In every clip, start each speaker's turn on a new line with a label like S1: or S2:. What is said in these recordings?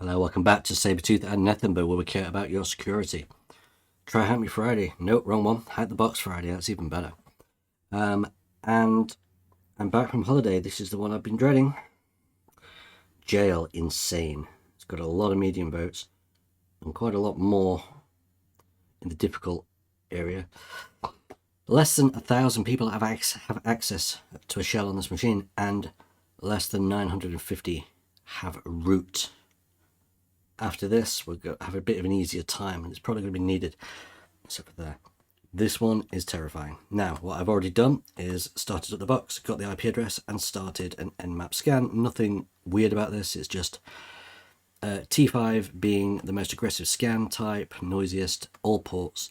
S1: Hello, welcome back to Sabretooth and Nethemba, where we care about your security. Try Hack Me Friday. Nope, wrong one. HackTheBox Friday, that's even better. And I'm back from holiday. This is the one I've been dreading. Jail Insane. It's got a lot of medium votes and quite a lot more in the difficult area. Less than 1,000 people have access to a shell on this machine, and less than 950 have root. After this, we're going to have a bit of an easier time, and it's probably going to be needed, except for there. This one is terrifying. Now, what I've already done is started up the box, got the IP address, and started an Nmap scan. Nothing weird about this. It's just T5 being the most aggressive scan type, noisiest, all ports.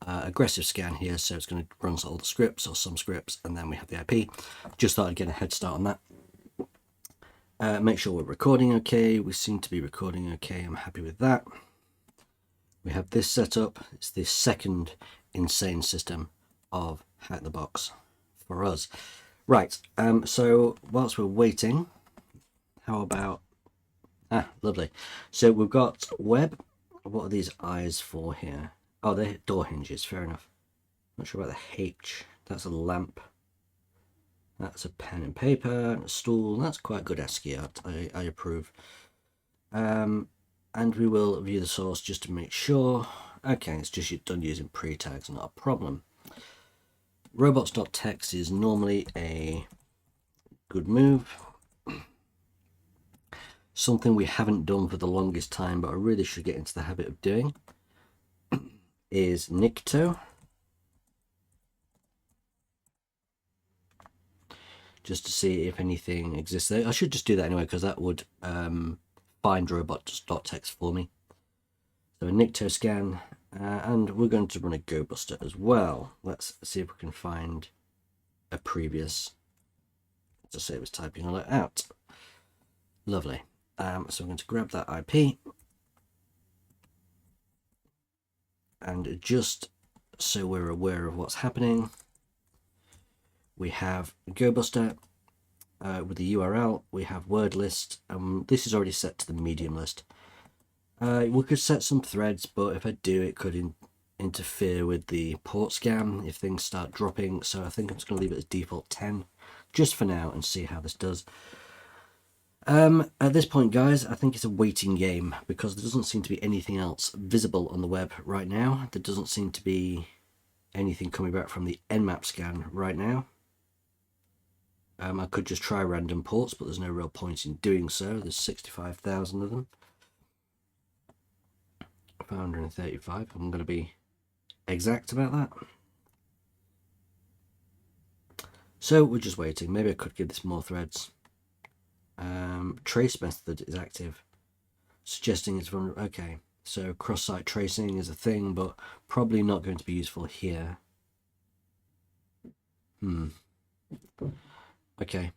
S1: Aggressive scan here, so it's going to run all the scripts or some scripts, and then we have the IP. Just thought I'd get a head start on that. Make sure we're recording okay. We seem to be recording okay. I'm happy with that. We have this set up. It's the second insane system of HackTheBox for us. Right, so whilst we're waiting, how about... lovely. So we've got web. What are these eyes for here? Oh, they're door hinges, fair enough. Not sure about the H. That's a lamp. That's a pen and paper and a stool. That's quite good ASCII art. I approve. And we will view the source just to make sure. Okay, it's just you're done using pre-tags, not a problem. Robots.txt is normally a good move. Something we haven't done for the longest time, but I really should get into the habit of doing, is Nikto. Just to see if anything exists there. I should just do that anyway, because that would find robots.txt for me. So a Nikto scan, and we're going to run a GoBuster as well. Let's see if we can find a previous, to say it was typing all that out. Lovely. So I'm going to grab that IP, and just so we're aware of what's happening, we have GoBuster with the URL, we have word list, this is already set to the medium list. We could set some threads, but if I do, it could interfere with the port scan if things start dropping, so I think I'm just going to leave it as default 10 just for now and see how this does. At this point, guys, I think it's a waiting game, because there doesn't seem to be anything else visible on the web right now. There doesn't seem to be anything coming back from the Nmap scan right now. I could just try random ports, but there's no real point in doing so. There's 65,000 of them. 535. I'm going to be exact about that. So we're just waiting. Maybe I could give this more threads. Trace method is active, suggesting it's vulnerable. Okay, so cross-site tracing is a thing, but probably not going to be useful here. Okay,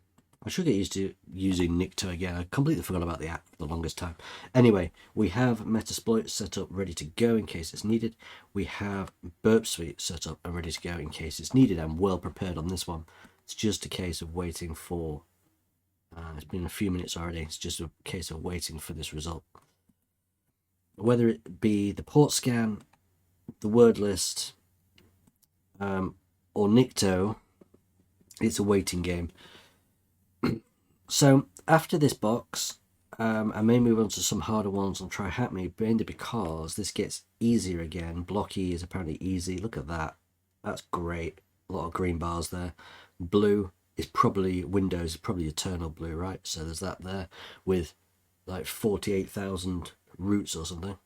S1: I should get used to using Nikto again. I completely forgot about the app for the longest time. Anyway, we have Metasploit set up ready to go in case it's needed. We have Burp Suite set up and ready to go in case it's needed. I'm well prepared on this one. It's just a case of waiting for... it's been a few minutes already. It's just a case of waiting for this result. Whether it be the port scan, the word list, or Nikto, it's a waiting game. So after this box, I may move on to some harder ones and try Hack Me, mainly because this gets easier again. Blocky is apparently easy. Look at that. That's great. A lot of green bars there. Blue is probably Windows, probably eternal blue, right? So there's that there with like 48,000 roots or something.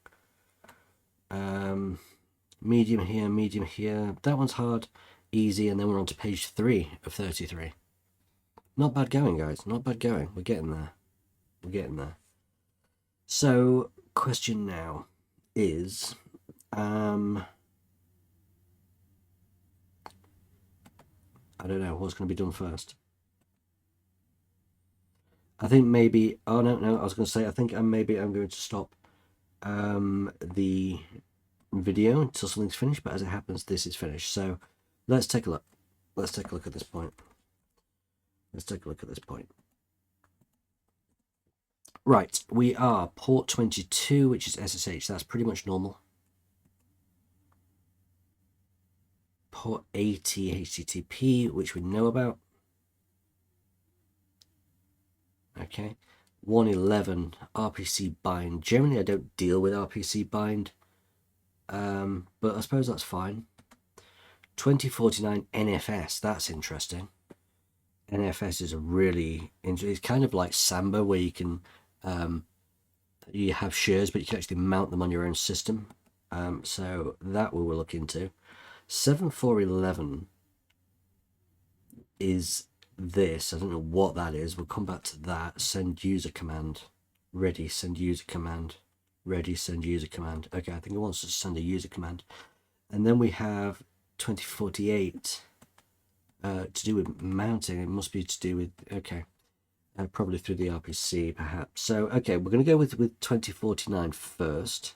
S1: Medium here, medium here. That one's hard, easy, and then we're on to page 3 of 33. Not bad going, guys. Not bad going. We're getting there. We're getting there. So, question now is, I don't know what's going to be done first. I think maybe... Oh, no. I was going to say, I think maybe I'm going to stop the video until something's finished. But as it happens, this is finished. So let's take a look. Let's take a look at this point. Let's take a look at this point. Right, we are port 22, which is SSH. That's pretty much normal. Port 80 HTTP, which we know about. Okay. 111 RPC bind. Generally, I don't deal with RPC bind, but I suppose that's fine. 2049 NFS. That's interesting. NFS is a really interesting. It's kind of like Samba, where you can you have shares, but you can actually mount them on your own system. So that we will look into. 7411 is this. I don't know what that is. We'll come back to that. Send user command. Ready, send user command. Ready, send user command. Okay, I think it wants to send a user command. And then we have 2048 to do with mounting. It must be to do with, okay, probably through the RPC perhaps. So, okay, we're going to go with 2049 first.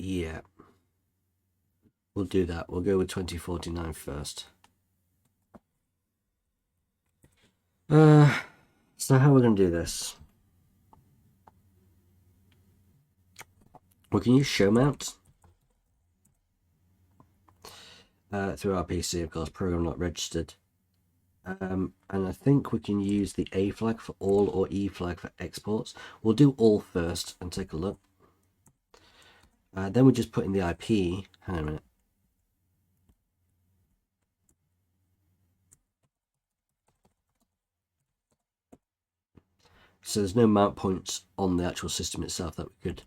S1: Yeah, we'll do that. We'll go with 2049 first. So how we're going to do this? We can use show mount through our PC, of course, program not registered. And I think we can use the A flag for all or E flag for exports. We'll do all first and take a look. Then we just put in the IP. Hang on a minute. So there's no mount points on the actual system itself that we could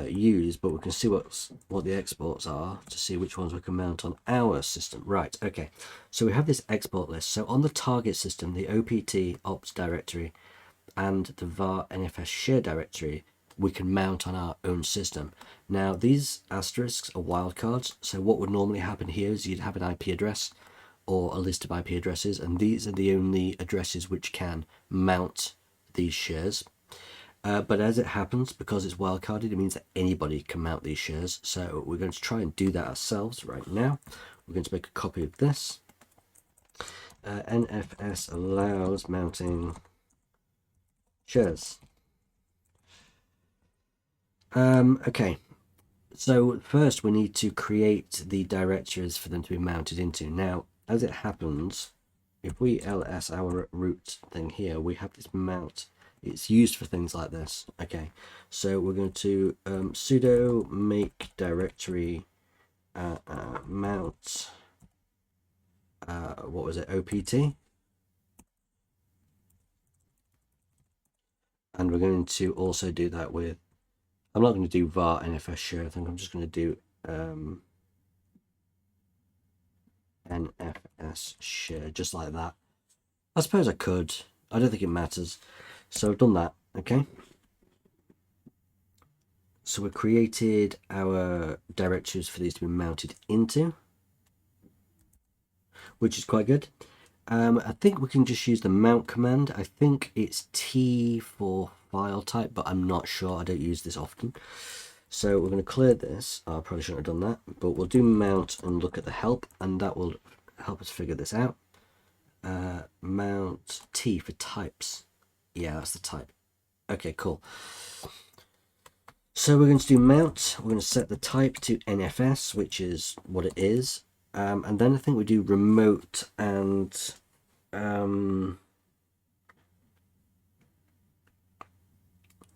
S1: use, but we can see what the exports are to see which ones we can mount on our system. Right, okay. So we have this export list. So on the target system, the OPT ops directory and the var NFS share directory, we can mount on our own system. Now, these asterisks are wildcards. So what would normally happen here is you'd have an IP address or a list of IP addresses, and these are the only addresses which can mount these shares. But as it happens, because it's wildcarded, it means that anybody can mount these shares. So we're going to try and do that ourselves right now. We're going to make a copy of this. NFS allows mounting shares. Okay, so first we need to create the directories for them to be mounted into. Now, as it happens, if we ls our root thing here, we have this mount. It's used for things like this. Okay, so we're going to sudo make directory mount what was it, opt, and we're going to also do that with, I'm not going to do var NFS share. I think I'm just going to do NFS share, just like that. I suppose I could. I don't think it matters. So I've done that, okay? So we've created our directories for these to be mounted into, which is quite good. I think we can just use the mount command. I think it's T for file type, but I'm not sure. I don't use this often. So we're going to clear this. I probably shouldn't have done that, but we'll do mount and look at the help, and that will help us figure this out. Mount T for types. Yeah, that's the type. Okay, cool. So we're going to do mount. We're going to set the type to NFS, which is what it is. And then I think we do remote and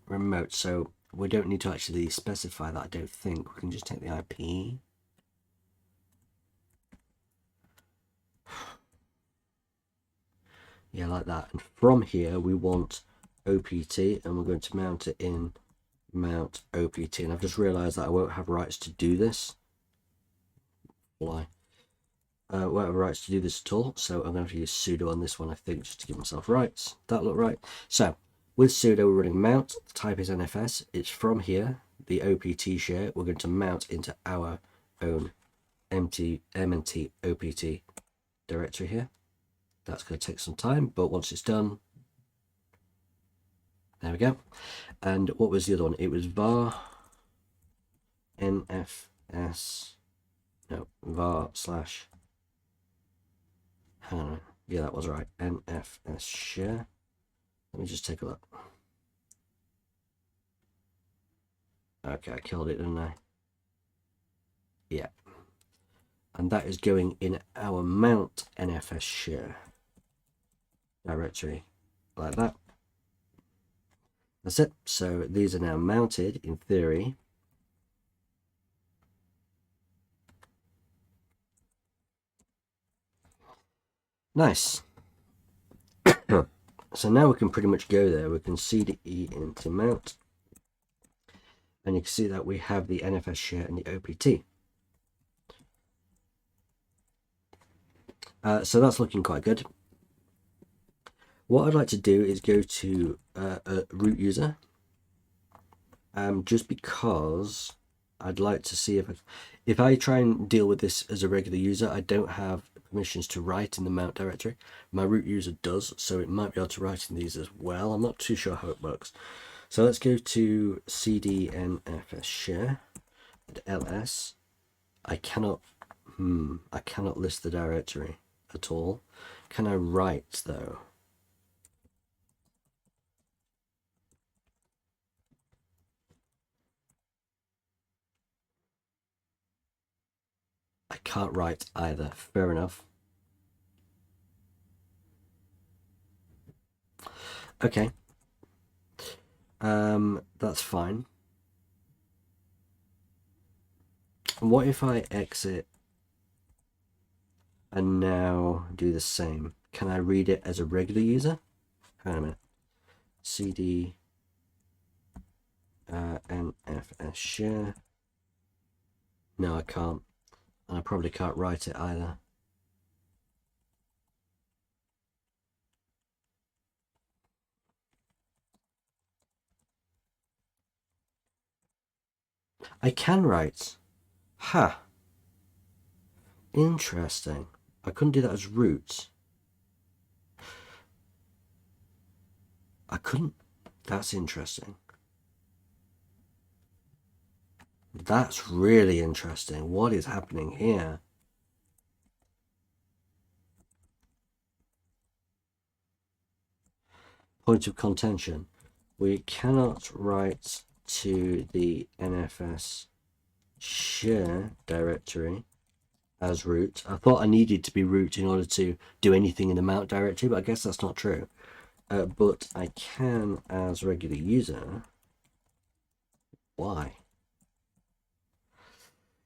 S1: remote. So we don't need to actually specify that, I don't think. We can just take the IP. Yeah, like that. And from here, we want OPT, and we're going to mount it in mount OPT. And I've just realized that I won't have rights to do this. Why? Won't have rights to do this at all. So I'm going to have to use sudo on this one, I think, just to give myself rights. That look right. So with sudo, we're running mount. The type is NFS. It's from here, the OPT share. We're going to mount into our own MNT OPT directory here. That's going to take some time, but once it's done, there we go. And what was the other one? It was var NFS, no, var slash, hang on, Yeah, that was right. NFS share. Let me just take a look. Okay, I killed it, didn't I? Yeah. And that is going in our mount NFS share directory, like that. That's it. So these are now mounted in theory. Nice. So now we can pretty much go there. We can cd into mount, and you can see that we have the NFS share and the OPT. So that's looking quite good. What I'd like to do is go to a root user, just because I'd like to see if I try and deal with this as a regular user, I don't have permissions to write in the mount directory. My root user does, so it might be able to write in these as well. I'm not too sure how it works. So let's go to cd nfs share and ls. I cannot list the directory at all. Can I write though? I can't write either. Fair enough. Okay. That's fine. What if I exit and now do the same? Can I read it as a regular user? Hang on a minute. cd nfs share. No, I can't. And I probably can't write it either. I can write. Ha! Interesting. I couldn't do that as root. I couldn't. That's interesting. That's really interesting. What is happening here? Point of contention. We cannot write to the NFS share directory as root. I thought I needed to be root in order to do anything in the mount directory, but I guess that's not true. But I can as regular user. Why?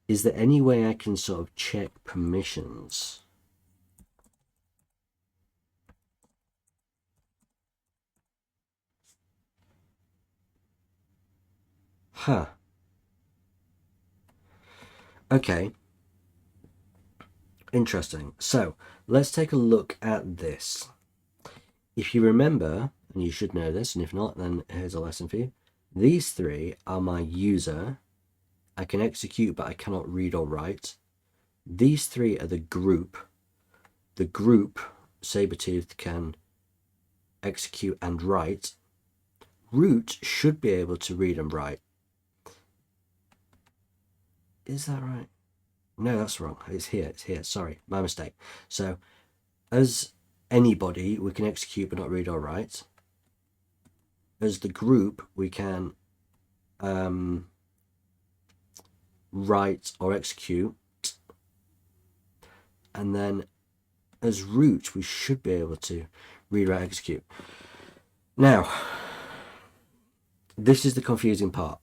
S1: Is there any way I can sort of check permissions? Huh. Okay. Interesting. So let's take a look at this. If you remember, and you should know this, and if not, then here's a lesson for you. These three are my user. I can execute, but I cannot read or write. These three are the group. The group, sabretooth, can execute and write. Root should be able to read and write. Is that right? No, that's wrong. It's here. It's here. Sorry, my mistake. So, as anybody, we can execute but not read or write. As the group, we can write or execute. And then as root, we should be able to read, write, execute. Now, this is the confusing part.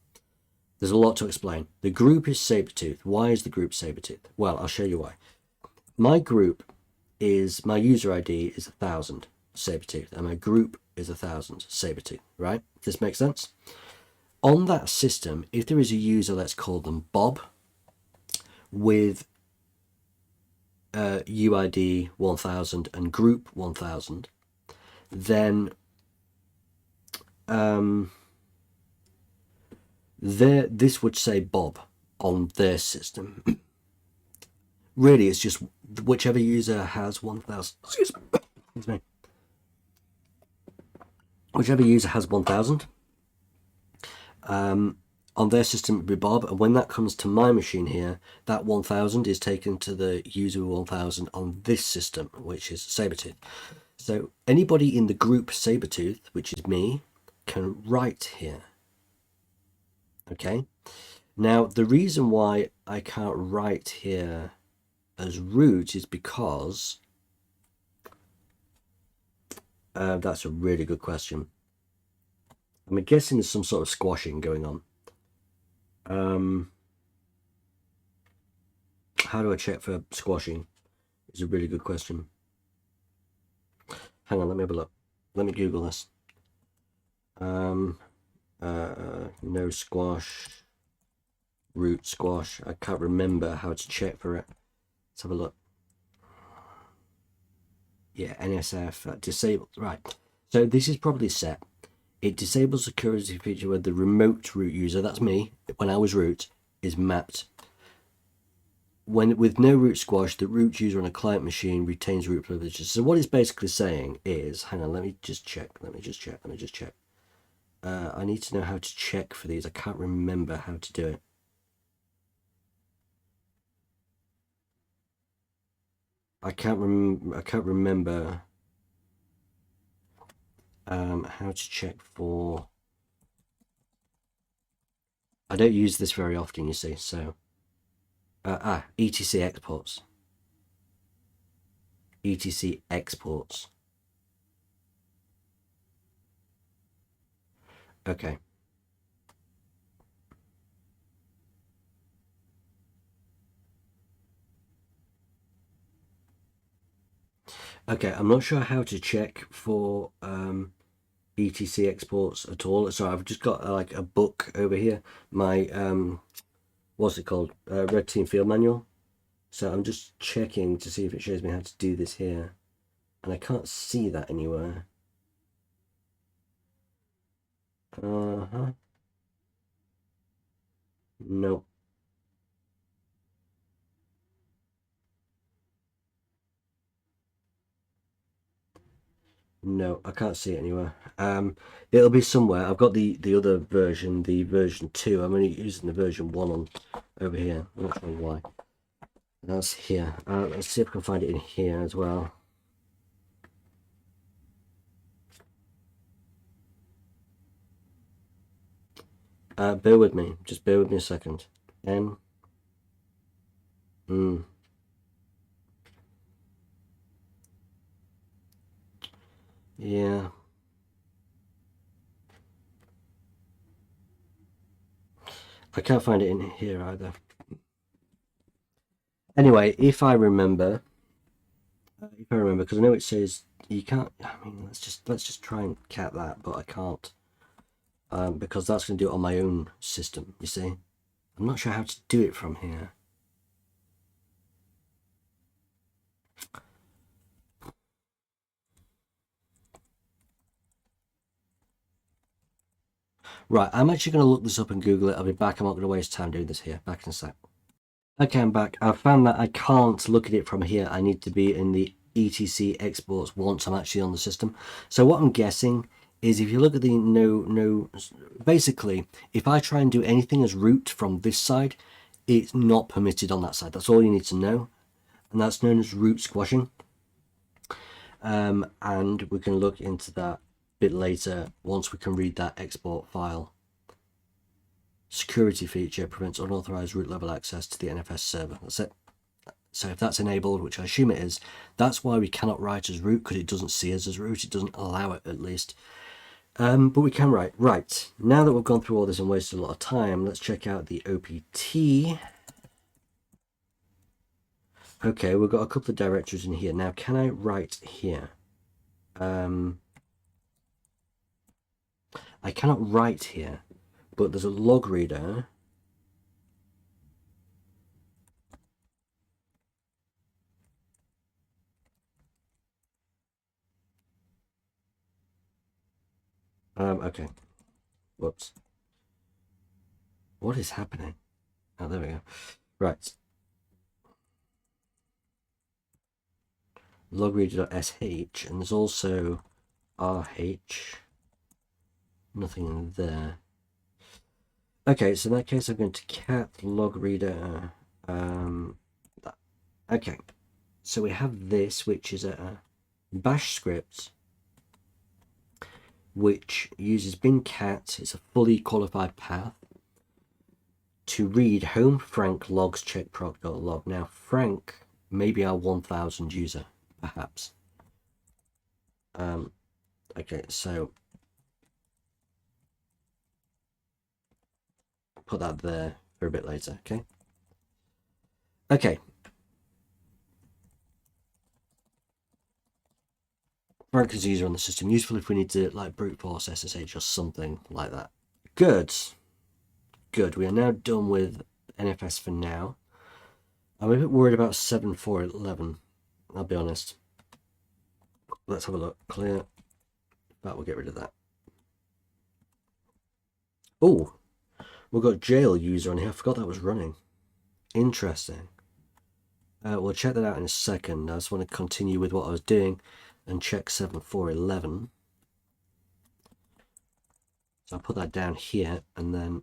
S1: There's a lot to explain. The group is sabretooth. Why is the group sabretooth? Well, I'll show you why. My group is, my user ID is 1000 sabretooth, and my group is 1000 sabretooth, right? Does this make sense? On that system, if there is a user, let's call them Bob, with UID 1000 and group 1000, then this would say Bob on their system. Really, it's just whichever user has 1000. Excuse me. Whichever user has 1000, On their system, it would be Bob, and when that comes to my machine here, that 1000 is taken to the user 1000 on this system, which is sabretooth. So anybody in the group sabretooth, which is me, can write here. Okay. Now, the reason why I can't write here as root is because that's a really good question. I'm guessing there's some sort of squashing going on. How do I check for squashing? Is a really good question. Hang on, let me have a look. Let me Google this. No squash, root squash. I can't remember how to check for it. Let's have a look. Yeah, NSF disabled. Right. So this is probably set. It disables security feature where the remote root user, that's me, when I was root, is mapped. When with no root squash, the root user on a client machine retains root privileges. So what it's basically saying is, hang on, let me just check. I need to know how to check for these. I can't remember how to do it. I can't remember how to check for. I don't use this very often, you see. So etc exports. etc exports. Okay. Okay, I'm not sure how to check for etc exports at all. So I've just got like a book over here, my what's it called, Red Team Field Manual. So I'm just checking to see if it shows me how to do this here, and I can't see that anywhere. Nope. No, I can't see it anywhere. It'll be somewhere. I've got the other version, the version 2. I'm only using the version 1 on over here. I'm not sure why. That's here. Let's see if I can find it in here as well. Bear with me. Just bear with me a second. Yeah. I can't find it in here either. Anyway, if I remember, because I know it says you can't. I mean, let's just try and cat that, but I can't, because that's going to do it on my own system. You see, I'm not sure how to do it from here. Right, I'm actually going to look this up and Google it. I'll be back. I'm not going to waste time doing this here. Back in a sec. Okay, I'm back. I found that I can't look at it from here. I need to be in the etc exports once I'm actually on the system. So what I'm guessing is, if you look at the basically, if I try and do anything as root from this side, it's not permitted on that side. That's all you need to know, and that's known as root squashing. And we can look into that a bit later once we can read that export file. Security feature prevents unauthorized root level access to the NFS server. That's it. So if that's enabled, which I assume it is, that's why we cannot write as root, because it doesn't see us as root. It doesn't allow it, at least. But we can write. Right, now that we've gone through all this and wasted a lot of time, let's check out the OPT. Okay, we've got a couple of directories in here. Now, can I write here? I cannot write here, but there's a log reader. Okay. Whoops. What is happening? Oh, there we go. Right. Logreader.sh, and there's also rh. Nothing in there. Okay, so in that case, I'm going to cat log reader. Okay, so we have this, which is a bash script, which uses bin cat. It's a fully qualified path to read home frank logs check proc.log. Now, Frank may be our 1000 user, perhaps. Okay, so put that there for a bit later. Okay. Frank is user on the system, useful if we need to like brute force SSH or something like that. Good. We are now done with NFS for now. I'm a bit worried about 7.4.11. I'll be honest. Let's have a look. Clear. That will get rid of that. Oh, we've got jail user on here. I forgot that was running. Interesting. We'll check that out in a second. I just want to continue with what I was doing and check 7.4.11. So I'll put that down here and then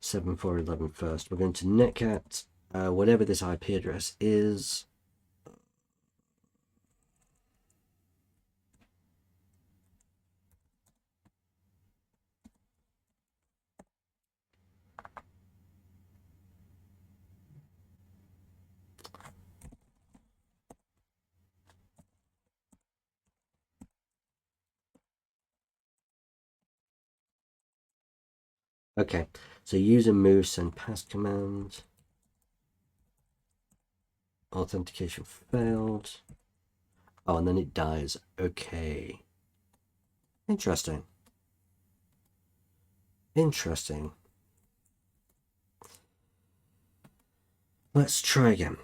S1: 7.4.11 first. We're going to netcat whatever this IP address is. Okay, so user move send pass command. Authentication failed. Oh, and then it dies. Okay. Interesting. Let's try again.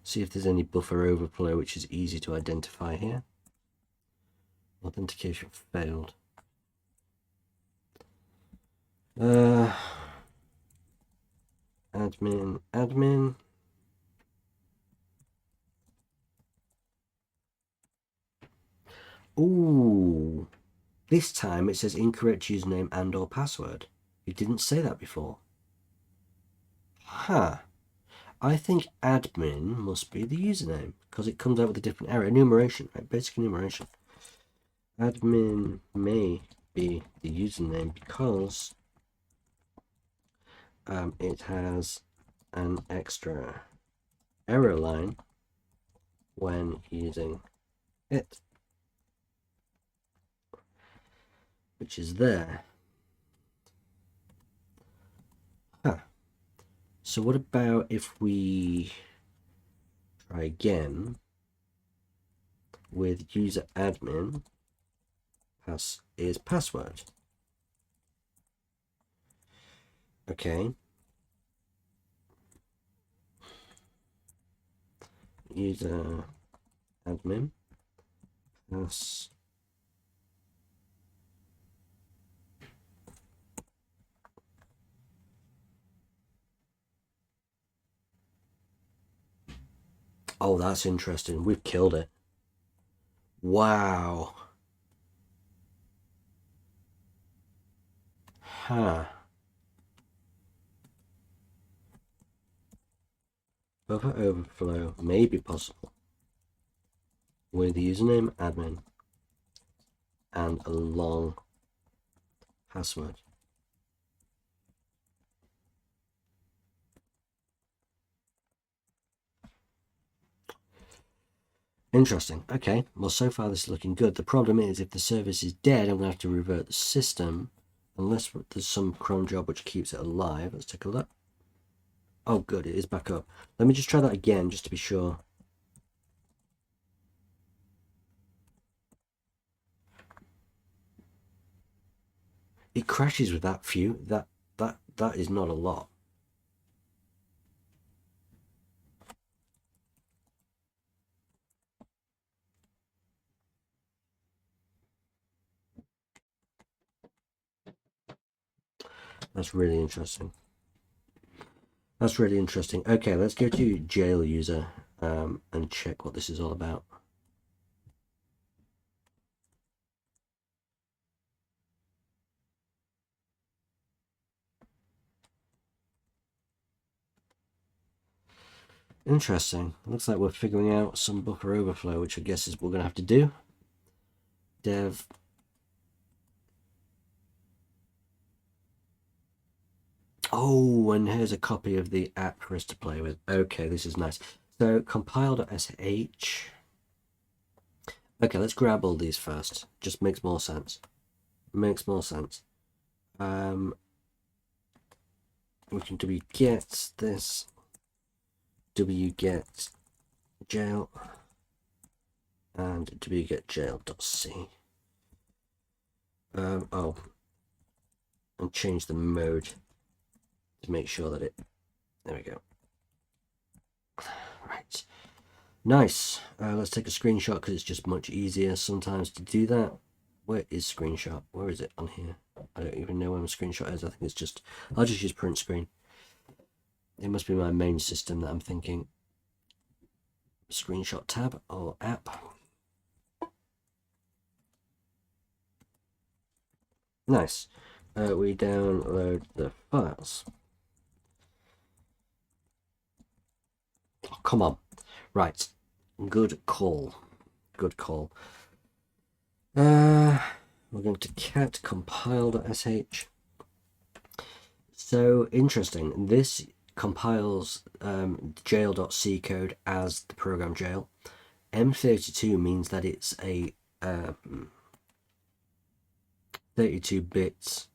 S1: See if there's any buffer overflow, which is easy to identify here. Authentication failed. Admin. Ooh. This time it says incorrect username and or password. You didn't say that before. Huh. I think admin must be the username because it comes out with a different error. Enumeration, right? Basic enumeration. Admin may be the username because it has an extra error line when using it, which is there. Huh. So what about if we try again with user admin is password. Okay. User admin pass. Oh, that's interesting. We've killed it. Wow. Huh. Buffer overflow may be possible with username admin and a long password. Interesting. Okay, well, so far this is looking good. The problem is if the service is dead, I'm going to have to revert the system unless there's some cron job which keeps it alive. Let's take a look. Oh, good, it is back up. Let me just try that again just to be sure. It crashes with that few. That is not a lot. That's really interesting. That's really interesting. Okay, let's go to jail user and check what this is all about. Interesting. Looks like we're figuring out some buffer overflow, which I guess is what we're going to have to do. Dev. Oh, and here's a copy of the app for us to play with. Okay, this is nice. So compile.sh. Okay, let's grab all these first. Just makes more sense. Makes more sense. We can wget this. Wget jail. And wget jail.c. Oh, and change the mode to make sure that it. There we go. Right. Nice. Let's take a screenshot because it's just much easier sometimes to do that. Where is screenshot? Where is it on here? I don't even know where my screenshot is. I think it's just, I'll just use print screen. It must be my main system that I'm thinking. Screenshot tab or app. Nice. We download the files. Oh, come on. Right. Good call. Good call. We're going to cat compile.sh. So interesting. This compiles jail.c code as the program jail. M32 means that it's a 32 bits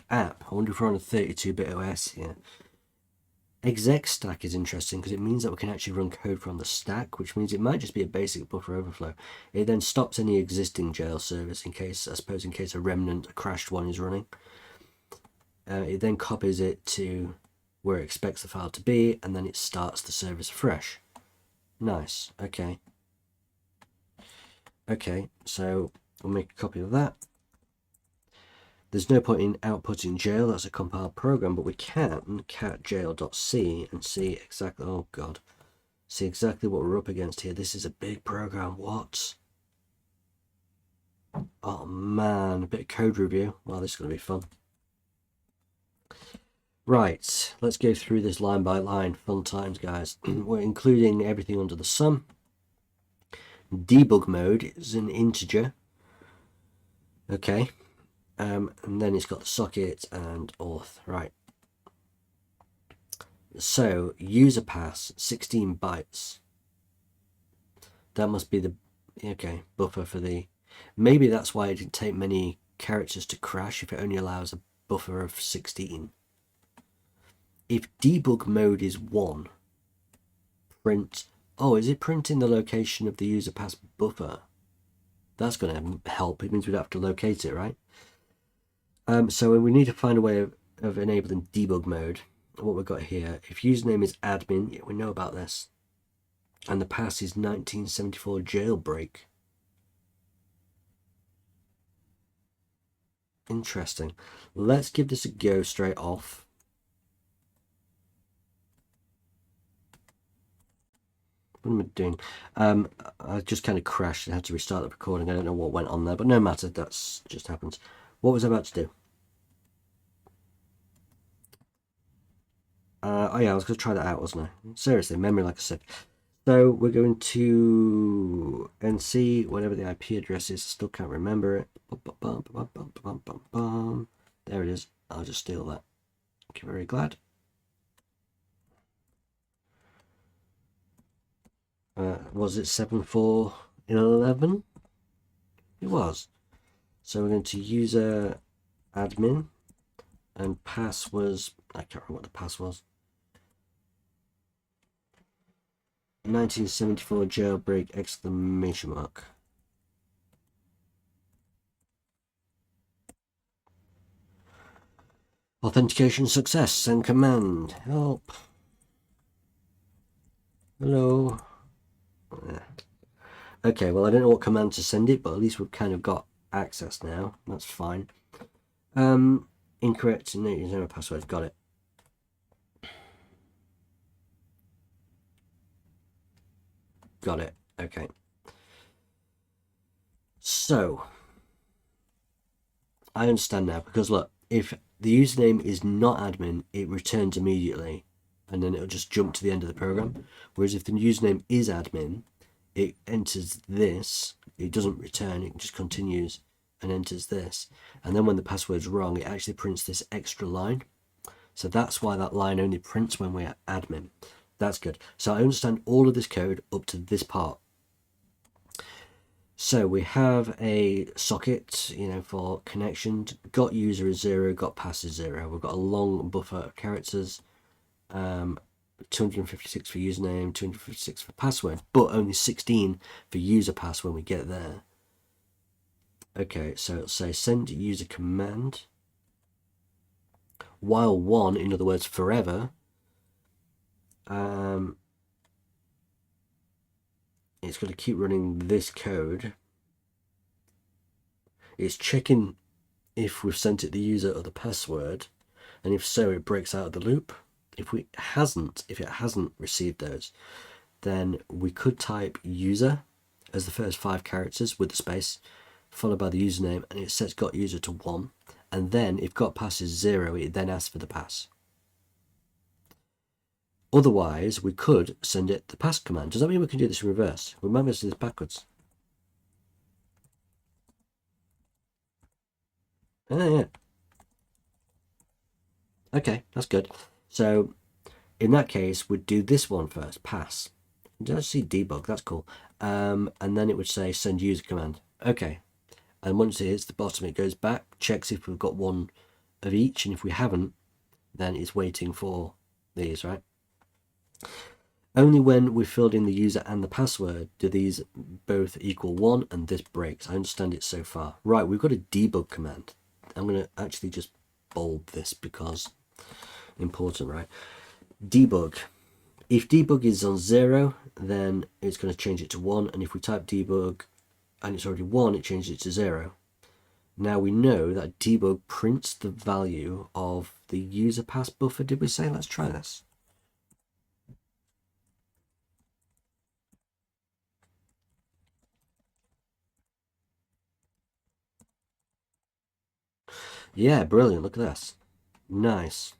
S1: app. I wonder if we're on a 32-bit OS here. Exec stack is interesting because it means that we can actually run code from the stack, which means it might just be a basic buffer overflow. It then stops any existing jail service in case, I suppose, in case a remnant, a crashed one is running. It then copies it to where it expects the file to be, and then it starts the service fresh. Nice. Okay. Okay, so we'll make a copy of that. There's no point in outputting jail, that's a compiled program, but we can cat jail.c and see exactly, oh god, see exactly what we're up against here. This is a big program. What? Oh man, a bit of code review. Well, this is going to be fun. Right, let's go through this line by line. Fun times, guys. We're including everything under the sun. Debug mode is an integer. Okay. And then it's got the socket and auth. Right. So user pass 16 bytes. That must be the buffer for the. Maybe that's why it didn't take many characters to crash if it only allows a buffer of 16. If debug mode is 1, print. Oh, is it printing the location of the user pass buffer? That's going to help. It means we'd have to locate it, right? So we need to find a way of enabling debug mode. What we've got here, if username is admin, yeah, we know about this, and the pass is 1974 jailbreak. Interesting. Let's give this a go straight off. What am I doing? I just kind of crashed and had to restart the recording. I don't know what went on there, but no matter. That's just happens. What was I about to do? Oh yeah, I was going to try that out, wasn't I? Seriously, memory like a sieve. So we're going to NC, whatever the IP address is. I still can't remember it. There it is. I'll just steal that. Thank you, very glad. Was it 7411? It was. So we're going to user admin, and pass was, I can't remember what the pass was. 1974 jailbreak exclamation mark. Authentication success. Send command. Help. Hello. Okay, well, I don't know what command to send it, but at least we've kind of got access now. That's fine. Incorrect username password. Got it. Got it. Okay. So I understand now, because look, if the username is not admin, it returns immediately and then it'll just jump to the end of the program. Whereas if the username is admin, it enters this, it doesn't return, it just continues and enters this. And then when the password's wrong, it actually prints this extra line. So that's why that line only prints when we're admin. That's good. So I understand all of this code up to this part. So we have a socket, for connections. Got user is 0, got pass is 0. We've got a long buffer of characters. 256 for username, 256 for password, but only 16 for user pass when we get there. Okay, so it'll say send user command. While 1, in other words, forever. It's going to keep running this code. It's checking if we've sent it the user or the password, and if so, it breaks out of the loop. If it hasn't received those, then we could type user as the first 5 characters with the space, followed by the username, and it sets got user to 1. And then if got pass is 0, it then asks for the pass. Otherwise, we could send it the pass command. Does that mean we can do this in reverse? We might be able to do this backwards. Yeah. Okay, that's good. So in that case, we'd do this one first, pass. Let's see debug, that's cool. And then it would say send user command. Okay. And once it hits the bottom, it goes back, checks if we've got one of each, and if we haven't, then it's waiting for these, right? Only when we filled in the user and the password do these both equal 1, and this breaks. I understand it so far. Right, we've got a debug command. I'm going to actually just bold this because important, right? Debug. If debug is on 0, then it's going to change it to 1, and if we type debug and it's already 1, it changes it to 0. Now we know that debug prints the value of the user pass buffer, did we say? Let's try this. Yeah, brilliant. Look at this. Nice.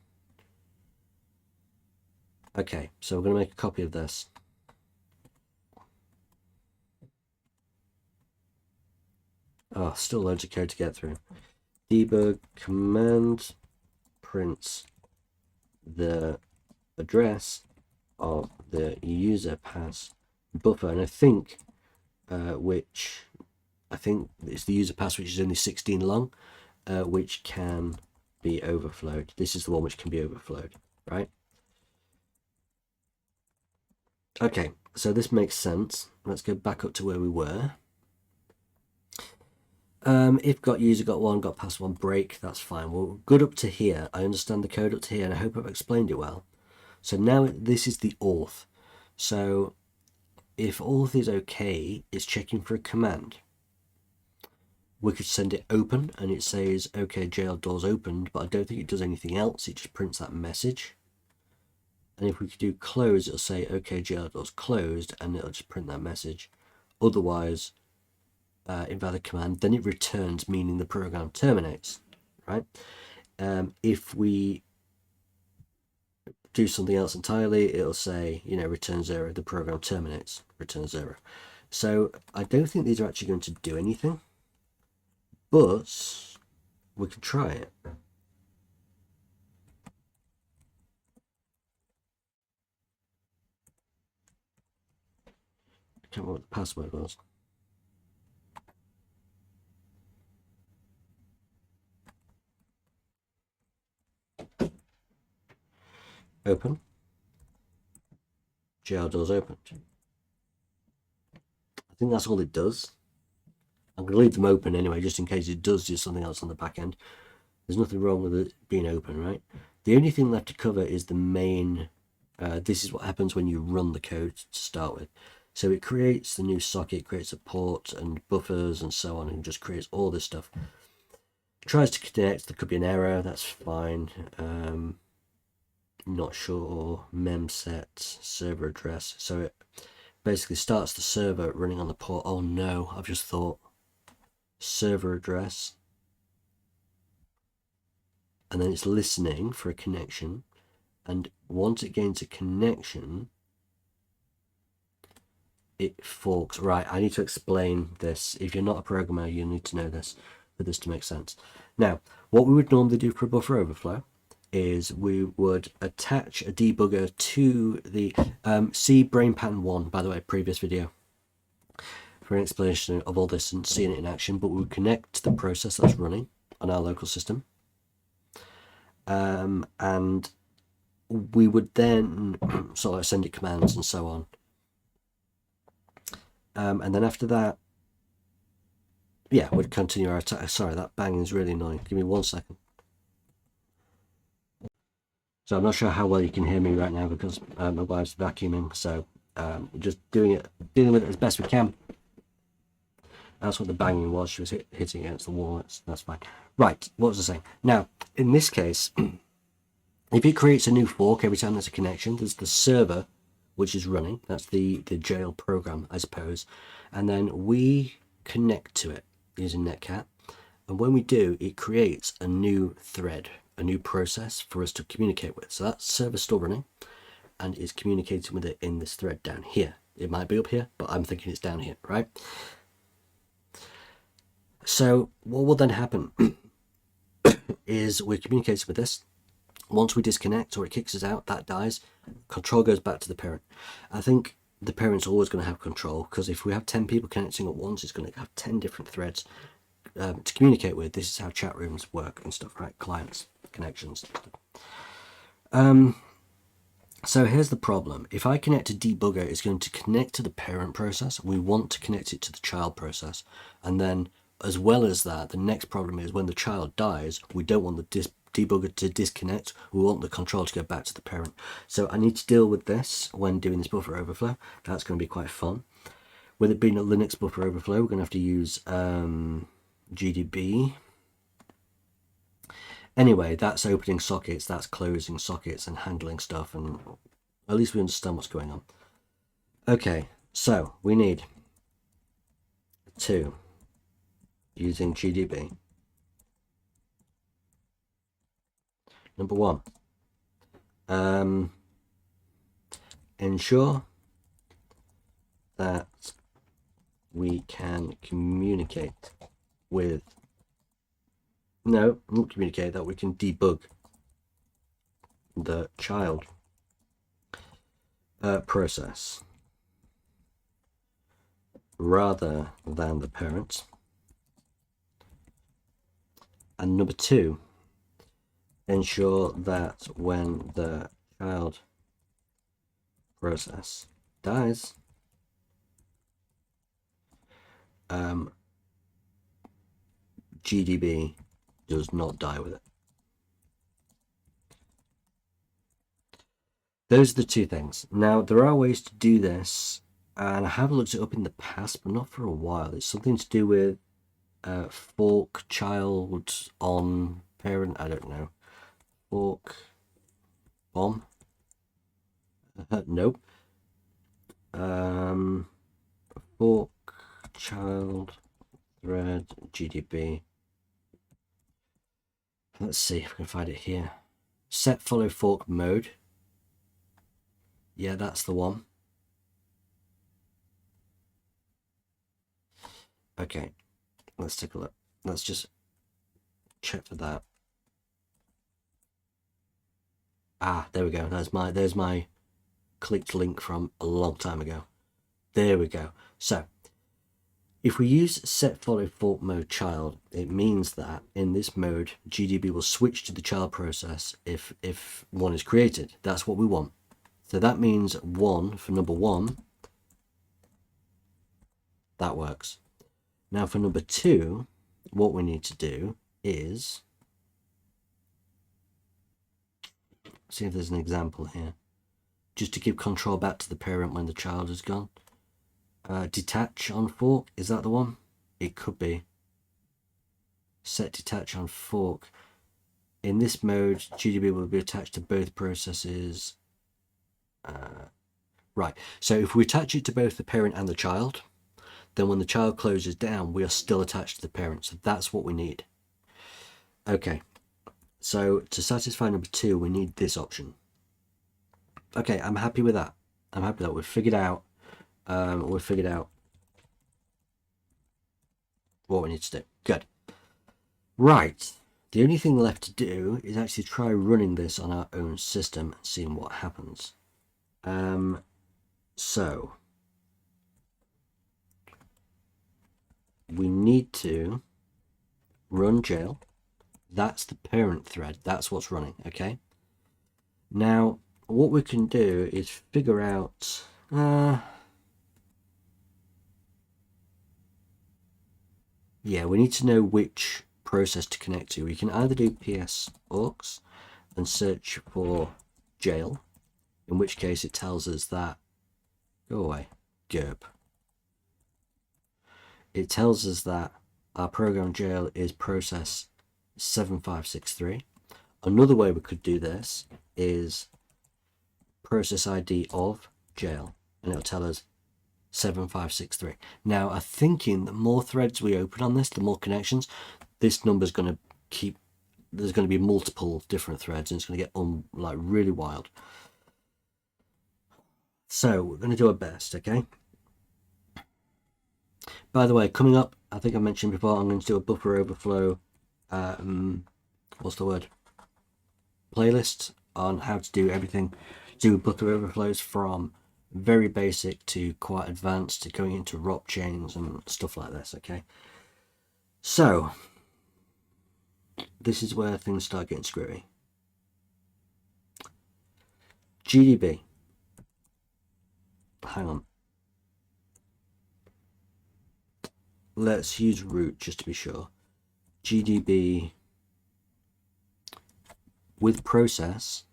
S1: Okay, so we're going to make a copy of this. Oh, still loads of code to get through. Debug command prints the address of the user pass buffer, and I think it's the user pass, which is only 16 long, which can be overflowed. This is the one which can be overflowed, right? Okay, so this makes sense. Let's go back up to where we were. If got user, got 1, got pass 1, break, that's fine. Well, good up to here. I understand the code up to here, and I hope I've explained it well. So now this is the auth. So if auth is okay, it's checking for a command. We could send it open, and it says, okay, jail doors opened, but I don't think it does anything else. It just prints that message. And if we could do close, it'll say, okay, jail doors closed, and it'll just print that message. Otherwise, invalid command, then it returns, meaning the program terminates, right? If we do something else entirely, it'll say, return 0, the program terminates, return 0. So I don't think these are actually going to do anything, but we can try it. I can't remember what the password was. Open. jail doors opened. I think that's all it does. I'm going to leave them open anyway, just in case it does do something else on the back end. There's nothing wrong with it being open, right? The only thing left to cover is the main. This is what happens when you run the code to start with. So it creates the new socket, creates a port and buffers and so on, and just creates all this stuff. tries to connect. There could be an error. That's fine. Not sure. Memset server address. So it basically starts the server running on the port. Oh no, I've just thought server address, and then it's listening for a connection, and once it gains a connection, it forks. Right, I need to explain this. If you're not a programmer, you need to know this for this to make sense. Now, what we would normally do for a buffer overflow is we would attach a debugger to the see brain pattern 1, by the way, previous video, for an explanation of all this and seeing it in action. But we would connect to the process that's running on our local system, and we would then sort of send it commands and so on, and then after that, yeah, we'd continue our attack. Sorry, that banging is really annoying. Give me 1 second. So I'm not sure how well you can hear me right now because my wife's vacuuming, so we're just dealing with it as best we can. That's what the banging was. She was hitting against the wall. That's fine. Right, what was I saying? Now, in this case, if it creates a new fork every time there's a connection, there's the server which is running. That's the jail program, I suppose. And then we connect to it using Netcat. And when we do, it creates a new thread, a new process for us to communicate with. So that server's still running and is communicating with it in this thread down here. It might be up here, but I'm thinking it's down here, right? So what will then happen is we're communicating with this. Once we disconnect or it kicks us out, that dies. Control goes back to the parent. I think the parent's always going to have control, because if we have 10 people connecting at once, it's going to have 10 different threads to communicate with. This is how chat rooms work and stuff, right? Clients, connections. So here's the problem. If I connect to debugger, it's going to connect to the parent process. We want to connect it to the child process. And then as well as that, the next problem is when the child dies, we don't want the debugger to disconnect. We want the control to go back to the parent. So I need to deal with this when doing this buffer overflow. That's going to be quite fun. With it being a Linux buffer overflow, we're going to have to use GDB. Anyway, that's opening sockets, that's closing sockets and handling stuff, and at least we understand what's going on. Okay, so we need to, using GDB, number 1, ensure that we can communicate with, no, not communicate, that we can debug the child process rather than the parent. And number 2, ensure that when the child process dies, GDB does not die with it. Those are the 2 things. Now, there are ways to do this, and I have looked it up in the past, but not for a while. It's something to do with fork, child, on, parent, I don't know. Fork, bomb? Nope. Fork, child, thread, GDB. Let's see if I can find it here. Set follow fork mode. Yeah, that's the one. Okay, let's take a look. Let's just check for that. Ah, there we go. There's my clicked link from a long time ago. There we go. So if we use set follow fork mode child, it means that in this mode, GDB will switch to the child process if one is created. That's what we want. So that means 1 for number 1. That works. Now for number 2, what we need to do is see if there's an example here. Just to give control back to the parent when the child is gone. Detach on fork, is that the one? It could be. set detach on fork. In this mode, GDB will be attached to both processes. Right, so if we attach it to both the parent and the child, then when the child closes down, we are still attached to the parent. So that's what we need. Okay, so to satisfy number 2, we need this option. Okay, I'm happy with that. I'm happy that we've figured out what we need to do. Good. Right. The only thing left to do is actually try running this on our own system and seeing what happens. So we need to run jail. That's the parent thread. That's what's running. Okay. Now, what we can do is figure out. Yeah, we need to know which process to connect to. We can either do ps aux and search for jail, in which case it tells us that, go away, GURP. It tells us that our program jail is process 7563. Another way we could do this is process ID of jail, and it'll tell us 7563. Now, I'm thinking the more threads we open on this, the more connections, this number's going to keep, there's going to be multiple different threads, and it's going to get like really wild. So we're going to do our best, okay? By the way, coming up, I think I mentioned before, I'm going to do a buffer overflow, what's the word? Playlist on how to do everything, do buffer overflows from very basic to quite advanced to going into ROP chains and stuff like this, okay? So this is where things start getting screwy. GDB. Hang on. Let's use root just to be sure. GDB with process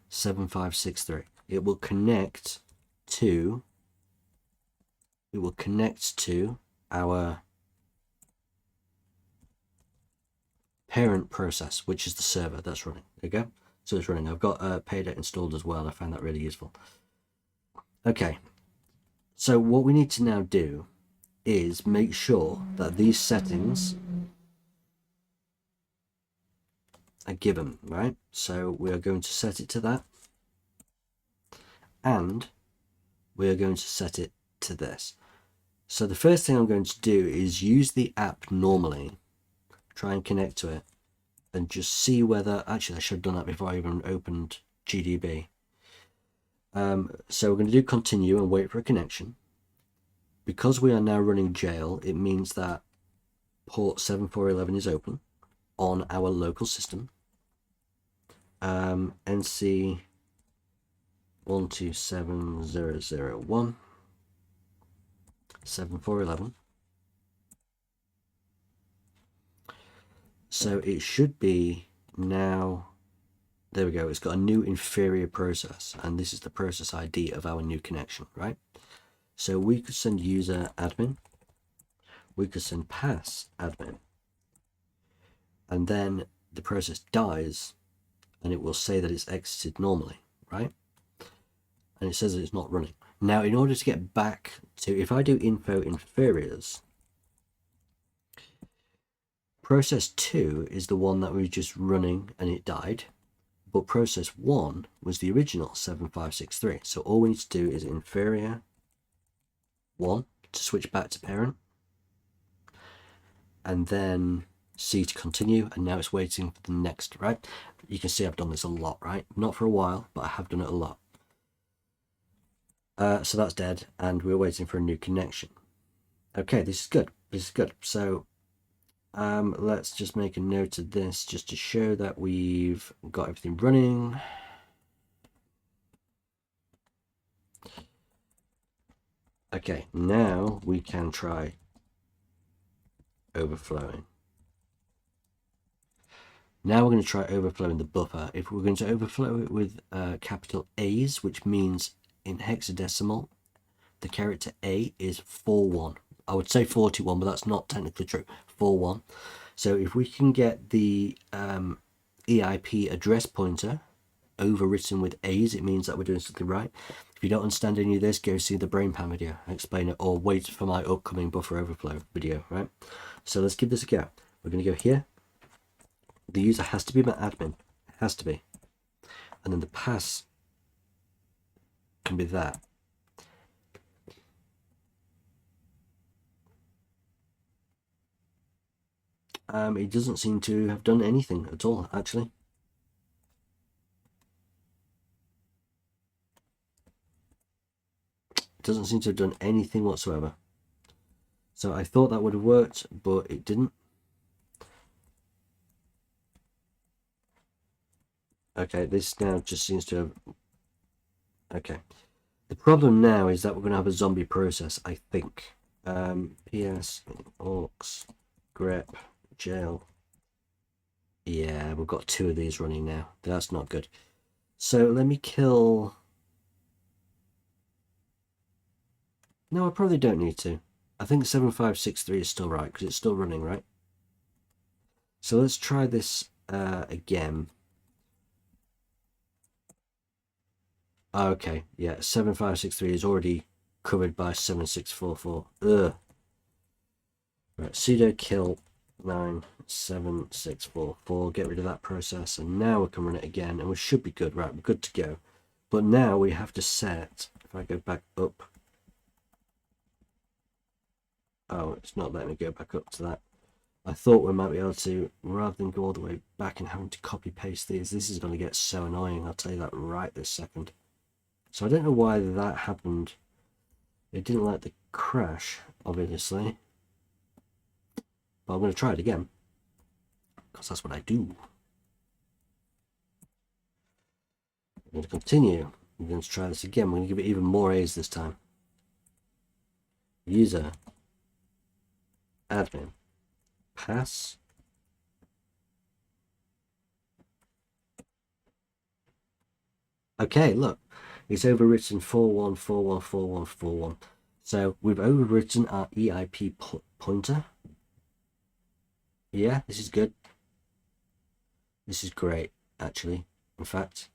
S1: 7563. It will connect to our parent process, which is the server that's running. Okay, so it's running. I've got Paydat installed as well. I found that really useful. Okay, so what we need to now do is make sure that these settings are given, right? So we are going to set it to that, and we are going to set it to this. So the first thing I'm going to do is use the app normally, try and connect to it, and just see whether, actually I should have done that before I even opened GDB. So we're going to do continue and wait for a connection. Because we are now running jail, it means that port 7411 is open on our local system. NC 127001 7411. So it should be now, there we go, it's got a new inferior process, and this is the process ID of our new connection, right? So we could send user admin, we could send pass admin, and then the process dies and it will say that it's exited normally, right? And it says that it's not running. Now, in order to get back to, if I do info inferiors, process 2 is the one that was just running and it died, but process 1 was the original 7563. So all we need to do is inferior 1 to switch back to parent, and then C to continue, and now it's waiting for the next, right? You can see I've done this a lot, right? Not for a while, but I have done it a lot. So that's dead, and we're waiting for a new connection. Okay, this is good. This is good. So let's just make a note of this just to show that we've got everything running. Okay, now we can try overflowing. Now we're going to try overflowing the buffer. If we're going to overflow it with capital A's, which means in hexadecimal, the character A is 41. I would say 41, but that's not technically true. 41. So if we can get the EIP address pointer overwritten with A's, it means that we're doing something right. If you don't understand any of this, go see the brain pan video. I explain it, or wait for my upcoming buffer overflow video, right? So let's give this a go. We're going to go here. The user has to be my admin. It has to be. And then the pass can be that. It doesn't seem to have done anything at all, actually. It doesn't seem to have done anything whatsoever. So I thought that would have worked, but it didn't. Okay, this now just seems to have... Okay. The problem now is that we're going to have a zombie process, I think. PS, orcs, grep, jail. Yeah, we've got 2 of these running now. That's not good. So let me kill... No, I probably don't need to. I think 7563 is still right, because it's still running, right? So let's try this again. Okay, yeah, 7563 is already covered by 7644. Ugh. Right, sudo kill 97644. Get rid of that process, and now we can run it again, and we should be good. Right, we're good to go. But now we have to set, if I go back up, oh, it's not letting me go back up to that. I thought we might be able to, rather than go all the way back and having to copy paste these. This is going to get so annoying, I'll tell you that right this second. So I don't know why that happened. It didn't like the crash, obviously. But I'm going to try it again, because that's what I do. I'm going to continue. I'm going to try this again. We're going to give it even more A's this time. User, admin, pass. Okay, look, it's overwritten 41414141. So we've overwritten our EIP pointer. Yeah, this is good. This is great, actually, in fact.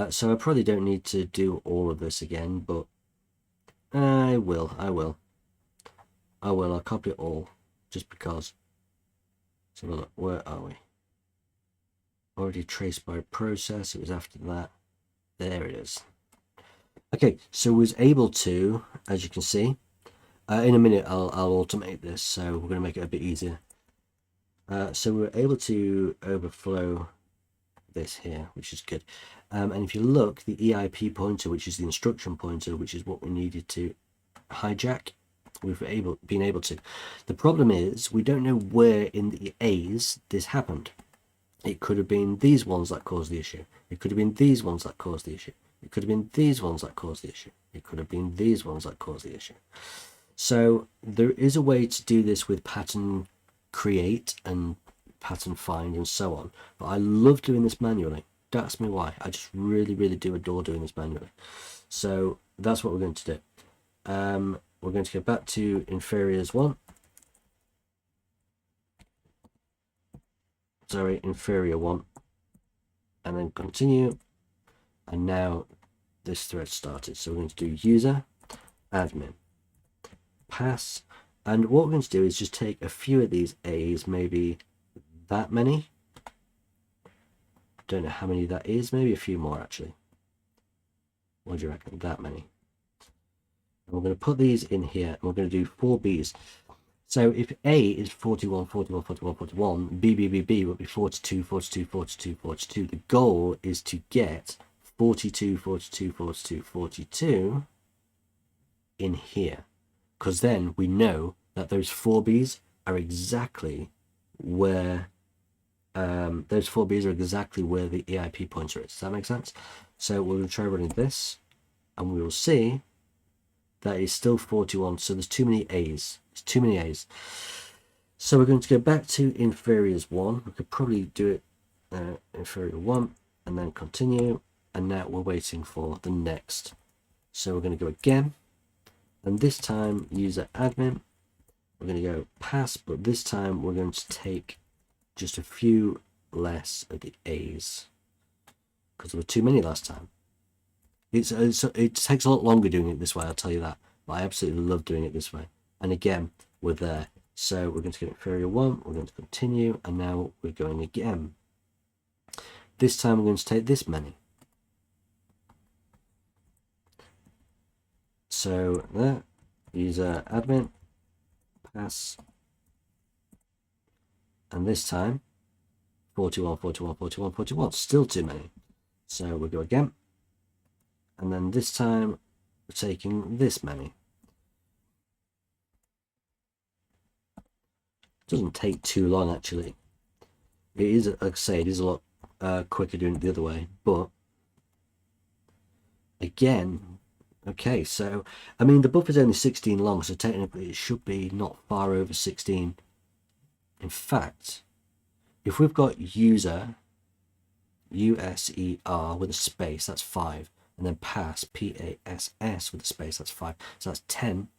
S1: So I probably don't need to do all of this again, but I will. I'll copy it all, just because. So look, where are we? Already traced by process. It was after that. There it is. Okay, so we was able to, as you can see, in a minute I'll automate this, so we're going to make it a bit easier. So we're able to overflow this here, which is good. And if you look, the EIP pointer, which is the instruction pointer, which is what we needed to hijack, we've been able to. The problem is we don't know where in the A's this happened. It could have been these ones that caused the issue. It could have been these ones that caused the issue. It could have been these ones that caused the issue. It could have been these ones that caused the issue. So there is a way to do this with pattern create and pattern find and so on. But I love doing this manually. Don't ask me why. I just really, really do adore doing this manually. So that's what we're going to do. We're going to go back to inferiors 1. Sorry, inferior 1. And then continue. And now this thread started. So we're going to do user, admin, pass. And what we're going to do is just take a few of these A's, maybe that many. Don't know how many that is, maybe a few more actually. What do you reckon? That many. And we're going to put these in here, and we're going to do 4 B's. So if A is 41, 41, 41, 41, B, B, B, B will be 42, 42, 42, 42. The goal is to get 42, 42, 42, 42 in here. Because then we know that those 4 B's are exactly where those 4 B's are exactly where the EIP pointer is. Does that make sense? So we're going to try running this, and we will see that is still 41. So there's too many A's. There's too many A's. So we're going to go back to inferiors 1. We could probably do it inferior 1 and then continue. And now we're waiting for the next. So we're going to go again. And this time user admin, we're going to go pass, but this time we're going to take just a few less of the A's because there were too many last time. It takes a lot longer doing it this way, I'll tell you that, but I absolutely love doing it this way. And again, we're there. So we're going to get inferior 1, we're going to continue, and now we're going again. This time we're going to take this many. So there, user admin, pass, and this time 41, 41, 41, 41, still too many. So we'll go again, and then this time we're taking this many. Doesn't take too long actually. It is, like I say, it is a lot quicker doing it the other way, but again, okay, so I mean the buffer's only 16 long, so technically it should be not far over 16. In fact, if we've got user USER with a space, that's 5, and then pass PASS with a space, that's 5, so that's 10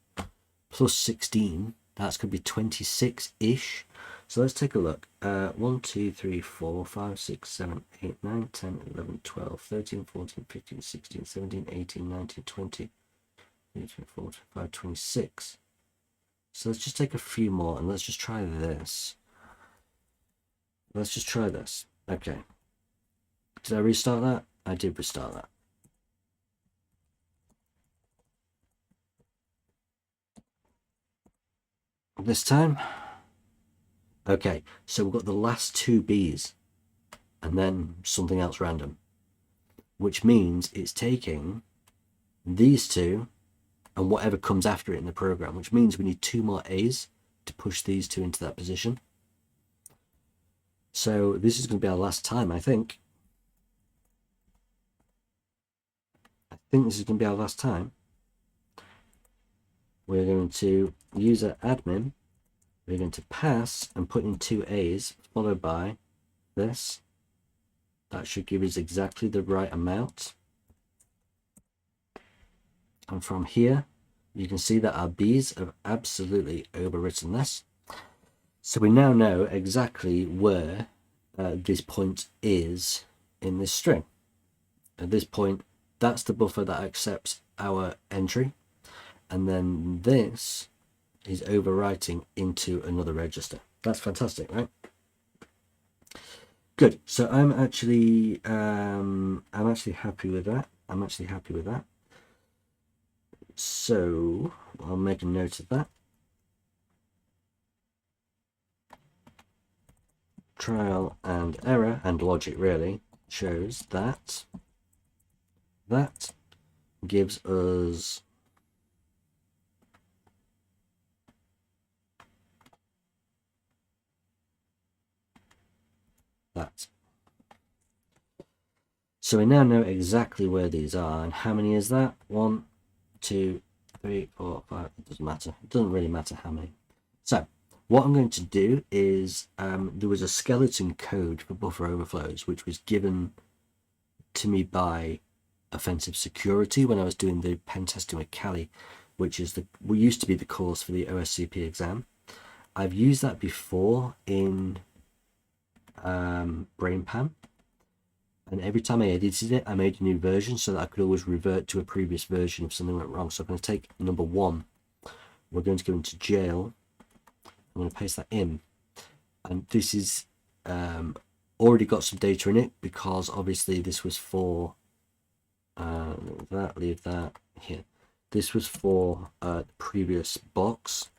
S1: plus 16, that's going to be 26-ish. So let's take a look. 1, 2, 3, 4, 5, 6, 7, 8, 9, 10, 11, 12, 13, 14, 15, 16, 17, 18, 19, 20, 23, 24, 25, 26. So let's just take a few more and let's just try this. Let's just try this. Okay. Did I restart that? I did restart that. This time. Okay, so we've got the last two B's and then something else random, which means it's taking these two and whatever comes after it in the program, which means we need 2 more A's to push these 2 into that position. So this is going to be our last time, I think. I think this is going to be our last time. We're going to user admin. We're going to pass and put in 2 A's, followed by this. That should give us exactly the right amount. And from here, you can see that our B's have absolutely overwritten this. So we now know exactly where this point is in this string. At this point, that's the buffer that accepts our entry. And then this is overwriting into another register. That's fantastic, right? Good. So I'm actually happy with that. I'm actually happy with that. So I'll make a note of that. Trial and error and logic really shows that that gives us that. So we now know exactly where these are, and how many is that? 1, 2, 3, 4, 5. It doesn't matter. It doesn't really matter how many. So what I'm going to do is there was a skeleton code for buffer overflows which was given to me by Offensive Security when I was doing the pen testing with Callie, which is what used to be the course for the OSCP exam. I've used that before in BrainPan, and every time I edited it I made a new version so that I could always revert to a previous version if something went wrong. So I'm going to take number 1, we're going to go into jail, I'm going to paste that in, and this is already got some data in it because obviously this was for leave that here, this was for the previous box,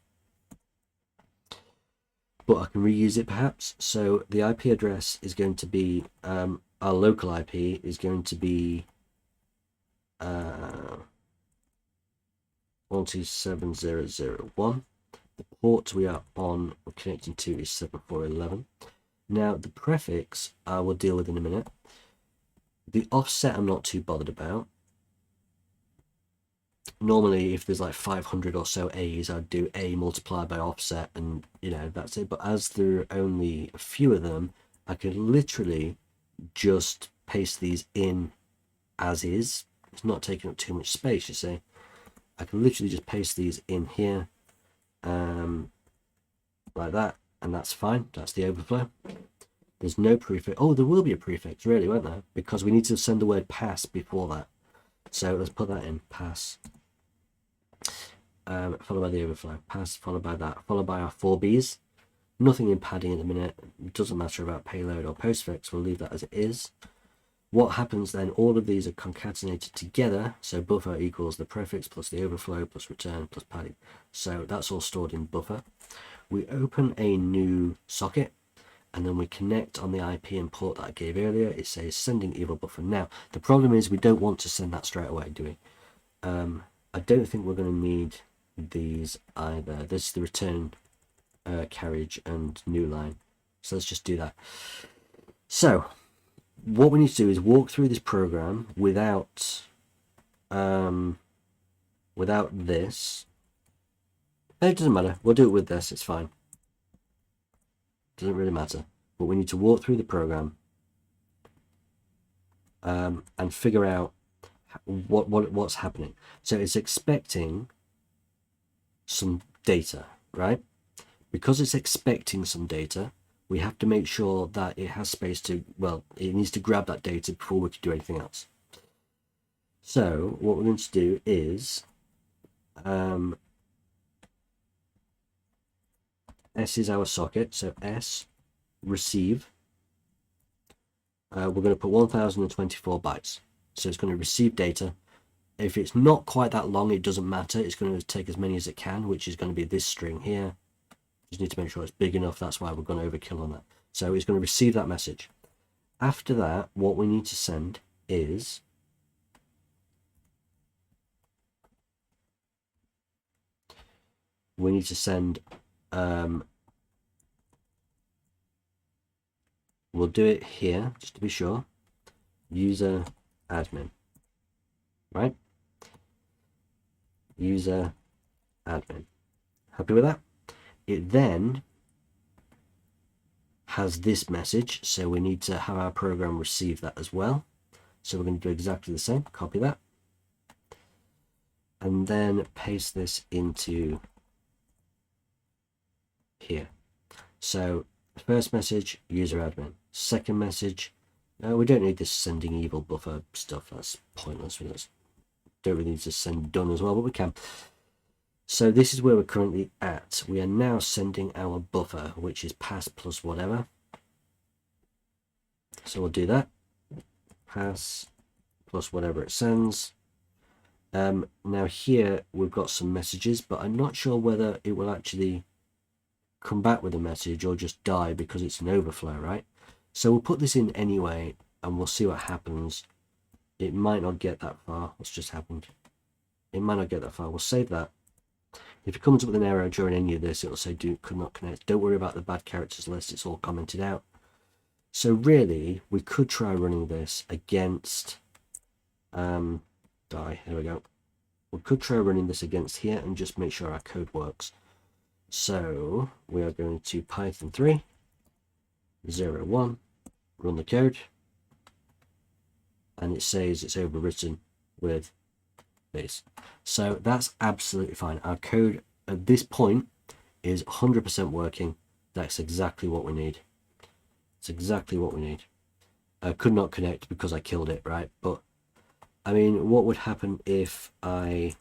S1: but I can reuse it perhaps. So the IP address is going to be our local IP is going to be 127001. The port we are on or connecting to is 7411. Now the prefix I will deal with in a minute. The offset I'm not too bothered about. Normally if there's like 500 or so A's, I'd do A multiplied by offset and that's it. But as there are only a few of them, I can literally just paste these in as is. It's not taking up too much space, you see. I can literally just paste these in here. like that, and that's fine. That's the overflow. There's no prefix. Oh, there will be a prefix, really, won't there? Because we need to send the word pass before that. So let's put that in, pass. Followed by the overflow, pass, followed by that, followed by our 4Bs. Nothing in padding at the minute. It doesn't matter about payload or postfix. We'll leave that as it is. What happens then, all of these are concatenated together. So buffer equals the prefix plus the overflow plus return plus padding. So that's all stored in buffer. We open a new socket, and then we connect on the IP and port that I gave earlier. It says sending evil buffer. Now, the problem is we don't want to send that straight away, do we? I don't think we're going to need these either. This is the return carriage and new line. So let's just do that. So what we need to do is walk through this program without this. It doesn't matter. We'll do it with this. It's fine. Doesn't really matter. But we need to walk through the program and figure out what's happening. So it's expecting some data, right? Because it's expecting some data, we have to make sure that it has space to, well, it needs to grab that data before we can do anything else. So what we're going to do is S is our socket, so S receive. We're going to put 1024 bytes. So it's going to receive data. If it's not quite that long, it doesn't matter. It's going to take as many as it can, which is going to be this string here. Just need to make sure it's big enough. That's why we're going to overkill on that. So it's going to receive that message. After that, what we need to send is we need to send we'll do it here just to be sure. User admin, right? User admin. Happy with that? It then has this message, so we need to have our program receive that as well. So we're going to do exactly the same. Copy that, and then paste this into here. So first message, user admin. Second message, we don't need this sending evil buffer stuff. That's pointless with us. Don't really need to send done as well, but we can. So this is where we're currently at. We are now sending our buffer, which is pass plus whatever. So we'll do that. Pass plus whatever it sends. Now here we've got some messages, but I'm not sure whether it will actually come back with a message or just die because it's an overflow, right? So we'll put this in anyway and we'll see what happens. It might not get that far. What's just happened? It might not get that far. We'll save that. If it comes up with an error during any of this, it'll say could not connect. Don't worry about the bad characters list. It's all commented out. So really, we could try running this against die. Here we go. We could try running this against here and just make sure our code works. So we are going to Python 3 01 run the code, and it says it's overwritten with this. So that's absolutely fine. Our code at this point is 100% working. That's exactly what we need. It's exactly what we need. I could not connect because I killed it, right? But I mean, what would happen if I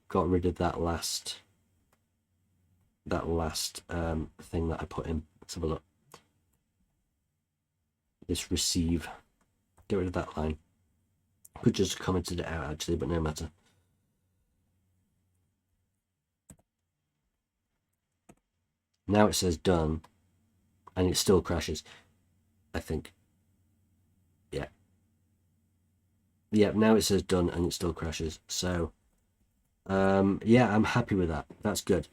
S1: got rid of that last thing that I put in? Let's have a look. This receive, get rid of that line. Could just commented it out actually, but no matter. Now it says done, and it still crashes, I think. Yeah, now it says done and it still crashes. So yeah, I'm happy with that. That's good.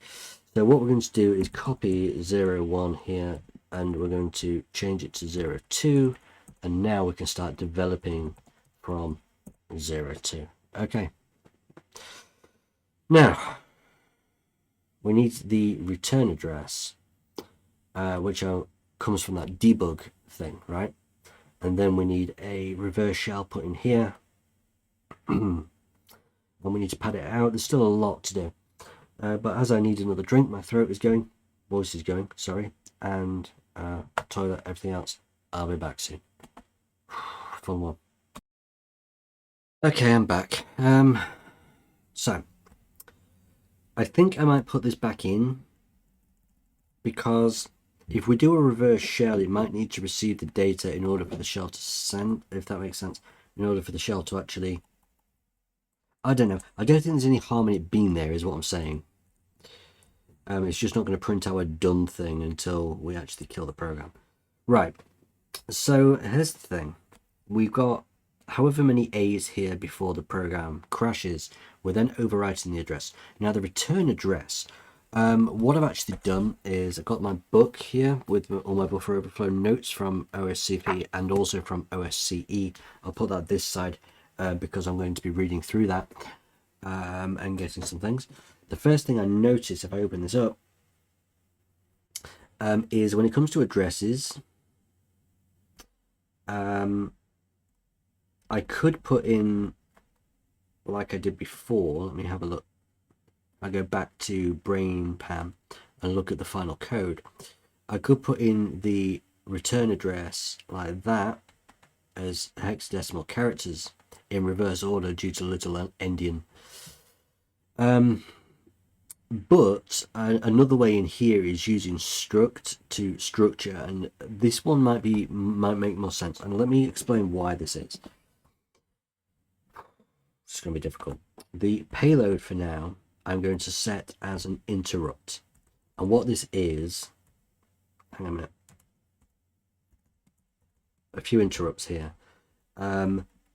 S1: So what we're going to do is copy 01 here, and we're going to change it to 02, and now we can start developing from 02. Okay. Now we need the return address, which comes from that debug thing, right? And then we need a reverse shell put in here. And we need to pad it out. There's still a lot to do. But as I need another drink, my throat is going. voice is going, sorry, and toilet, everything else. I'll be back soon. Fun one. Okay, I'm back. So I think I might put this back in because if we do a reverse shell, it might need to receive the data in order for the shell to send, if that makes sense, in order for the shell to actually, I don't know. I don't think there's any harm in it being there, is what I'm saying. It's just not going to print our done thing until we actually kill the program. Right. So here's the thing. We've got however many A's here before the program crashes. We're then overwriting the address. Now the return address, what I've actually done is I've got my book here with all my buffer overflow notes from OSCP and also from OSCE. I'll put that this side because I'm going to be reading through that and getting some things. The first thing I notice if I open this up is when it comes to addresses, I could put in, like I did before, let me have a look. I go back to brain Pam and look at the final code. I could put in the return address like that as hexadecimal characters in reverse order due to little endian. But another way in here is using struct to structure, and this one might make more sense. And let me explain why this is. It's going to be difficult. The payload for now, I'm going to set as an interrupt, and what this is, hang on a minute, a few interrupts here.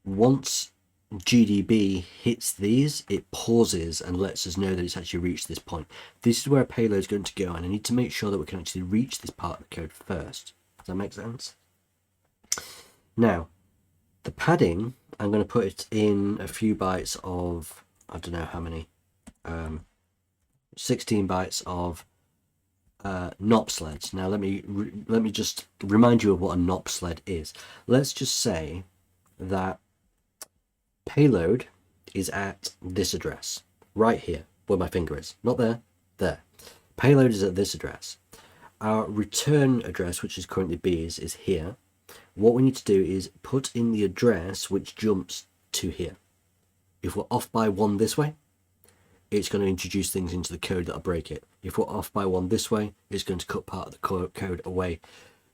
S1: Once GDB hits these, it pauses and lets us know that it's actually reached this point. This is where a payload is going to go, and I need to make sure that we can actually reach this part of the code first. Does that make sense? Now, the padding, I'm going to put it in a few bytes of, I don't know how many, 16 bytes of NOP sleds. Now let me just remind you of what a NOP sled is. Let's just say that payload is at this address right here where my finger is, not there, there. Payload is at this address. Our return address, which is currently B's, is here. What we need to do is put in the address which jumps to here. If we're off by one this way, it's going to introduce things into the code that'll break it. If we're off by one this way, it's going to cut part of the code away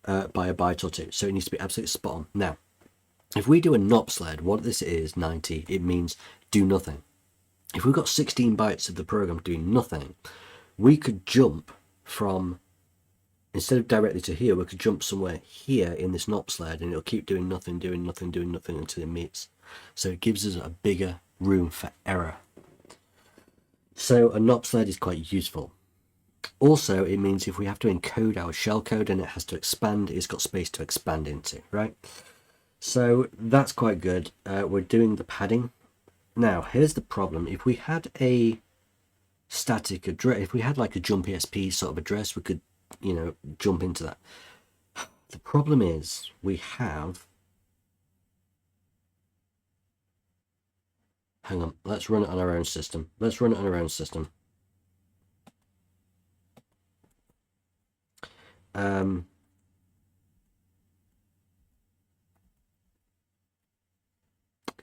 S1: by a byte or two. So it needs to be absolutely spot on. Now, if we do a NOP sled, what this is, 90, it means do nothing. If we've got 16 bytes of the program doing nothing, we could jump from, instead of directly to here, we could jump somewhere here in this NOP sled, and it'll keep doing nothing, doing nothing, doing nothing until it meets. So it gives us a bigger room for error. So a NOP sled is quite useful. Also, it means if we have to encode our shellcode and it has to expand, it's got space to expand into, right? So that's quite good. We're doing the padding. Now, here's the problem. If we had a static address, if we had like a jump ESP sort of address, we could, you know, jump into that. The problem is we have, hang on, let's run it on our own system. Let's run it on our own system.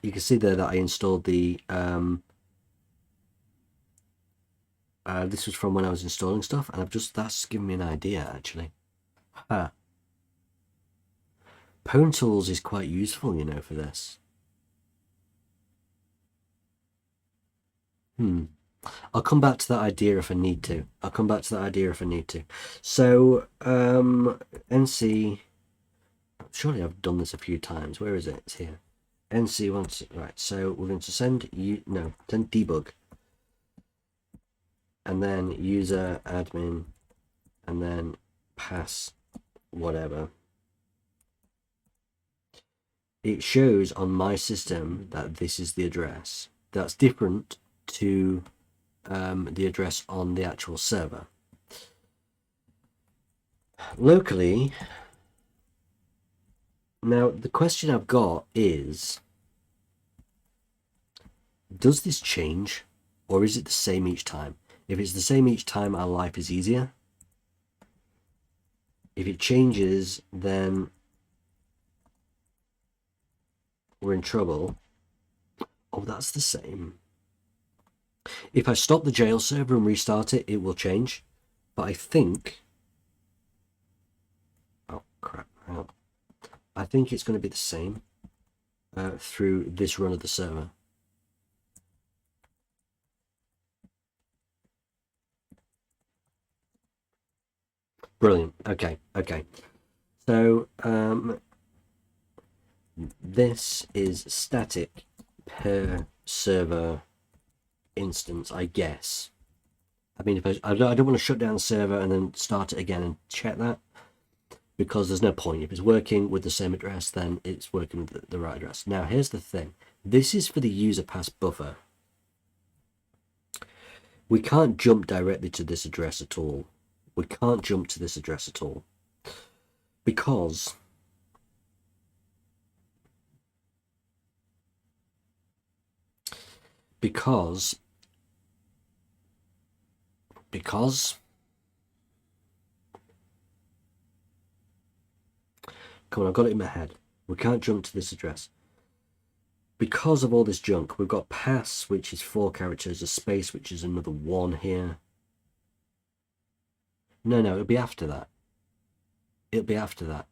S1: You can see there that I installed the, this was from when I was installing stuff, and that's given me an idea, actually. Pwn Tools is quite useful, you know, for this. I'll come back to that idea if I need to. So, NC, surely I've done this a few times. Where is it? It's here. NC wants, right, so we're going to send debug, and then user admin, and then pass whatever. It shows on my system that this is the address. That's different to the address on the actual server. Locally, now the question I've got is, does this change, or is it the same each time? If it's the same each time, our life is easier. If it changes, then we're in trouble. Oh, that's the same. If I stop the jail server and restart it, it will change. But I think... Oh, crap. Hang on. I think it's going to be the same through this run of the server. Brilliant. Okay, okay. So this is static per server instance, I guess. I mean, if I don't want to shut down the server and then start it again and check that, because there's no point. If it's working with the same address, then it's working with the right address. Now, here's the thing. This is for the user pass buffer. We can't jump directly to this address at all. We can't jump to this address at all. Because come on, I've got it in my head. We can't jump to this address. Because of all this junk, we've got pass, which is 4 characters, a space, which is another 1 here. No, it'll be after that. It'll be after that.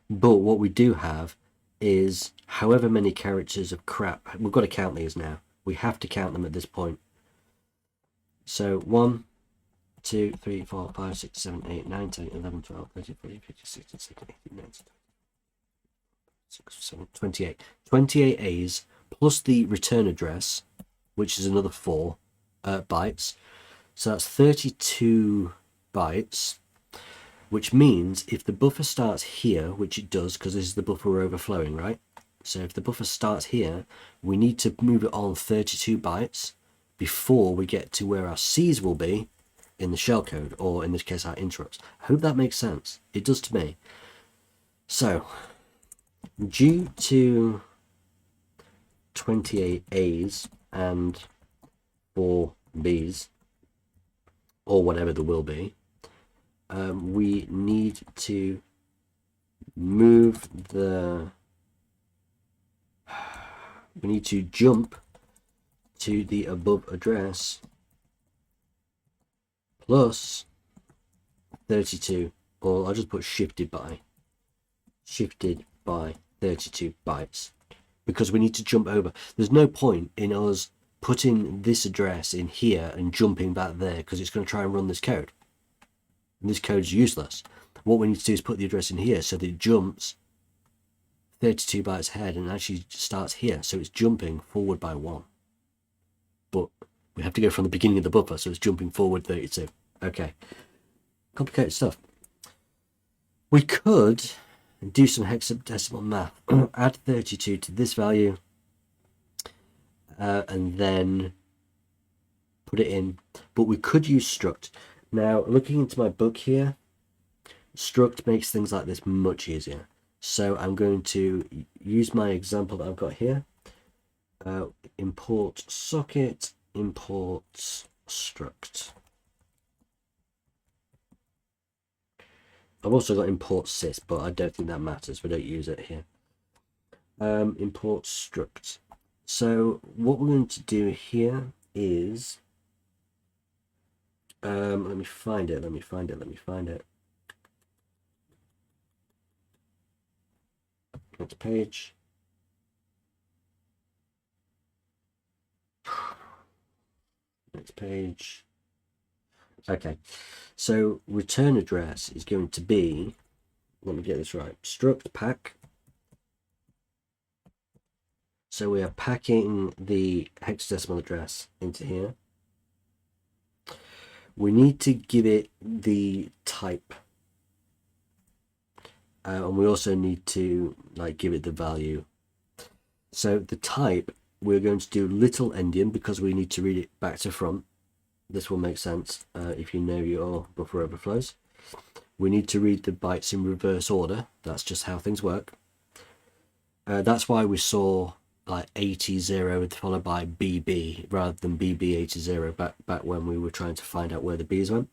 S1: But what we do have is however many characters of crap. We've got to count these now. We have to count them at this point. So 1, 2, 3, 4, 5, 6, 7, 8, 9, 10, 11, 12, 13, 14, 15, 16, 17, 18, 19, 20, 28. 28 A's plus the return address, which is another 4 bytes. So that's 32 bytes, which means if the buffer starts here, which it does because this is the buffer we're overflowing, right? So if the buffer starts here, we need to move it on 32 bytes before we get to where our C's will be in the shellcode, or in this case our interrupts. I hope that makes sense. It does to me. So due to 28 A's and 4 B's, or whatever there will be, we need to move we need to jump to the above address plus 32, or I'll just put shifted by 32 bytes, because we need to jump over. There's no point in us putting this address in here and jumping back there, because it's going to try and run this code. And this code's useless. What we need to do is put the address in here so that it jumps 32 bytes ahead and actually starts here. So it's jumping forward by 1. But we have to go from the beginning of the buffer, so it's jumping forward 32. Okay. Complicated stuff. We could do some hexadecimal math. Add 32 to this value. And then put it in. But we could use struct. Now, looking into my book here, struct makes things like this much easier. So I'm going to use my example that I've got here. Import socket, import struct. I've also got import sys, but I don't think that matters. We don't use it here. Import struct. So what we're going to do here is, let me find it. Next page. Next page. Okay, so return address is going to be, let me get this right, struct pack. So we are packing the hexadecimal address into here. We need to give it the type. And we also need to give it the value. So the type, we're going to do little endian because we need to read it back to front. This will make sense if you know your buffer overflows. We need to read the bytes in reverse order. That's just how things work. That's why we saw 80 followed by BB rather than BB 80 back when we were trying to find out where the B's went.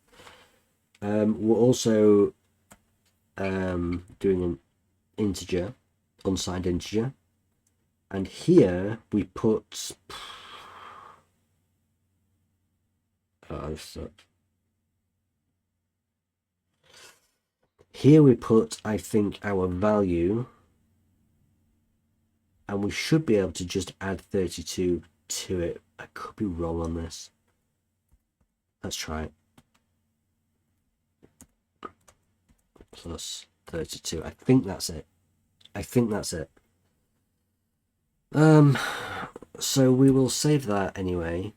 S1: We're also doing an integer, unsigned integer, and here we put here we put, I think, our value, and we should be able to just add 32 to it. I could be wrong on this. Let's try it. Plus 32. I think that's it. I think that's it. So we will save that anyway.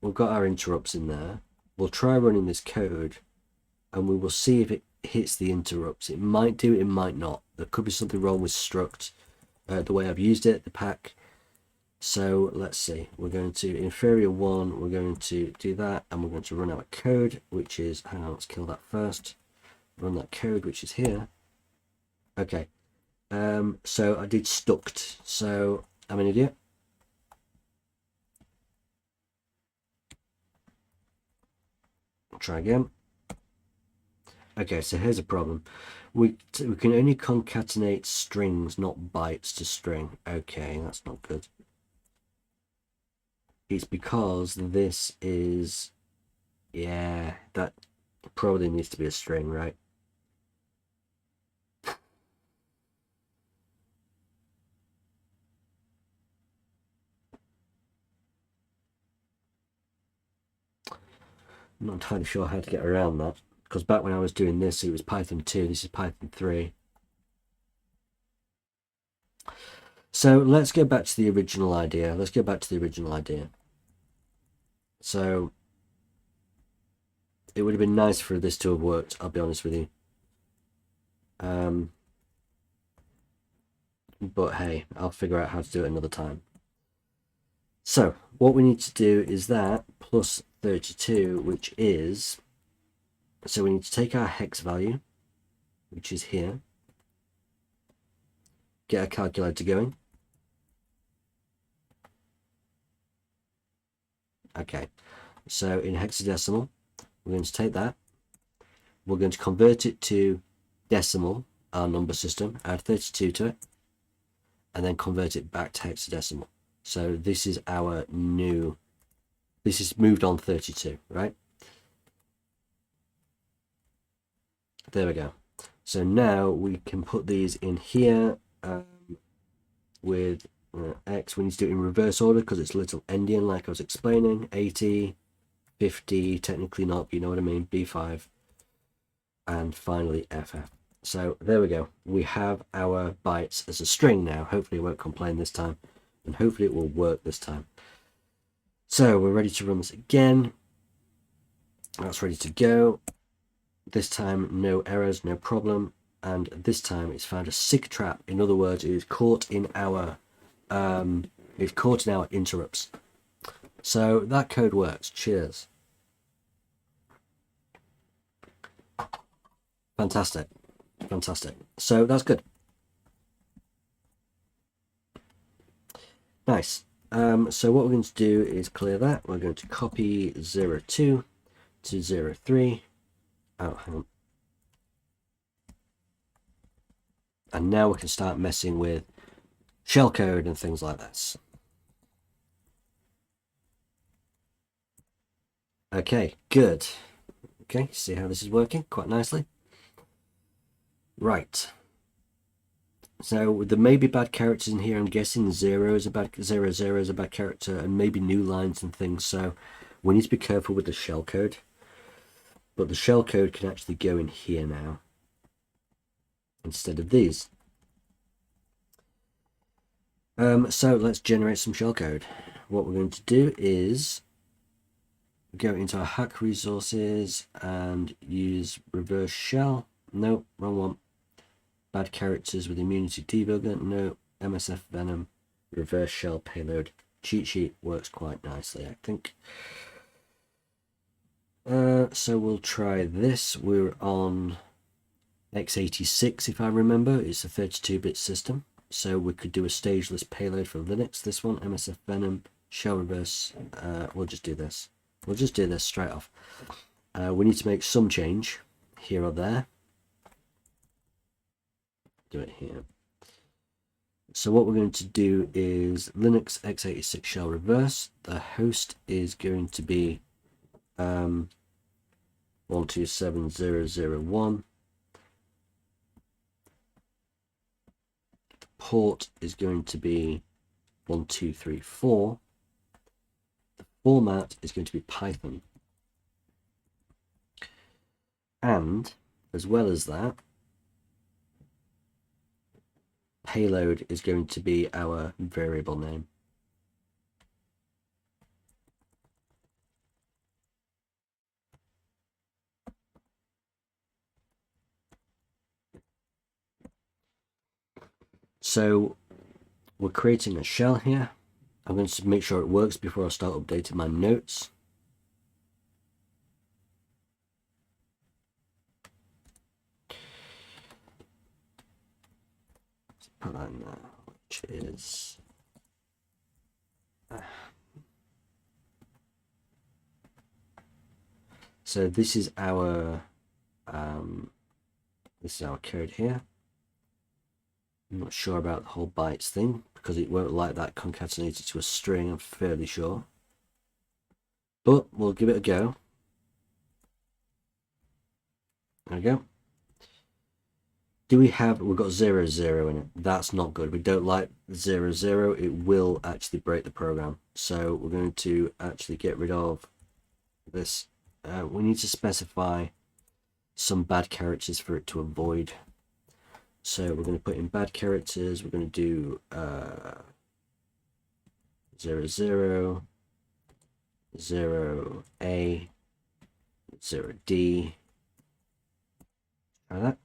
S1: We've got our interrupts in there. We'll try running this code and we will see if it hits the interrupts. It might do, it might not. There could be something wrong with struct, the way I've used it, the pack. So let's see. We're going to inferior 1, we're going to do that, and we're going to run our code, which is, hang on, let's kill that first. Run that code, which is here. Okay. So I did stucked, so I'm an idiot. I'll try again. Okay, so here's a problem. We can only concatenate strings, not bytes to string. Okay, that's not good. It's because this is, yeah, that probably needs to be a string, right? I'm not entirely sure how to get around that, because back when I was doing this, it was Python 2, this is Python 3. So let's go back to the original idea. So it would have been nice for this to have worked, I'll be honest with you. But hey, I'll figure out how to do it another time. So what we need to do is that plus 32, which is, so we need to take our hex value, which is here, get a calculator going. Okay, so in hexadecimal, we're going to take that, we're going to convert it to decimal, our number system, add 32 to it, and then convert it back to hexadecimal. So this is our new, this is moved on 32, right? There we go. So now we can put these in here with X. We need to do it in reverse order because it's a little endian, like I was explaining. 80, 50, technically not, you know what I mean, B5, and finally FF. So there we go. We have our bytes as a string now. Hopefully it won't complain this time, and hopefully it will work this time. So we're ready to run this again. That's ready to go. This time no errors, no problem, and this time it's found a sig trap. In other words, it is caught in our interrupts. So that code works. Cheers. Fantastic. So that's good. Nice. So what we're going to do is clear that. We're going to copy 02 to 03. Oh, hang on. And now we can start messing with shellcode and things like this. Okay, good. Okay, see how this is working quite nicely. Right. So there may be bad characters in here. I'm guessing 0 is a bad character, and maybe new lines and things. So we need to be careful with the shellcode. But the shellcode can actually go in here now instead of these. So let's generate some shellcode. What we're going to do is go into our hack resources and use reverse shell. No, wrong one. Bad characters with immunity debugger. No, MSF venom. Reverse shell payload. Cheat sheet works quite nicely, I think. So we'll try this. We're on x86 if I remember. It's a 32-bit system. So we could do a stageless payload for Linux. This one, MSF venom, shell reverse. We'll just do this. We'll just do this straight off. we need to make some change here or there. Do it here. So what we're going to do is Linux x86 shell reverse. The host is going to be 127.0.0.1. The port is going to be 1234. The format is going to be Python. And as well as that, payload is going to be our variable name. So we're creating a shell here. I'm going to make sure it works before I start updating my notes. Let's put that in there, which is so this is our code here. I'm not sure about the whole bytes thing because it won't like that concatenated to a string, I'm fairly sure. But we'll give it a go. There we go. We've got 0, 0 in it. That's not good. We don't like 0, 0. It will actually break the program. So we're going to actually get rid of this. We need to specify some bad characters for it to avoid. So we're going to put in bad characters. We're going to do 0, 0, 0, A, 0, D. Try that.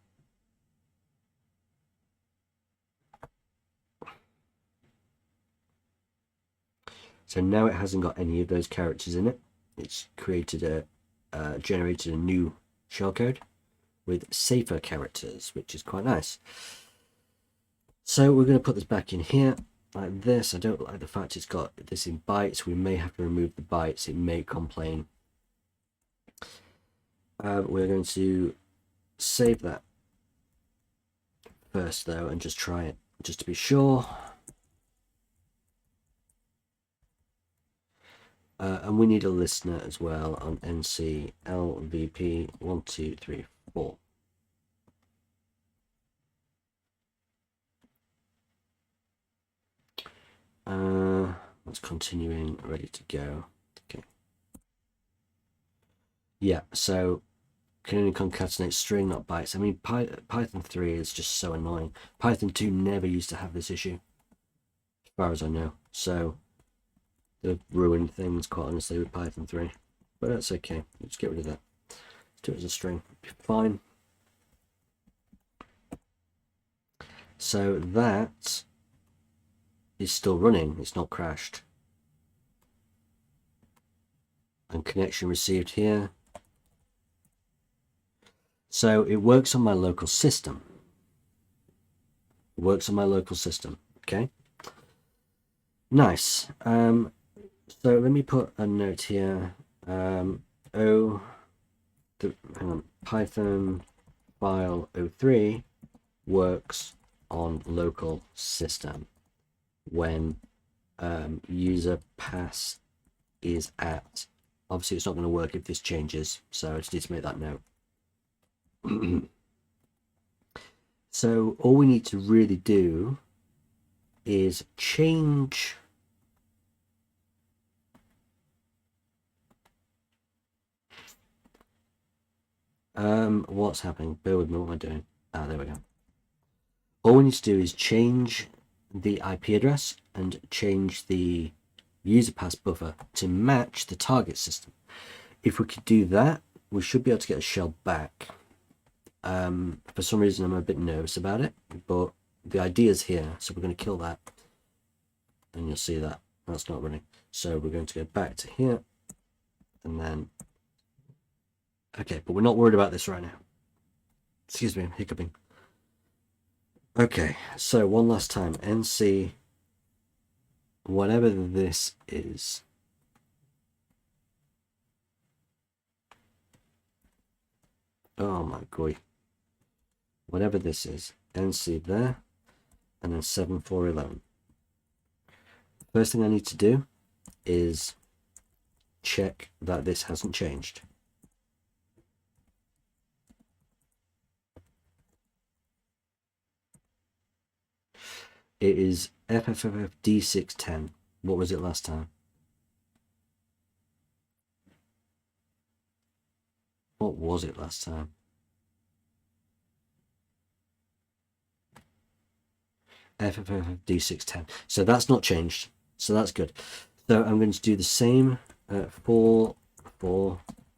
S1: So now it hasn't got any of those characters in it. It's created generated a new shellcode with safer characters, which is quite nice. So we're going to put this back in here like this. I don't like the fact it's got this in bytes. We may have to remove the bytes. It may complain. We're going to save that first though and just try it just to be sure. And we need a listener as well on NC LVP 1234. That's continuing, ready to go. Okay. Yeah, so can only concatenate string, not bytes. I mean, Python 3 is just so annoying. Python 2 never used to have this issue, as far as I know. So they've ruined things, quite honestly, with Python 3. But that's okay. Let's get rid of that. Let's do it as a string. Be fine. So that is still running. It's not crashed. And connection received here. So it works on my local system. It works on my local system. Okay. Nice. So let me put a note here. Hang on. Python file 03 works on local system when user pass is at. Obviously, it's not going to work if this changes, so I just need to make that note. So all we need to really do is change what's happening. Bear with me. What am I doing? Ah, there we go. All we need to do is change the IP address and change the user pass buffer to match the target system. If we could do that, we should be able to get a shell back. For some reason I'm a bit nervous about it, but the idea is here, so we're going to kill that, and you'll see that that's not running. So we're going to go back to here, and then okay, but we're not worried about this right now. Excuse me, I'm hiccuping. Okay, so one last time, NC whatever this is. Oh my god. Whatever this is. NC there. And then 7411. First thing I need to do is check that this hasn't changed. It is FFFD610. What was it last time? What was it last time? FFFD610. So that's not changed. So that's good. So I'm going to do the same for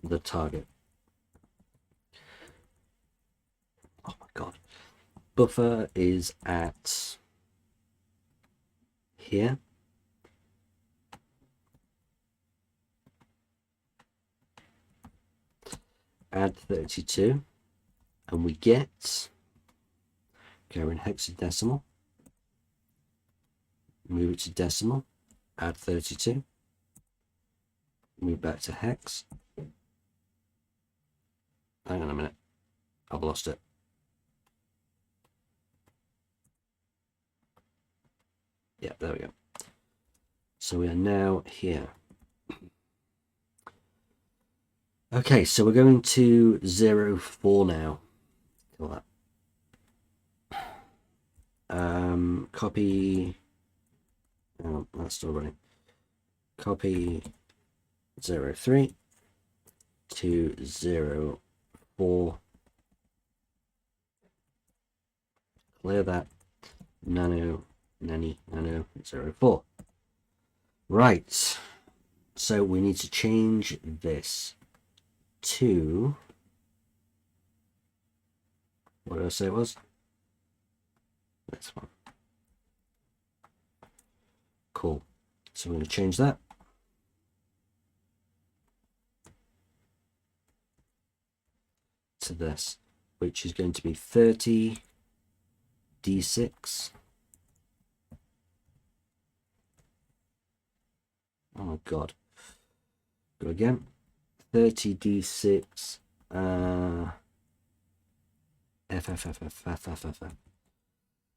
S1: the target. Oh my god. Buffer is at here. Add 32. And we get, go in hexadecimal. Move it to decimal. Add 32. Move back to hex. Hang on a minute. I've lost it. Yeah, there we go. So we are now here. Okay, so we're going to 04 now. Kill that. Copy. Oh, that's still running. Copy 03 to 04. Clear that. Nano 04. Right. So we need to change this to, what did I say it was? This one. Cool. So we're going to change that. To this, which is going to be 30 D6. Oh my god. Go again. 30 D6. F.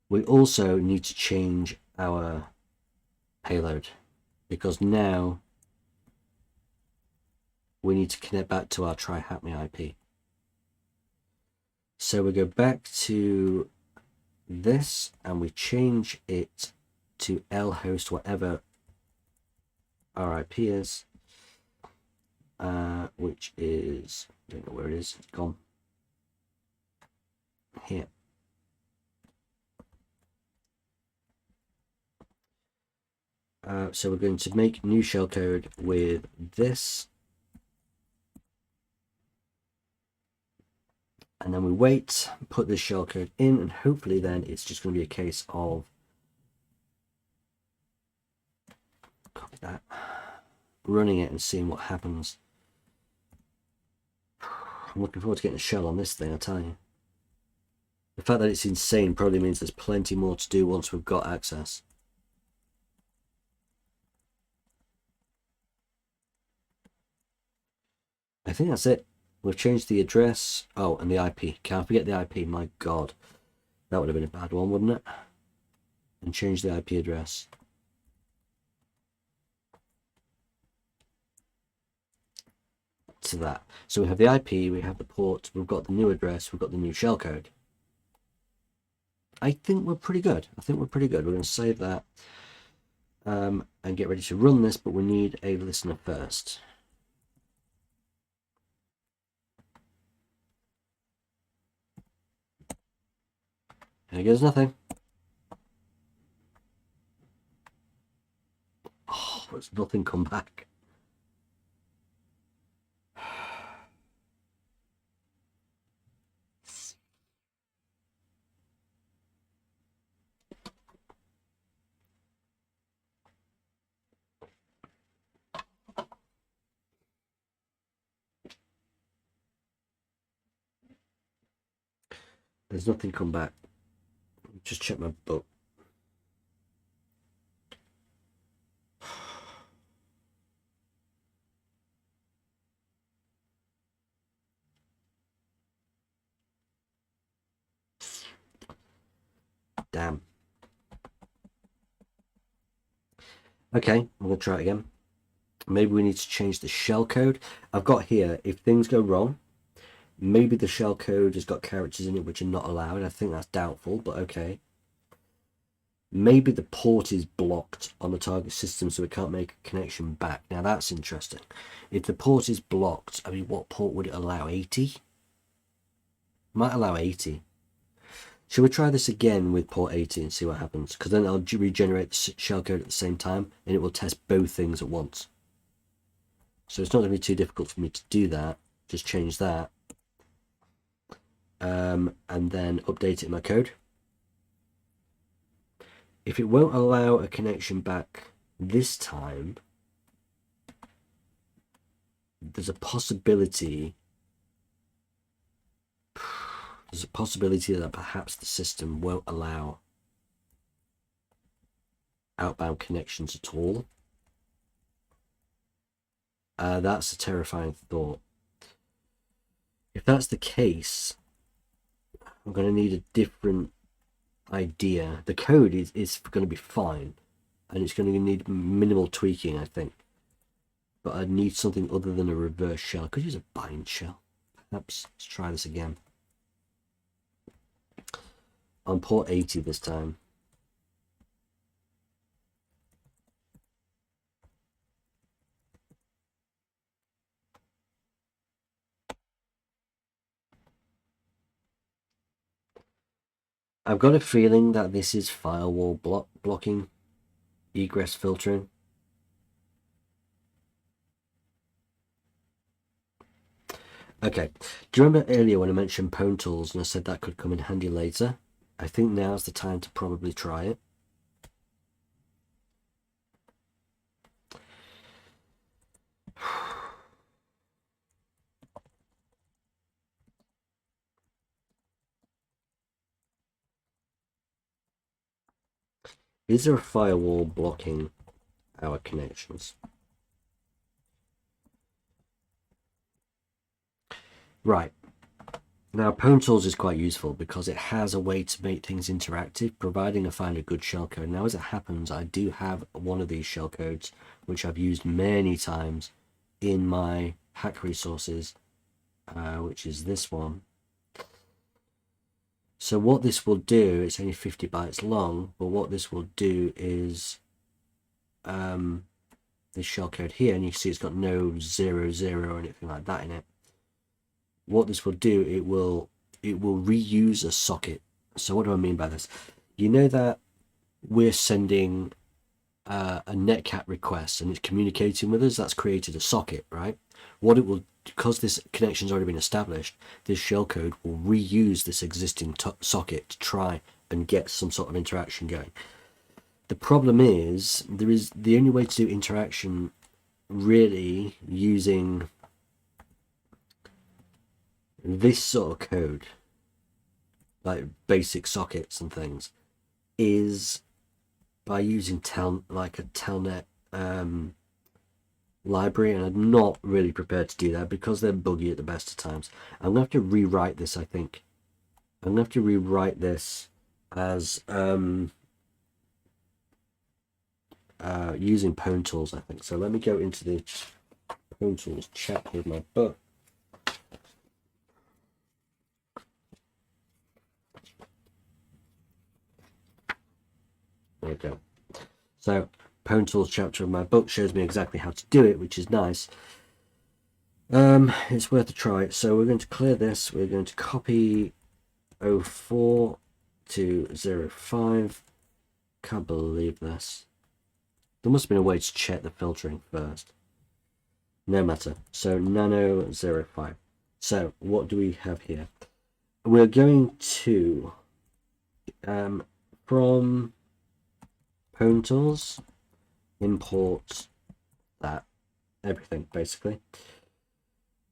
S1: We also need to change our payload because now we need to connect back to our try hack me IP. So we go back to this and we change it to lhost, whatever our IP is, which is, I don't know where it is, it's gone here. So we're going to make new shellcode with this, and then we wait, put this shellcode in, and hopefully then it's just going to be a case of copy that, running it and seeing what happens. I'm looking forward to getting a shell on this thing, I tell you. The fact that it's insane probably means there's plenty more to do once we've got access. I think that's it. We've changed the address. Oh, and the IP. Can't forget the IP. My god. That would have been a bad one, wouldn't it? And change the IP address. To that. So we have the IP, we have the port, we've got the new address, we've got the new shellcode. I think we're pretty good. We're going to save that and get ready to run this, but we need a listener first. Here goes nothing. Oh, there's nothing come back. There's nothing come back. Just check my book. Damn. Okay, I'm going to try it again. Maybe we need to change the shell code. I've got here, if things go wrong, maybe the shell code has got characters in it which are not allowed. I think that's doubtful, but okay. Maybe the port is blocked on the target system, so it can't make a connection back. Now that's interesting. If the port is blocked, I mean, what port would it allow? 80? Might allow 80. Should we try this again with port 80 and see what happens? Because then I'll regenerate the shellcode at the same time, and it will test both things at once. So it's not going to be too difficult for me to do that. Just change that. And then update it in my code. If it won't allow a connection back this time, there's a possibility that perhaps the system won't allow outbound connections at all. That's a terrifying thought. If that's the case, I'm going to need a different idea. The code is going to be fine, and it's going to need minimal tweaking, I think. But I need something other than a reverse shell. I could use a bind shell. Perhaps. Let's try this again. On port 80 this time. I've got a feeling that this is firewall blocking, egress filtering. Okay, do you remember earlier when I mentioned pwn tools and I said that could come in handy later? I think now's the time to probably try it. Is there a firewall blocking our connections? Right. Now, pwn tools is quite useful because it has a way to make things interactive, providing I find a good shellcode. Now, as it happens, I do have one of these shellcodes, which I've used many times in my hack resources, which is this one. So what this will do, it's only 50 bytes long, but what this will do is this shellcode here, and you can see it's got no 00 or anything like that in it. What this will do, it will reuse a socket. So what do I mean by this? You know that we're sending a netcat request and it's communicating with us. That's created a socket, right? What it will, because this connection's already been established, this shellcode will reuse this existing socket to try and get some sort of interaction going. The problem is the only way to do interaction really using this sort of code, like basic sockets and things, is by using like a telnet library, and I'm not really prepared to do that because they're buggy at the best of times. I'm gonna have to rewrite this. I think I'm gonna have to rewrite this as using pwn tools, I think. So let me go into the pwn tools chat with my book. There we go. So pwn tools chapter of my book shows me exactly how to do it, which is nice. It's worth a try. So we're going to clear this. We're going to copy 04 to 05. Can't believe this. There must have been a way to check the filtering first. No matter. So nano 05. So what do we have here? We're going to from pwn tools import that everything basically.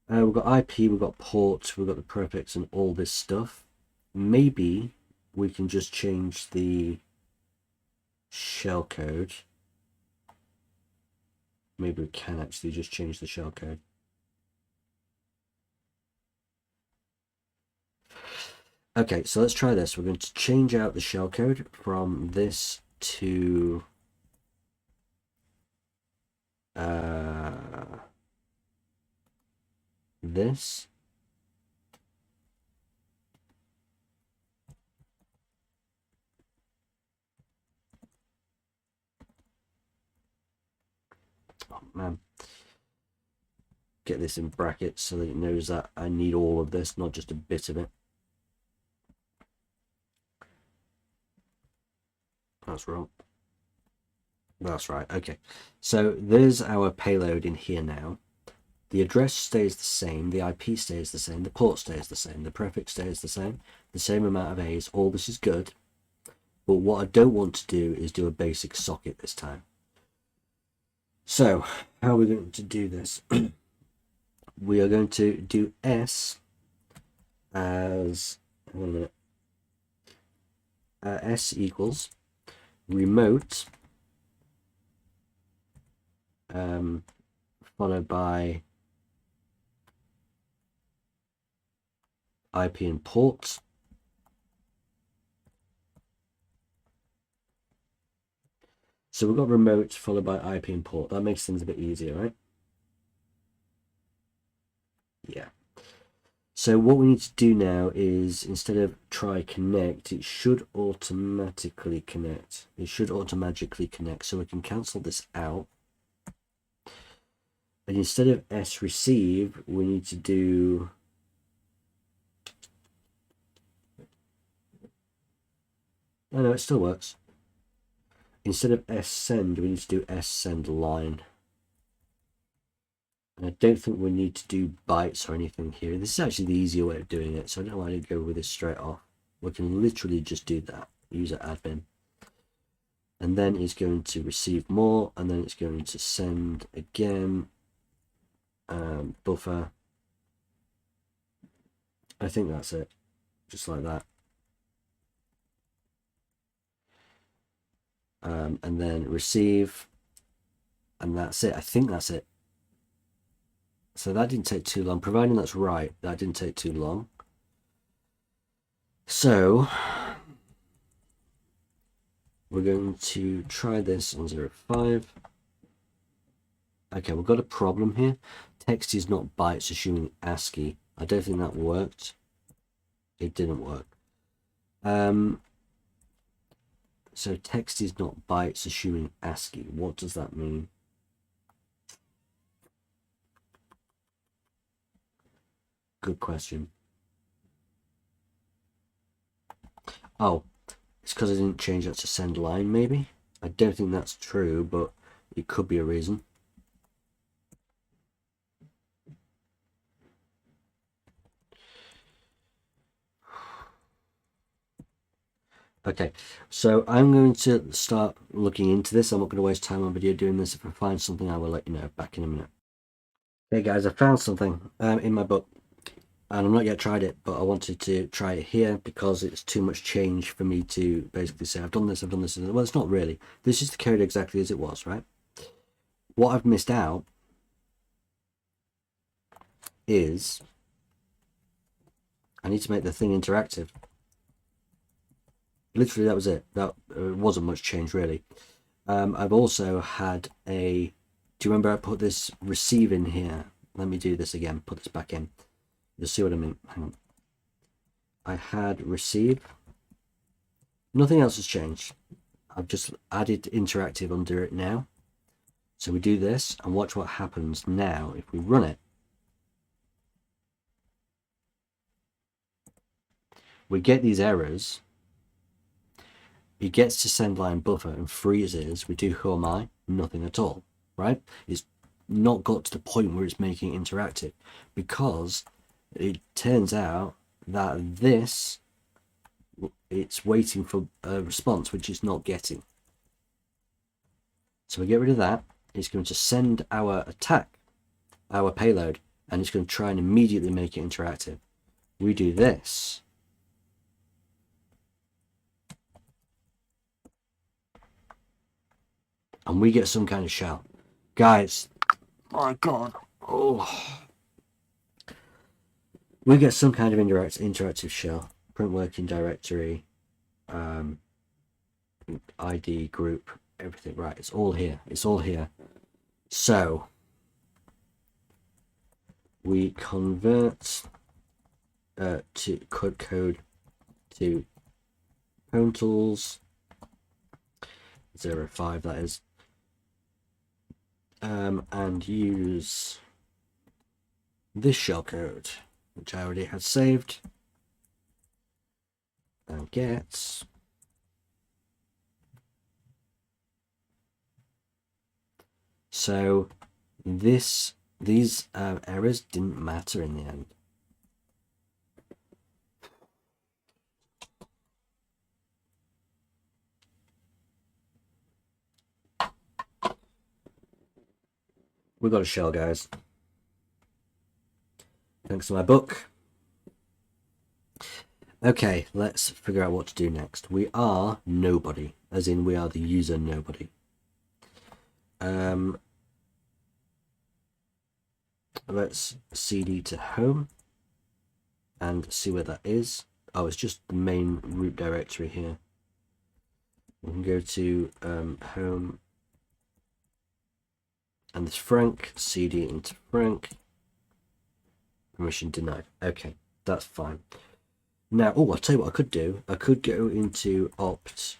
S1: We've got IP, we've got port, we've got the prefix and all this stuff. Maybe we can just change the shellcode. Maybe we can actually just change the shellcode. Okay, so let's try this. We're going to change out the shellcode from this to this. Oh man. Get this in brackets so that it knows that I need all of this, not just a bit of it. That's wrong. That's right. Okay. So there's our payload in here now. The address stays the same, the IP stays the same, the port stays the same, the prefix stays the same amount of A's. All this is good. But what I don't want to do is do a basic socket this time. So how are we going to do this? We are going to do S as, hold on a minute, S equals remote followed by IP and port. So we've got remote followed by IP and port. That makes things a bit easier, right? Yeah. So what we need to do now is, instead of try connect, it should automatically connect. It should automatically connect. So we can cancel this out. And instead of S receive, we need to do oh no, it still works. Instead of S send, we need to do S send line. And I don't think we need to do bytes or anything here. This is actually the easier way of doing it, so I don't know why I didn't go with this straight off. We can literally just do that. User admin. And then it's going to receive more, and then it's going to send again. Buffer. I think that's it. Just like that. And then receive, and that's it. I think that's it. So that didn't take too long, providing that's right. That didn't take too long. So we're going to try this on 05. Okay, we've got a problem here. Text is not bytes, assuming ASCII. I don't think that worked. It didn't work. So text is not bytes, assuming ASCII. What does that mean? Good question. Oh, it's because I didn't change that to send line, maybe? I don't think that's true, but it could be a reason. Okay, so I'm going to start looking into this. I'm not going to waste time on video doing this. If I find something, I will let you know back in a minute. Hey guys, I found something in my book, and I've not yet tried it, but I wanted to try it here because it's too much change for me to basically say, I've done this. Well, it's not really. This is the code exactly as it was, right? What I've missed out is I need to make the thing interactive. Literally, that was it. That wasn't much change, really. I've also had a... Do you remember I put this receive in here? Let me do this again. Put this back in. You'll see what I mean. Hang on. I had receive. Nothing else has changed. I've just added interactive under it now. So we do this, and watch what happens now if we run it. We get these errors. It gets to send line buffer and freezes. We do who am I? Nothing at all, right? It's not got to the point where it's making it interactive, because it turns out that this, it's waiting for a response which it's not getting. So we get rid of that. It's going to send our attack, our payload, and it's going to try and immediately make it interactive. We do this. And we get some kind of shell. Guys, my God. Oh. We get some kind of interactive shell. print working directory, ID group, everything. Right, it's all here. It's all here. So we convert to code to home tools 05, that is, and use this shellcode, which I already had saved, and get so these errors didn't matter in the end. We got a shell, guys. Thanks to my book. Okay, let's figure out what to do next. We are nobody, as in we are the user nobody. Let's cd to home and see where that is. Oh, it's just the main root directory here. We can go to home, and there's Frank, cd into Frank, permission denied. Okay, that's fine. Now, oh, I'll tell you what I could do. I could go into opt.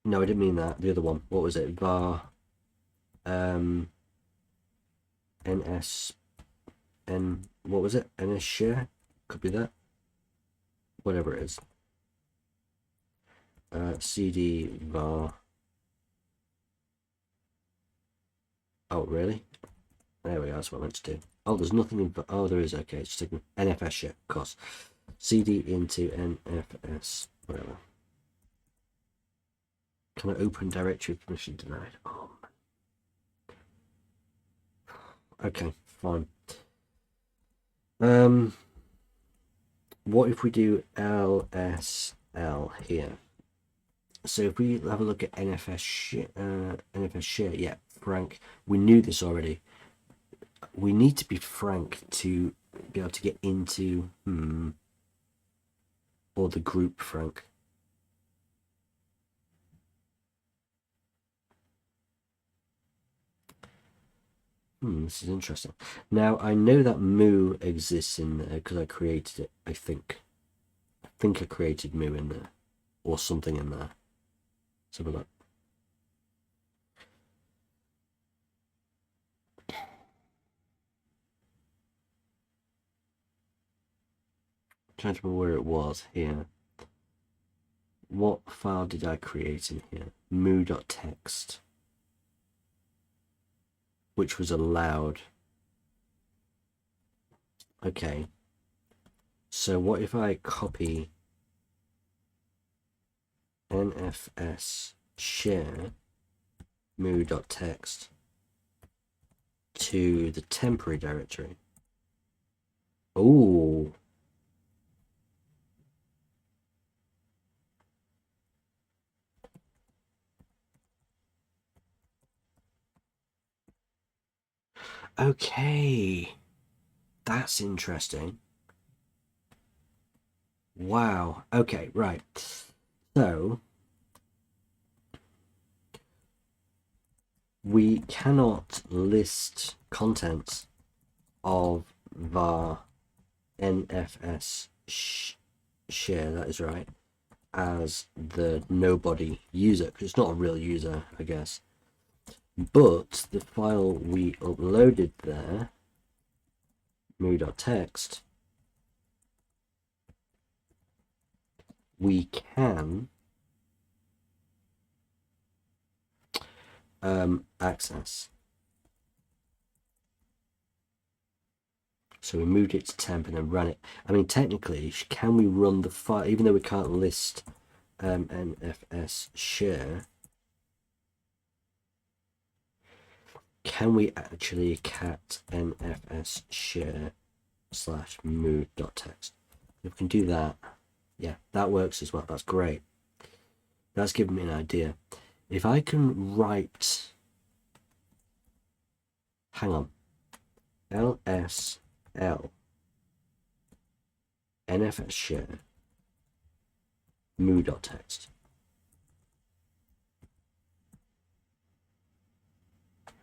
S1: No, I didn't mean that. The other one. What was it? Var ns n. What was it? ns share. Could be that. Whatever it is. cd var. Oh, really? There we go. That's what I meant to do. Oh, there's nothing in. Oh, there is. Okay, it's taking NFS share, of course. cd into NFS. Whatever. Can I open directory permission denied? Oh, man. Okay, fine. What if we do LSL here? So if we have a look at NFS share, yeah, Frank, we knew this already. We need to be Frank to be able to get into or the group Frank. This is interesting. Now I know that moo exists in there because I created it. I think I created moo in there or something in there. Let's have a look. Trying to remember where it was here. What file did I create in here? moo.txt, which was allowed. Okay. So what if I copy nfs share moo.txt to the temporary directory? Oh. Okay. That's interesting. Wow. Okay, right. So we cannot list contents of var nfs share, that is right, as the nobody user, because it's not a real user, I guess. But the file we uploaded there, moo.txt, we can access. So we moved it to temp and then ran it. I mean, technically, can we run the file, even though we can't list nfs share, can we actually cat nfs share / moo.txt? If we can do that, yeah, that works as well. That's great. That's given me an idea. If I can write, hang on, lsl NFS share moo.txt.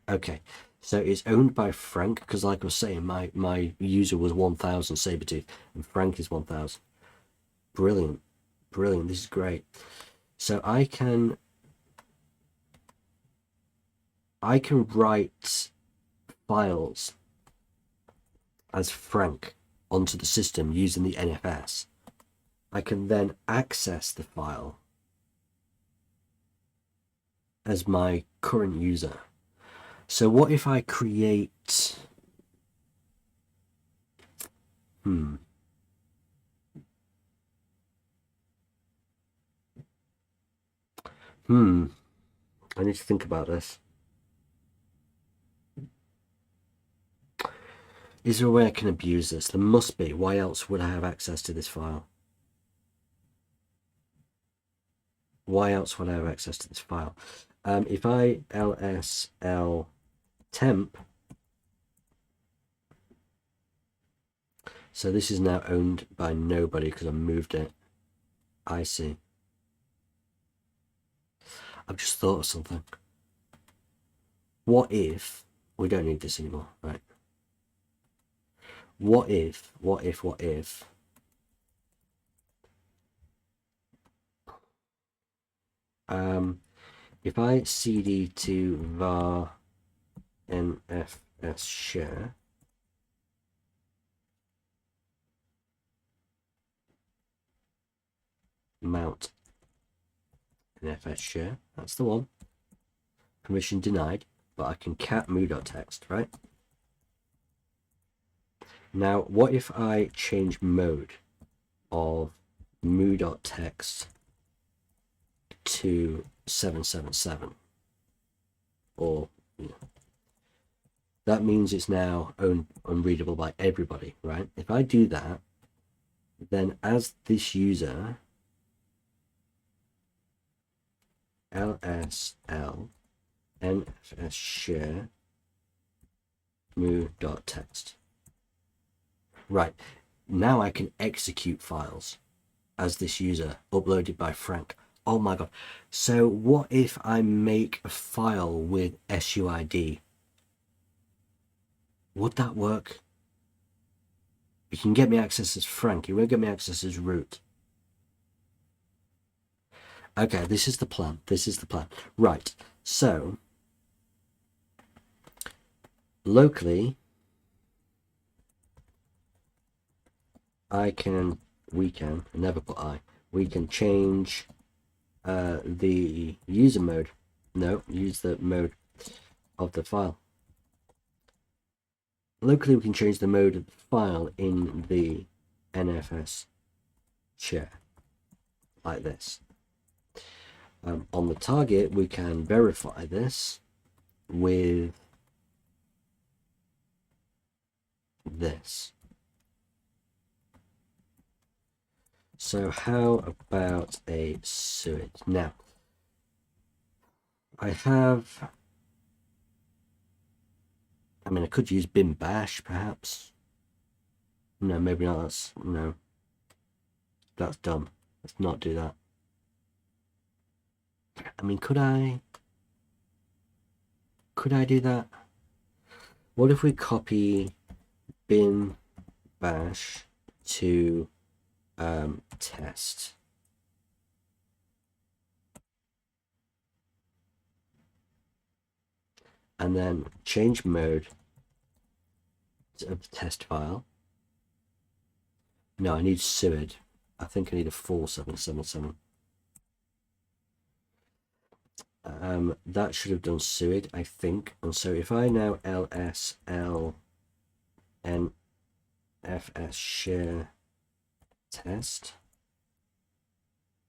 S1: Okay, so it's owned by Frank, because like I was saying, my user was 1000 sabretooth and Frank is 1000. Brilliant, brilliant. This is great. So I can write files as Frank onto the system using the NFS. I can then access the file as my current user. So what if I create I need to think about this. Is there a way I can abuse this? There must be. Why else would I have access to this file? Why else would I have access to this file? If I lsl temp, so this is now owned by nobody because I moved it. I see. I've just thought of something. What if we don't need this anymore, right? What if if I cd to var nfs share mount nfs share, that's the one, permission denied, but I can cat moo.txt, right? Now what if I change mode of moo.txt to 777, or that means it's now unreadable by everybody, right? If I do that, then as this user, lsl nfs share moo.txt, right, now I can execute files as this user uploaded by Frank. Oh my god. So what if I make a file with SUID? Would that work? You can get me access as Frank, you won't get me access as root. Okay, this is the plan. This is the plan. Right, so locally we can change the user mode. No, use the mode of the file. Locally we can change the mode of the file in the NFS share like this. On the target we can verify this with this. So how about a suid? Now I could use bin bash perhaps. No, maybe not. That's dumb. Let's not do that. Could I do that? What if we copy bin bash to test, and then change mode of the test file. No, I need suid. I think I need a full 777. That should have done suid, I think. And so if I now lsl nfs share test,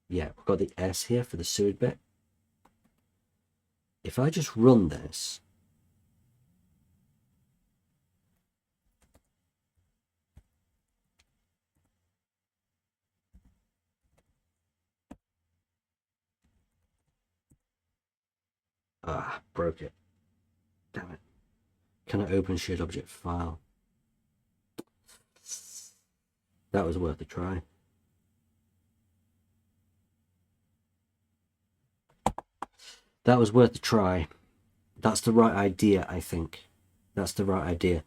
S1: yeah, we've got the S here for the suid bit. If I just run this, broke it. Damn it. Can I open shared object file? That was worth a try. That was worth a try. That's the right idea, I think. That's the right idea.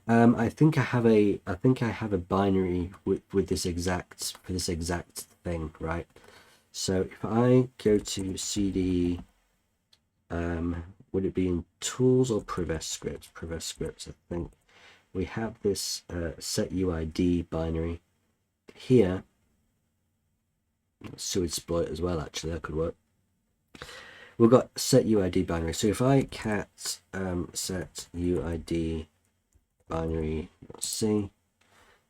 S1: I think I have a binary with this exact for this exact thing, right? So if I go to CD, would it be in tools or Prives scripts? Prives scripts, I think. We have this set UID binary here. Sewage exploit as well, actually, that could work. We've got set UID binary. So if I cat set UID binary C,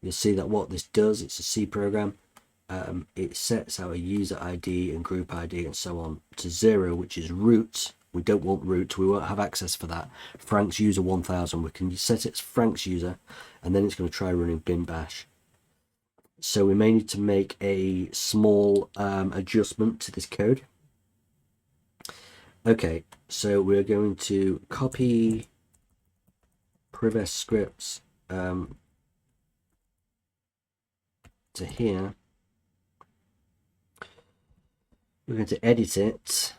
S1: you'll see that what this does, it's a C program. It sets our user ID and group ID and so on to 0, which is root. We don't want root. We won't have access for that. Frank's user 1000. We can set it as Frank's user, and then it's going to try running bin bash. So we may need to make a small adjustment to this code. Okay, so we're going to copy Prives scripts to here. We're going to edit it.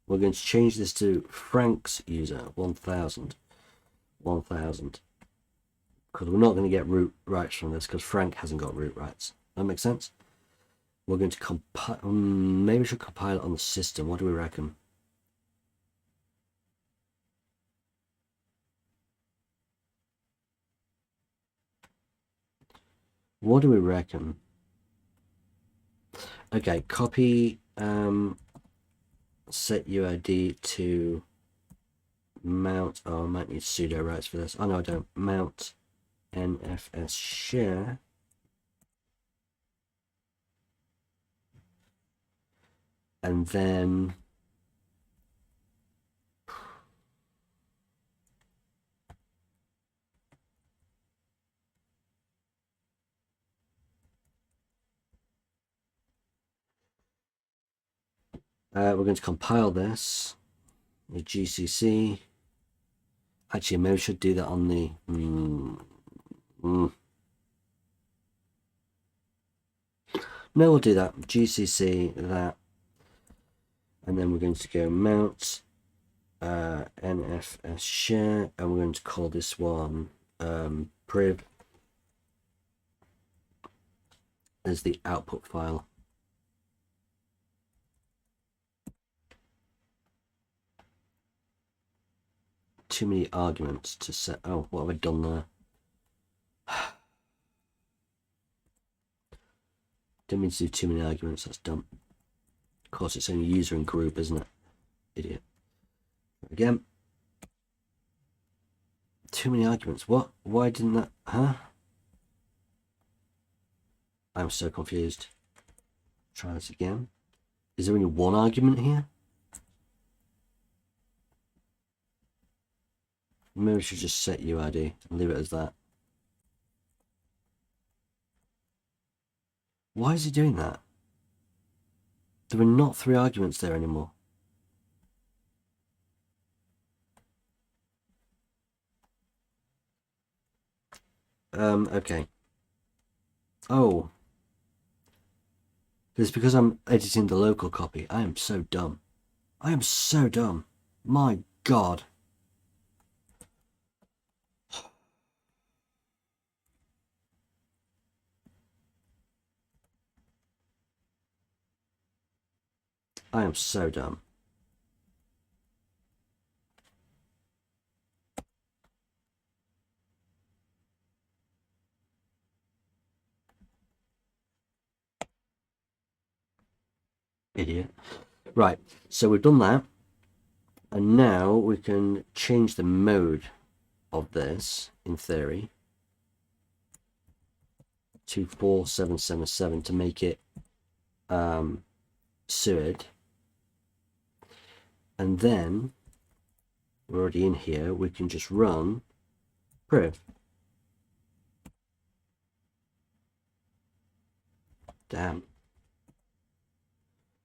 S1: We're going to change this to Frank's user 1000, because we're not going to get root rights from this because Frank hasn't got root rights. That makes sense. We're going to compile. Maybe we should compile it on the system. What do we reckon? What do we reckon? Okay, copy set UID to mount. Oh, I might need sudo rights for this. Oh no, I don't. Mount NFS share. And then we're going to compile this with GCC. Actually, maybe we should do that on the No, we'll do that. GCC that, and then we're going to go mount NFS share, and we're going to call this one priv as the output file. Too many arguments to set. Oh, what have I done there? Didn't mean to do too many arguments. That's dumb. Of course, it's only user and group, isn't it? Idiot. Again. Too many arguments. What? Why didn't that? Huh? I'm so confused. Try this again. Is there only one argument here? Maybe we should just set UID and leave it as that. Why is he doing that? There are not 3 arguments there anymore. Okay. Oh. It's because I'm editing the local copy. I am so dumb. I am so dumb. My God. I am so dumb. Idiot. Right, so we've done that. And now we can change the mode of this, in theory, to 4777 to make it SUID. And then we're already in here, we can just run priv. Damn.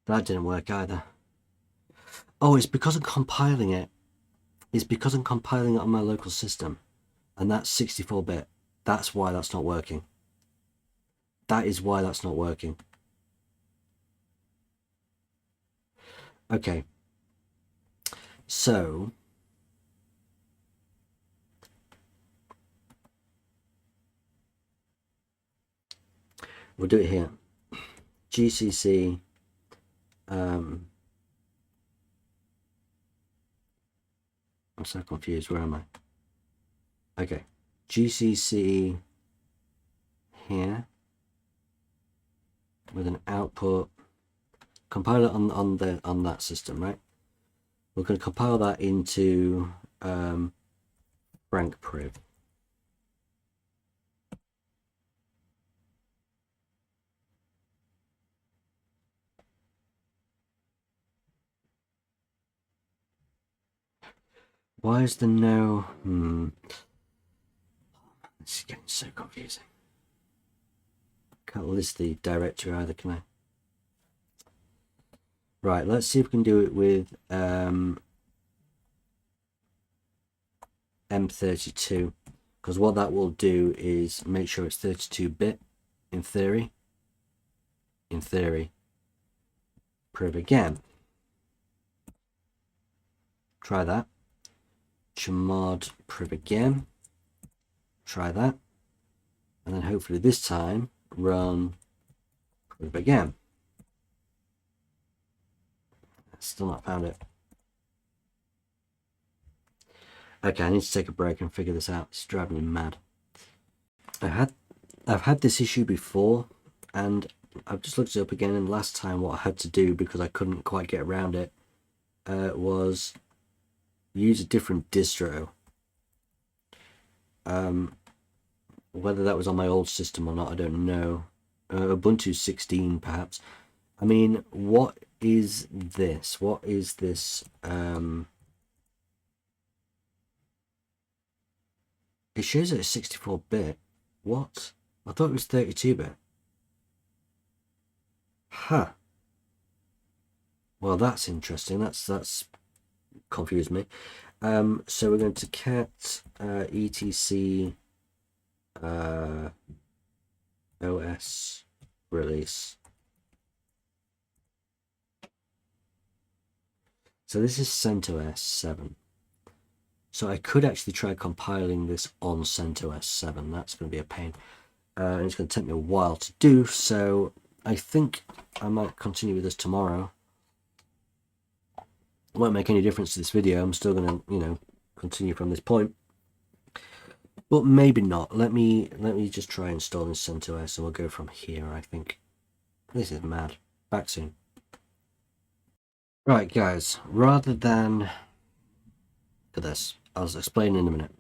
S1: That didn't work either. Oh, it's because I'm compiling it. It's because I'm compiling it on my local system. And that's 64-bit. That's why that's not working. That is why that's not working. Okay. So we'll do it here. GCC I'm so confused. Where am I? Okay. GCC here with an output. Compile it on that system, right? We're going to compile that into Frank Priv. Why is there no... This is getting so confusing. Can't list the directory either, can I? Right, let's see if we can do it with M32, because what that will do is make sure it's 32-bit in theory. Priv again. Try that. Chmod priv again. Try that. And then hopefully this time run priv again. Still not found it. Okay, I need to take a break and figure this out. It's driving me mad. I've had this issue before, and I've just looked it up again, and last time what I had to do, because I couldn't quite get around it, was use a different distro. Whether that was on my old system or not, I don't know. Ubuntu 16 perhaps. I mean, what is this? What is this? It shows that it's 64-bit. What? I thought it was 32-bit. Huh. Well, that's interesting. That's confused me. So we're going to cat etc OS release. So this is CentOS 7. So I could actually try compiling this on CentOS 7. That's going to be a pain. And it's going to take me a while to do, so I think I might continue with this tomorrow. It won't make any difference to this video. I'm still going to, continue from this point. But maybe not. Let me just try installing CentOS, and we'll go from here, I think. This is mad. Back soon. Right, guys, rather than... for this, I'll explain in a minute.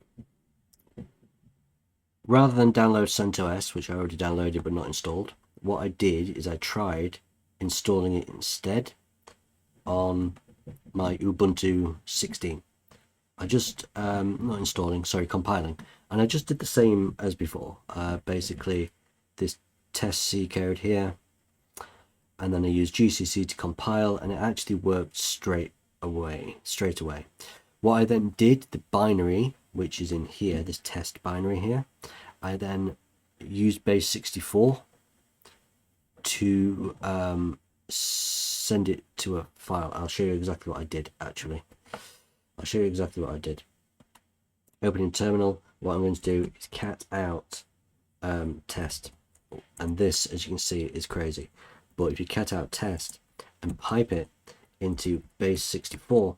S1: Rather than download CentOS, which I already downloaded but not installed, what I did is I tried installing it instead on my Ubuntu 16. I just, not installing, sorry, compiling. And I just did the same as before. Basically, this test C code here, and then I used GCC to compile, and it actually worked straight away. What I then did, the binary, which is in here, this test binary here, I then used base 64 to send it to a file. I'll show you exactly what I did, actually. I'll show you exactly what I did. Opening terminal, what I'm going to do is cat out test. And this, as you can see, is crazy. But if you cat out test and pipe it into base 64,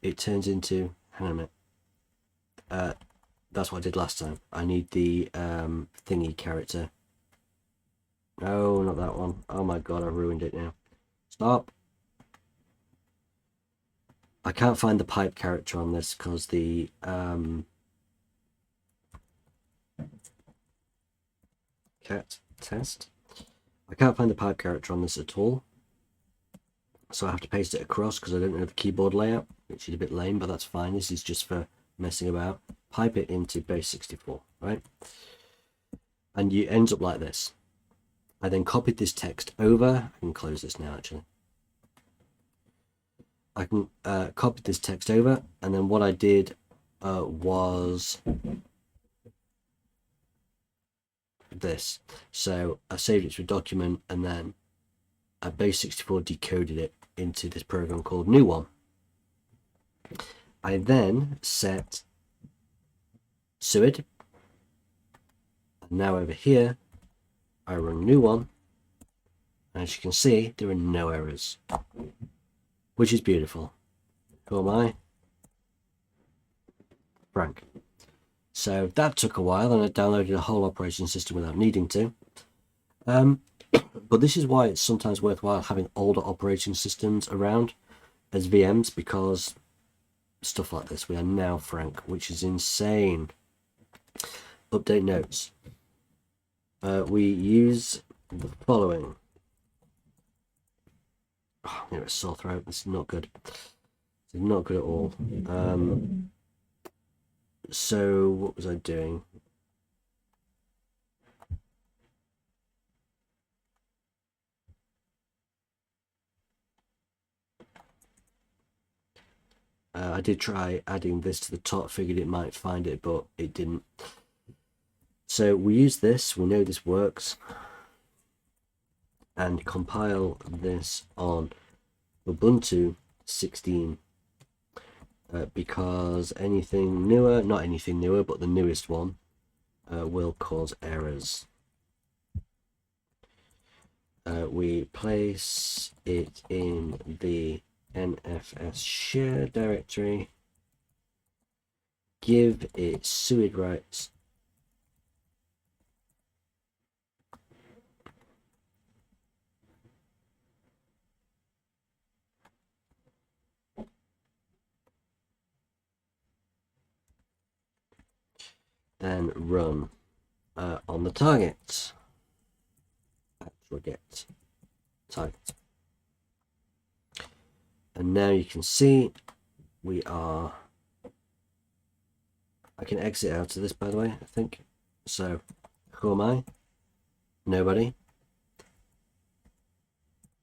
S1: it turns into, hang on a minute, that's what I did last time. I need the thingy character. No, not that one. Oh my god, I've ruined it now. Stop. I can't find the pipe character on this because the cat test. I can't find the pipe character on this at all. So I have to paste it across because I don't know the keyboard layout, which is a bit lame, but that's fine. This is just for messing about. Pipe it into base 64, right? And you ends up like this. I then copied this text over. I can close this now, actually. I can copy this text over, and then what I did was this. So I saved it to a document, and then I base64 decoded it into this program called new one. I then set suid, and now over here I run new one, and as you can see there are no errors, which is beautiful. Who am I? Frank. So that took a while, and I downloaded a whole operating system without needing to. But this is why it's sometimes worthwhile having older operating systems around as VMs, because stuff like this. We are now Frank, which is insane. Update notes. We use the following. Oh, I'm getting a sore throat. This is not good. This is not good at all. So what was I doing? I did try adding this to the top, figured it might find it, but it didn't. So we use this, we know this works, and compile this on Ubuntu 16, because anything newer, not anything newer, but the newest one, will cause errors. We place it in the NFS share directory, give it suid rights, then run on the target. Actual get target. And now you can see we are, I can exit out of this, by the way, I think. So who am I? Nobody.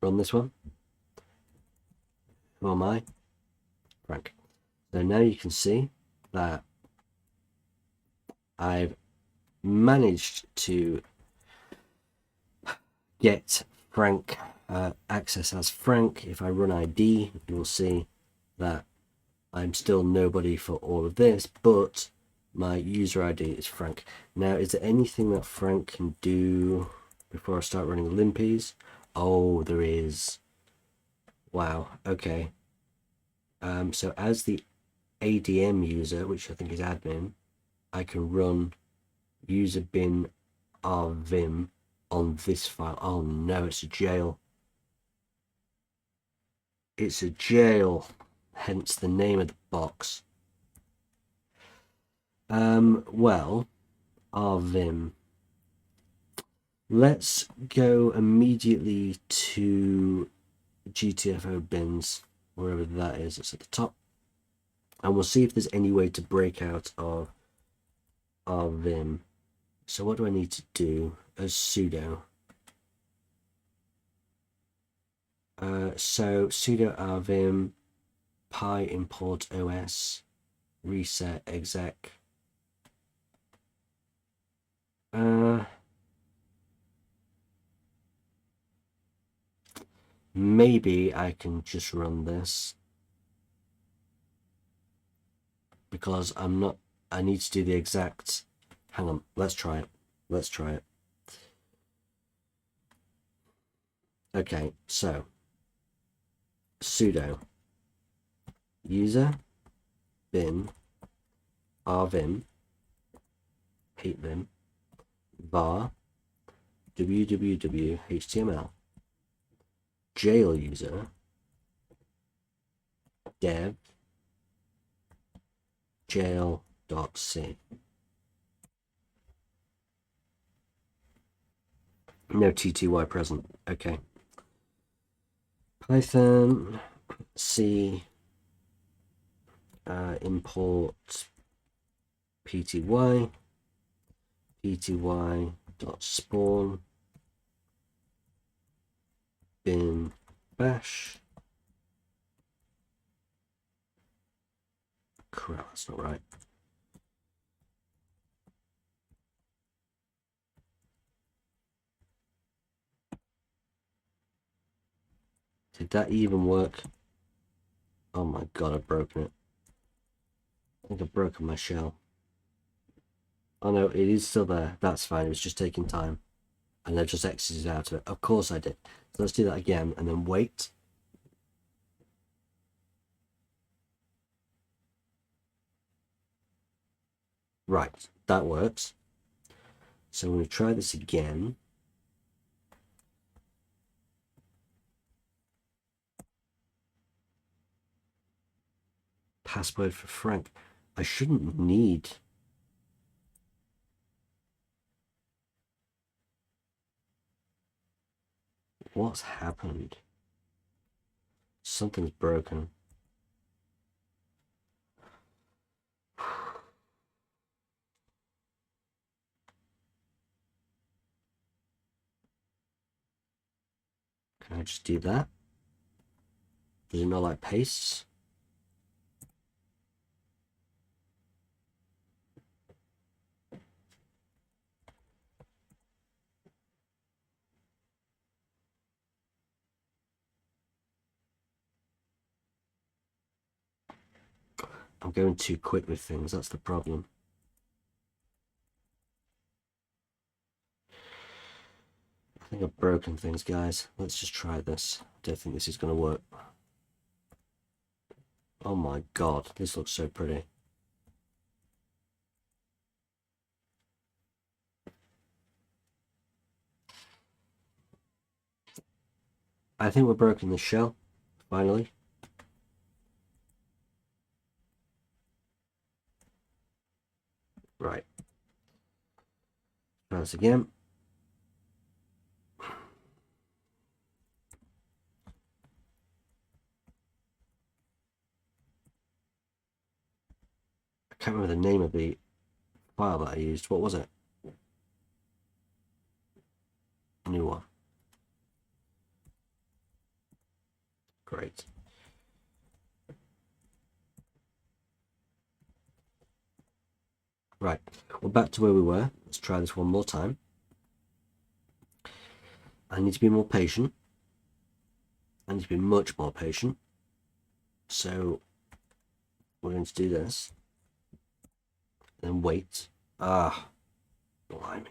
S1: Run this one. Who am I? Frank. So now you can see that I've managed to get Frank access as Frank. If I run ID, you will see that I'm still nobody for all of this, but my user ID is Frank. Now, is there anything that Frank can do before I start running limpies? Oh, there is. Wow, okay. So as the ADM user, which I think is admin, I can run user bin rvim on this file. Oh no, it's a jail. It's a jail, hence the name of the box. Well, rvim. Let's go immediately to GTFO bins, wherever that is. It's at the top, and we'll see if there's any way to break out of rvim. So what do I need to do as sudo? So sudo rvim pi import os reset exec. Maybe I can just run this, because I'm not, I need to do the exact, hang on, let's try it. Let's try it. Okay, so sudo user bin rvim hatevim var www html jail user dev jail.c. No TTY present. Okay. Python C import pty pty.spawn bin bash. Crap, that's not right. Did that even work? Oh my god, I've broken it. I think I've broken my shell. Oh no, it is still there. That's fine. It was just taking time. And I just exited out of it. Of course I did. So let's do that again and then wait. Right, that works. So I'm going to try this again. Password for Frank. I shouldn't need. What's happened? Something's broken. Can I just do that? Does it not like pastes? I'm going too quick with things, that's the problem. I think I've broken things, guys. Let's just try this. I don't think this is going to work. Oh my god, this looks so pretty. I think we're broken the shell, finally. Right. Try this again. I can't remember the name of the file that I used. What was it? New one. Great. Right, we're back to where we were. Let's try this one more time. I need to be more patient. I need to be much more patient. So we're going to do this. Then wait. Ah, blimey.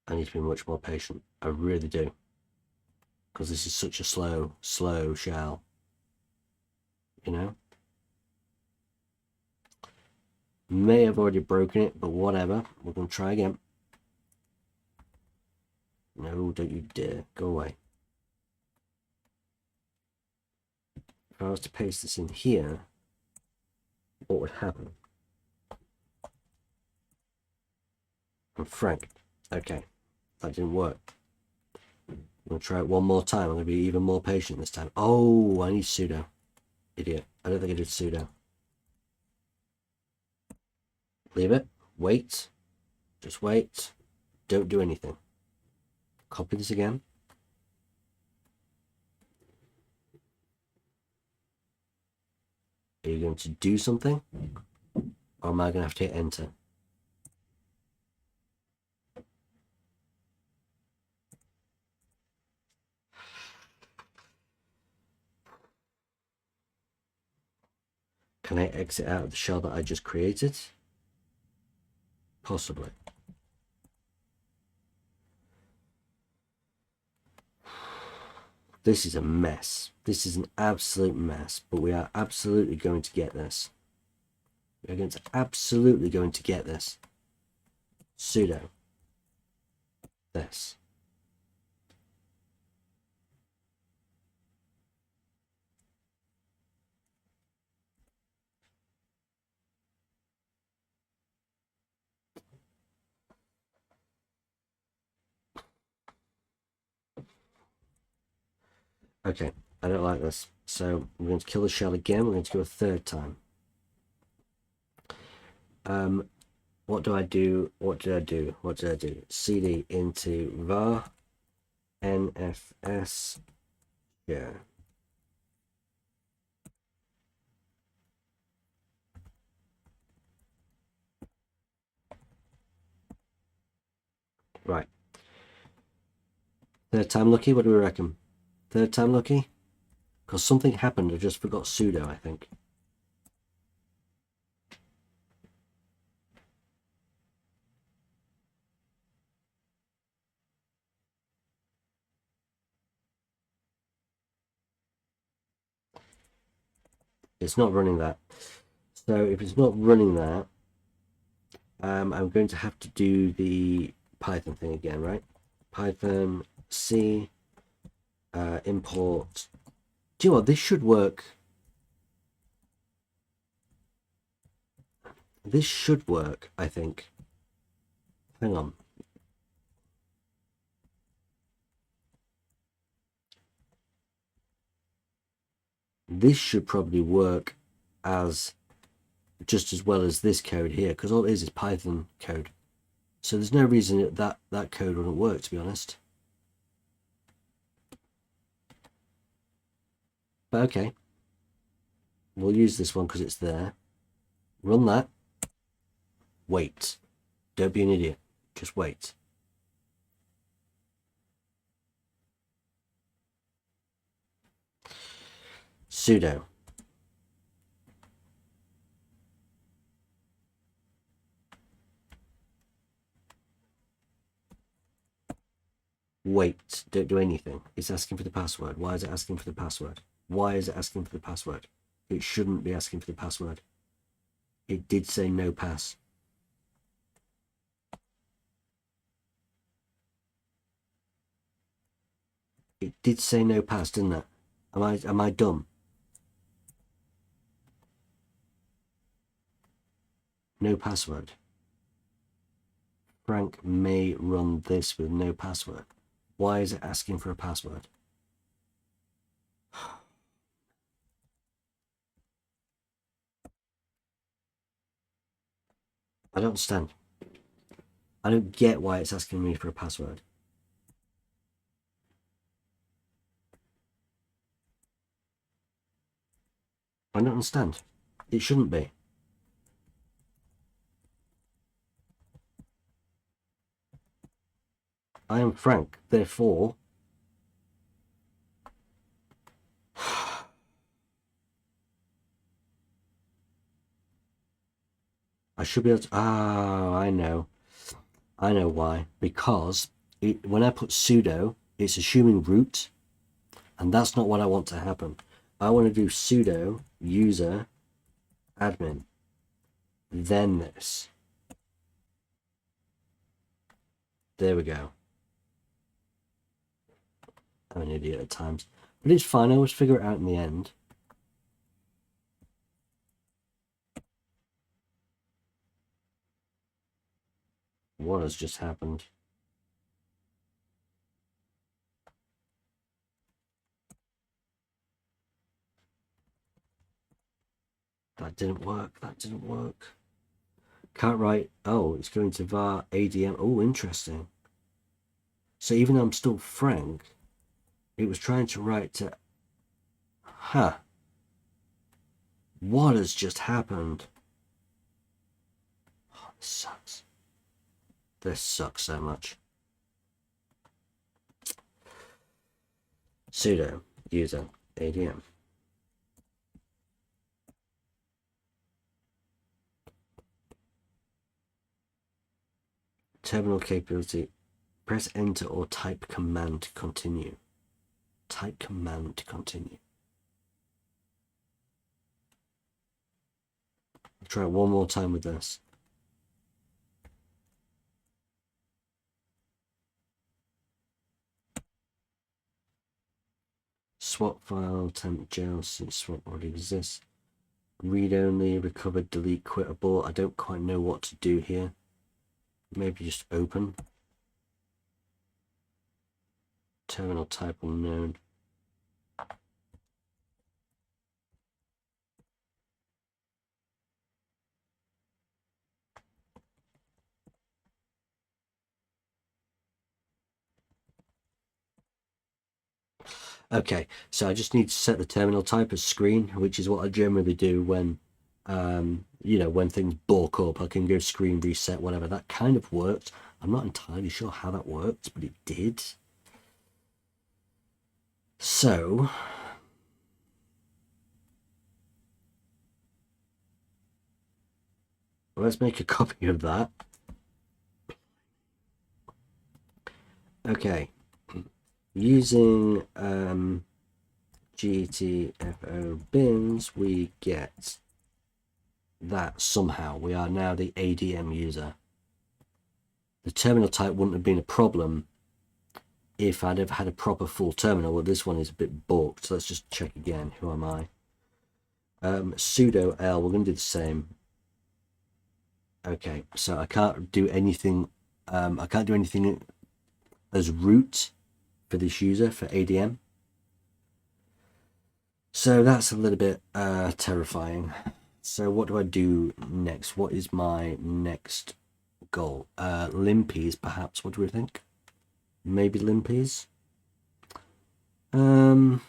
S1: I need to be much more patient. I really do. Because this is such a slow shell. You know? May have already broken it, but whatever. We're going to try again. No, don't you dare. Go away. If I was to paste this in here, what would happen? I'm Frank. Okay, that didn't work. I'm going to try it one more time. I'm going to be even more patient this time. Oh, I need sudo. Idiot. I don't think I did sudo. Leave it. Wait. Just wait. Don't do anything. Copy this again. Are you going to do something? Or am I going to have to hit enter? Can I exit out of the shell that I just created? Possibly. This is a mess. This is an absolute mess, but we are absolutely going to get this. We are going to absolutely going to get this. Sudo. This. Okay, I don't like this. So I'm going to kill the shell again. We're going to go a third time. What do I do? What did I do? What did I do? CD into var nfs. Yeah. Right. Third time lucky? What do we reckon? Third time lucky? Because something happened. I just forgot sudo, I think. It's not running that. So if it's not running that, I'm going to have to do the Python thing again, right? Python C import. Do you know what? This should work. This should work, I think. Hang on. This should probably work as just as well as this code here, because all it is Python code. So there's no reason that code wouldn't work, to be honest. But okay, we'll use this one because it's there. Run that. Wait. Don't be an idiot. Just wait. Sudo. Wait. Don't do anything. It's asking for the password. Why is it asking for the password? Why is it asking for the password? It shouldn't be asking for the password. It did say no pass. It did say no pass, didn't it? Am I dumb? No password. Frank may run this with no password. Why is it asking for a password? I don't understand. I don't get why it's asking me for a password. I don't understand. It shouldn't be. I am Frank, therefore... I should be able to... Ah, I know. I know why. Because when I put sudo, it's assuming root, and that's not what I want to happen. I want to do sudo user admin, then this. There we go. I'm an idiot at times. But it's fine, I always figure it out in the end. What has just happened? That didn't work. That didn't work. Can't write. Oh, it's going to var ADM. Oh, interesting. So even though I'm still Frank, it was trying to write to... Huh. What has just happened? Oh, this sucks. This sucks so much. Sudo user ADM. Terminal capability. Press enter or type command to continue. Type command to continue. I'll try it one more time with this. Swap file, temp jail, since swap already exists. Read only, recover, delete, quit, abort. I don't quite know what to do here. Maybe just open. Terminal type unknown. Okay, so I just need to set the terminal type as screen, which is what I generally do when, you know, when things bulk up. I can go screen reset, whatever. That kind of worked. I'm not entirely sure how that worked, but it did. So let's make a copy of that. Okay, using GTFO bins, we get that somehow. We are now the ADM user. The terminal type wouldn't have been a problem if I'd ever had a proper full terminal. Well, this one is a bit bulked, so let's just check again. Who am I? Sudo L, we're going to do the same. Okay, so I can't do anything. I can't do anything as root for this user for ADM. So that's a little bit terrifying. So what do I do next? What is my next goal? Limpies, perhaps. What do we think? Maybe limpies. I'm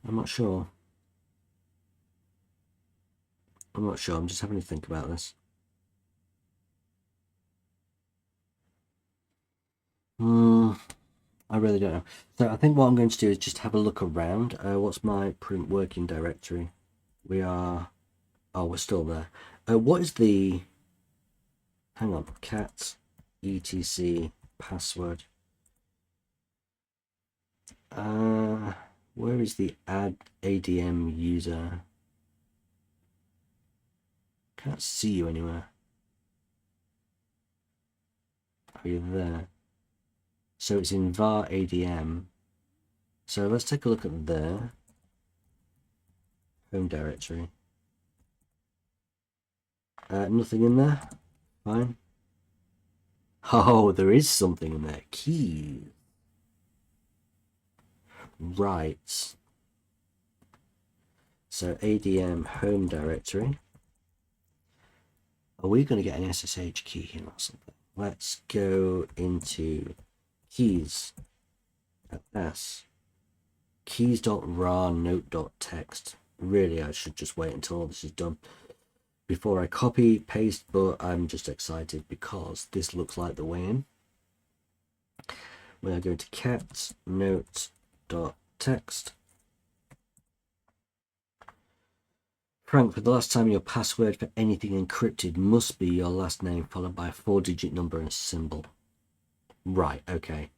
S1: not sure. I'm not sure. I'm just having to think about this. I really don't know. So I think what I'm going to do is just have a look around. What's my print working directory? We are... Oh, we're still there. What is the... Hang on. Cat etc password. Where is the add ADM user? Can't see you anywhere. Are you there? So it's in var ADM. So let's take a look at there. Home directory. Nothing in there. Fine. Oh, there is something in there. Key. Right. So ADM home directory. Are we going to get an SSH key here or something? Let's go into keys. S. Keys.rar note.txt. Really, I should just wait until all this is done before I copy, paste, but I'm just excited because this looks like the way in. We are going to cat note.txt. Frank, for the last time, your password for anything encrypted must be your last name followed by a 4-digit number and a symbol. Right, okay.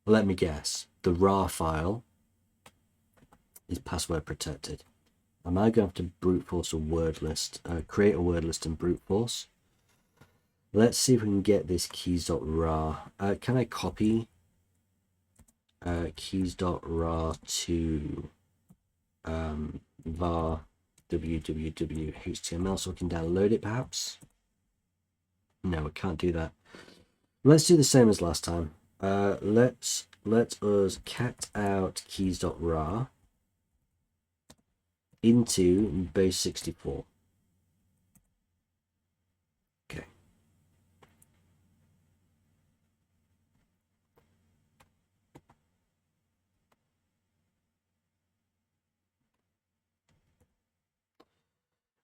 S1: Let me guess. The RAR file is password protected. Am I going to have to brute force a word list? Create a word list and brute force. Let's see if we can get this keys.rar. Can I copy keys.rar to var www html so we can download it perhaps? No, we can't do that. Let's do the same as last time. Let us cat out keys.rar into base 64. Okay.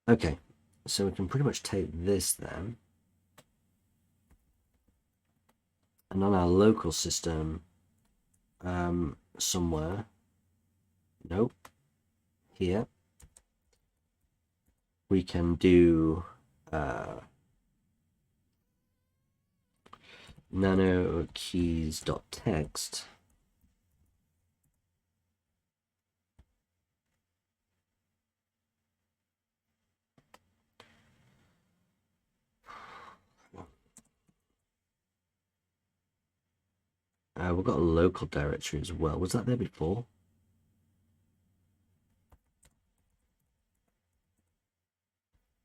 S1: Okay, so we can pretty much take this then, and on our local system, somewhere, nope, here, we can do nano keys.txt. We've got a local directory as well. Was that there before?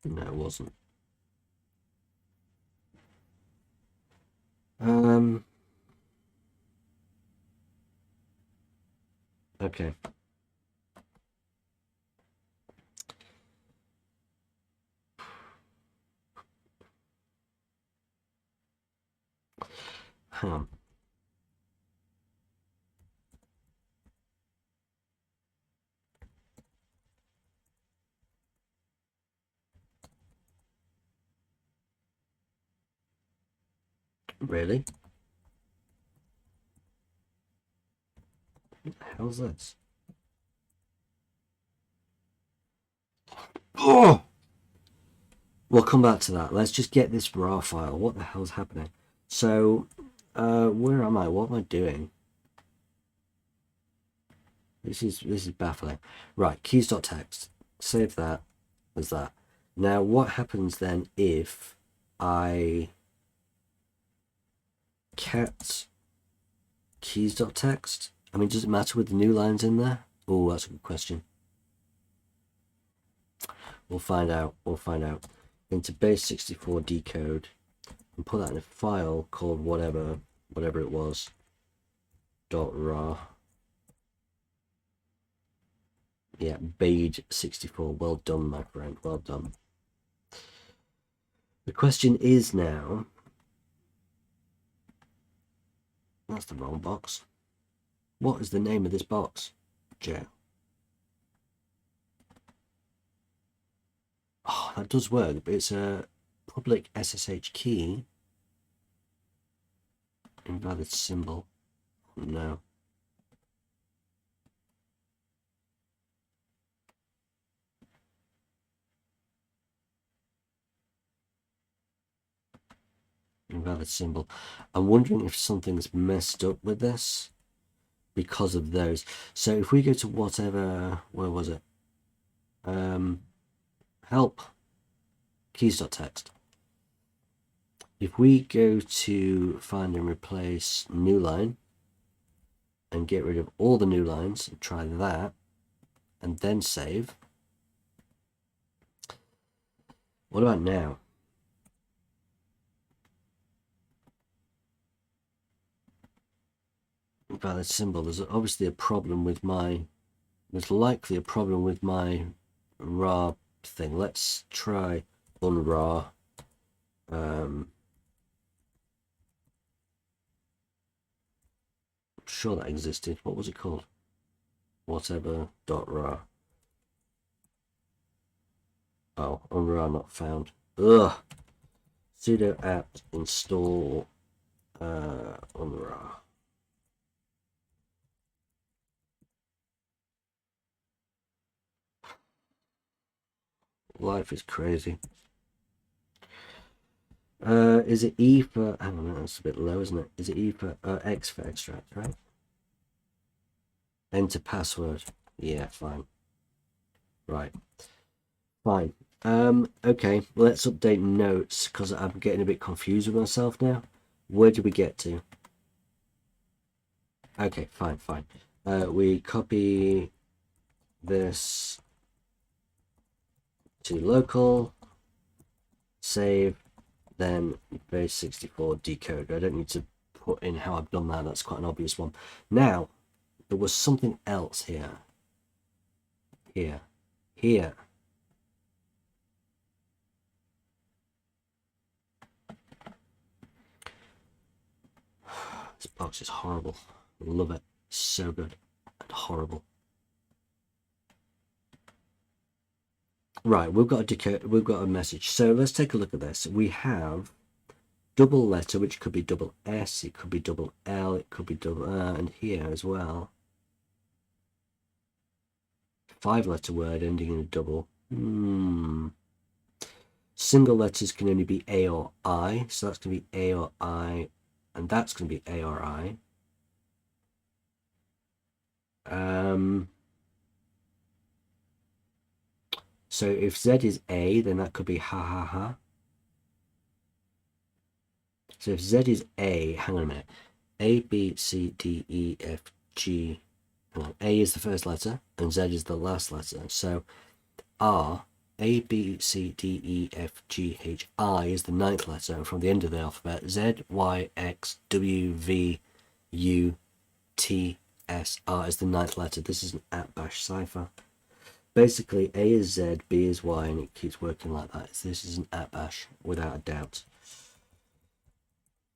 S1: No, it wasn't. Okay. Hang on. Really? What the hell's this? Oh! We'll come back to that. Let's just get this raw file. What the hell's happening? So, where am I? What am I doing? This is baffling. Right, keys.txt. Save that as that. Now, what happens then if I cat keys.txt? I mean, does it matter with the new lines in there? Oh, that's a good question. We'll find out. We'll find out. Into base64 decode and put that in a file called whatever it was. .raw. Yeah, Bade64. Well done, my friend. Well done. The question is now. That's the wrong box. What is the name of this box? Jail. Oh, that does work, but it's a public SSH key. Invalid symbol. No. Invalid symbol. I'm wondering if something's messed up with this because of those. So if we go to whatever, where was it? Help. Keys.txt. If we go to find and replace new line and get rid of all the new lines and try that and then save. What about now? Invalid symbol. There's obviously a problem with my, there's likely a problem with my raw thing. Let's try unraw. I'm sure that existed. What was it called? Whatever.raw. Oh, unraw not found. Ugh. Sudo apt install unraw. Life is crazy. Is it E for, hang on, that's a bit low, isn't it? Is it E for, X for extract, right? Enter password. Yeah, fine. Right. Fine. Okay, let's update notes because I'm getting a bit confused with myself now. Where did we get to? Okay, fine. We copy this to local, save, then base64 decode. I don't need to put in how I've done that. That's quite an obvious one. Now, there was something else here. Here. This box is horrible. Love it. So good and horrible. Right, we've got a message. So let's take a look at this. We have double letter, which could be double S, it could be double L, it could be double and here as well. 5-letter word ending in a double. Single letters can only be A or I, so that's going to be A or I, and that's going to be A or I. So if Z is A, then that could be ha ha ha. So if Z is A, hang on a minute. A, B, C, D, E, F, G. Hang on. A is the first letter, and Z is the last letter. So R, A, B, C, D, E, F, G, H, I is the 9th letter, and from the end of the alphabet, Z, Y, X, W, V, U, T, S, R is the 9th letter. This is an @bash cipher. Basically, A is Z, B is Y, and it keeps working like that. So this is an @bash, without a doubt.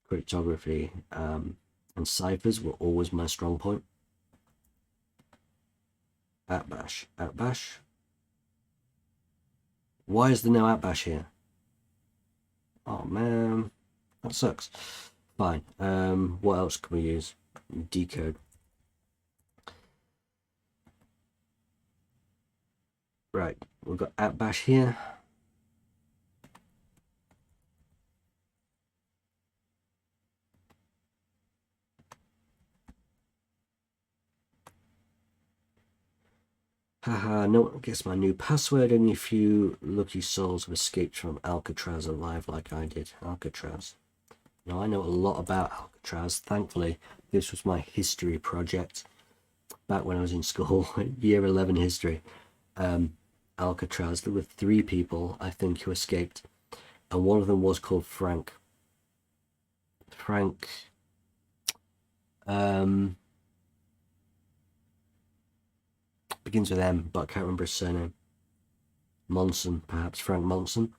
S1: Cryptography and ciphers were always my strong point. @bash. Why is there no @bash here? Oh man, that sucks. Fine. What else can we use? Decode. Right, we've got @bash here. Haha, no one gets my new password. Only a few lucky souls have escaped from Alcatraz alive like I did. Alcatraz. Now, I know a lot about Alcatraz. Thankfully, this was my history project back when I was in school, year 11 history. Alcatraz, there were 3 people, I think, who escaped, and one of them was called Frank. Frank, begins with M, but I can't remember his surname. Monson, perhaps, Frank Monson.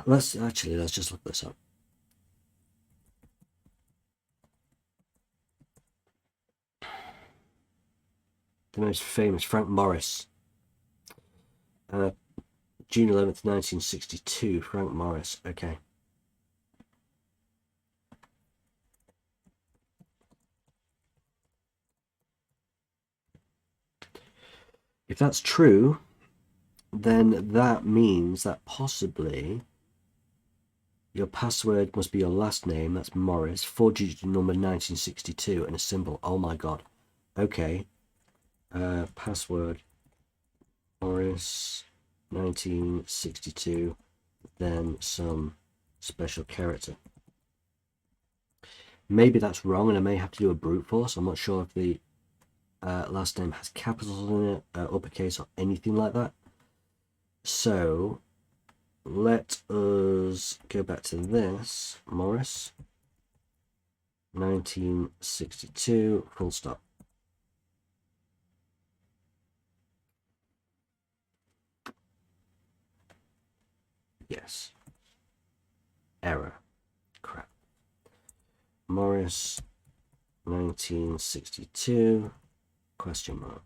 S1: Let's just look this up. The most famous, Frank Morris. June 11th, 1962, Frank Morris. Okay. If that's true, then that means that possibly your password must be your last name, that's Morris, 4-digit number 1962, and a symbol. Oh my god. Okay. Password Morris 1962, then some special character. Maybe that's wrong, and I may have to do a brute force. I'm not sure if the last name has capitals in it, uppercase, or anything like that. So let us go back to this. Morris 1962, full stop. Yes. Error. Crap. Morris 1962, question mark.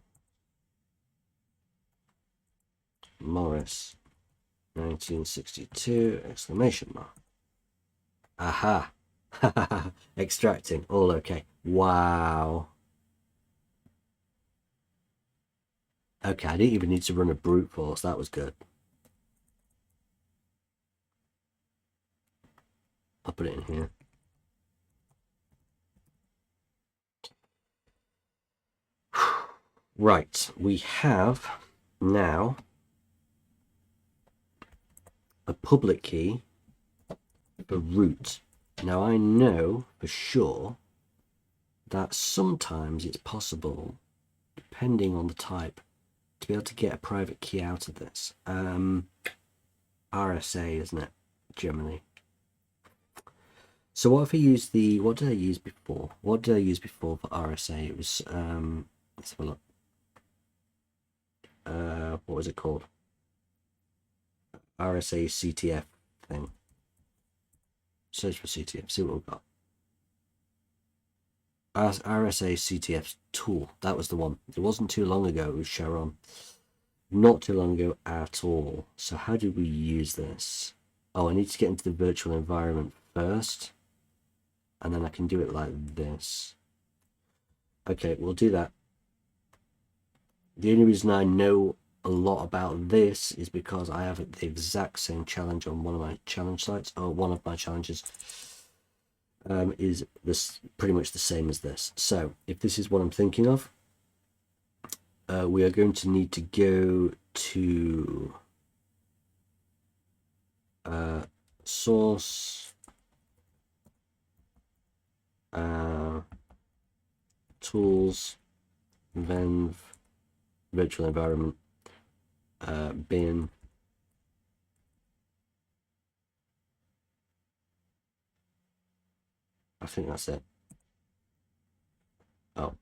S1: Morris 1962, exclamation mark. Aha. Extracting, all okay. Wow. Okay, I didn't even need to run a brute force. That was good. I'll put it in here. Right, we have now a public key for root. Now I know for sure that sometimes it's possible, depending on the type, to be able to get a private key out of this. RSA, isn't it, generally? So what if I use what did I use before? What did I use before for RSA? It was, let's have a look. What was it called? RSA CTF thing. Search for CTF, see what we've got. RSA CTF tool, that was the one. It wasn't too long ago, it was Sharon. Not too long ago at all. So how do we use this? Oh, I need to get into the virtual environment first, and then I can do it like this. Okay, we'll do that. The only reason I know a lot about this is because I have the exact same challenge on one of my challenge sites, or one of my challenges is this pretty much the same as this. So if this is what I'm thinking of, we are going to need to go to source, tools, venv, virtual environment, bin, I think that's it. Oh,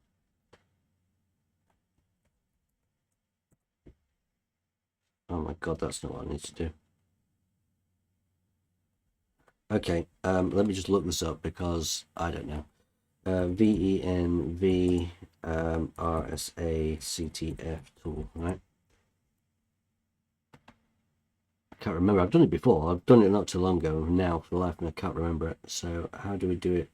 S1: oh my god, that's not what I need to do. Okay, let me just look this up because I don't know. venv RSA CTF tool, right? I can't can't remember. I've done it before. I've done it not too long ago. Now, for the life of me, I can't remember it. So how do we do it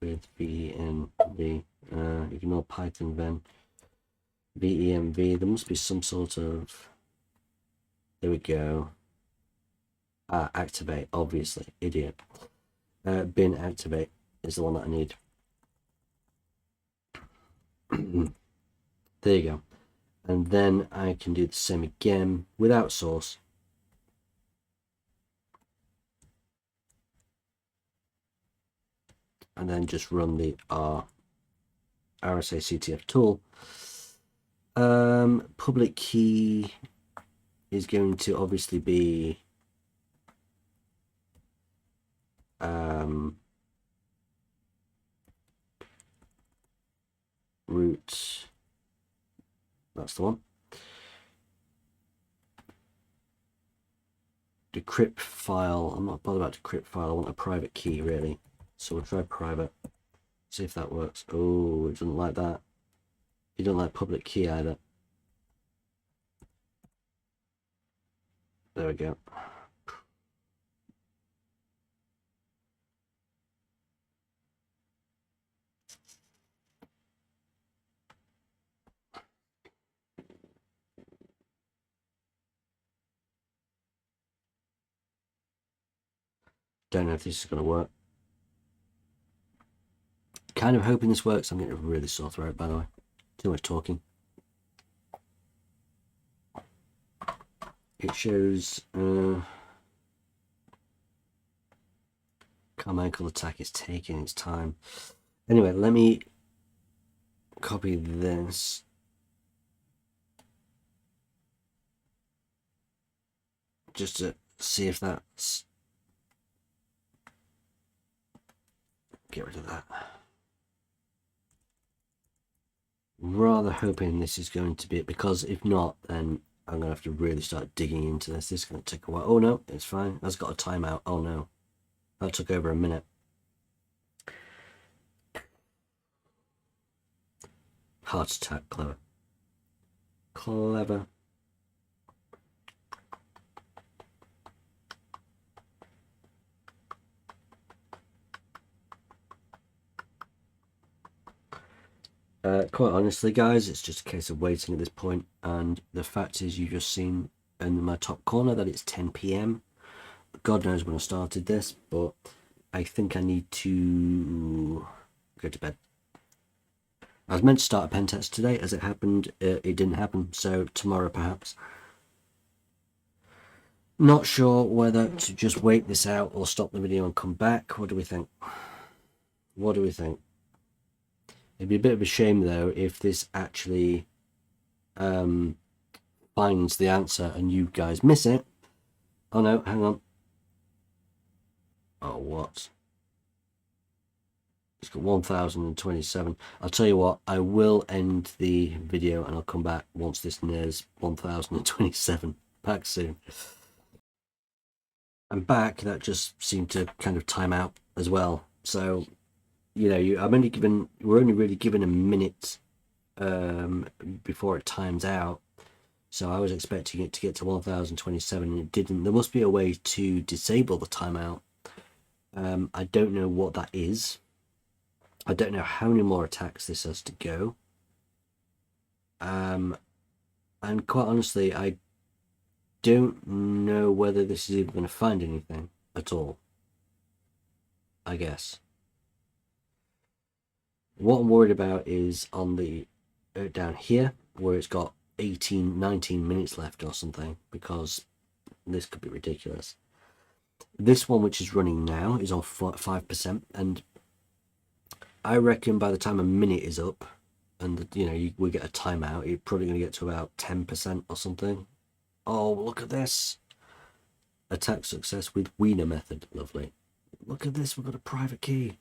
S1: with venv? Ignore Python then. Venv. There must be some sort of... There we go. Activate, obviously. Idiot. Bin activate is the one that I need. There you go. And then I can do the same again without source. And then just run the RSA-CTF tool. Public key is going to obviously be root. That's the one. Decrypt file. I'm not bothered about decrypt file. I want a private key really. So we'll try private. See if that works. Oh, it doesn't like that. You don't like public key either. There we go. Don't know if this is going to work. Kind of hoping this works. I'm getting a really sore throat, by the way. Too much talking. It shows Carmichael attack is taking its time. Anyway, let me copy this. Just to see if that's... Get rid of that. Rather hoping this is going to be it, because if not, then I'm going to have to really start digging into this. This is going to take a while. Oh no, it's fine. That's got a timeout. Oh no. That took over a minute. Heart attack, clever. Clever. Quite honestly, guys, it's just a case of waiting at this point, and the fact is you've just seen in my top corner that it's 10 p.m. God knows when I started this, but I think I need to go to bed. I was meant to start a pen test today. As it happened, it didn't happen, so tomorrow perhaps. Not sure whether to just wait this out or stop the video and come back. What do we think? What do we think? It'd be a bit of a shame though if this actually finds the answer and you guys miss it. Oh no, hang on. Oh, what? It's got 1027. I'll tell you what, I will end the video and I'll come back once this nears 1027. Back soon. I'm back. That just seemed to kind of time out as well. So, you know, we're only really given a minute before it times out. So I was expecting it to get to 1027 and it didn't. There must be a way to disable the timeout. I don't know what that is. I don't know how many more attacks this has to go. And quite honestly, I don't know whether this is even going to find anything at all, I guess. What I'm worried about is on the down here where it's got 19 minutes left or something, because this could be ridiculous. This one, which is running now, is on 5%, and I reckon by the time a minute is up and we get a timeout, you're probably going to get to about 10% or something. Oh, look at this. Attack success with Wiener method. Lovely. Look at this. We've got a private key.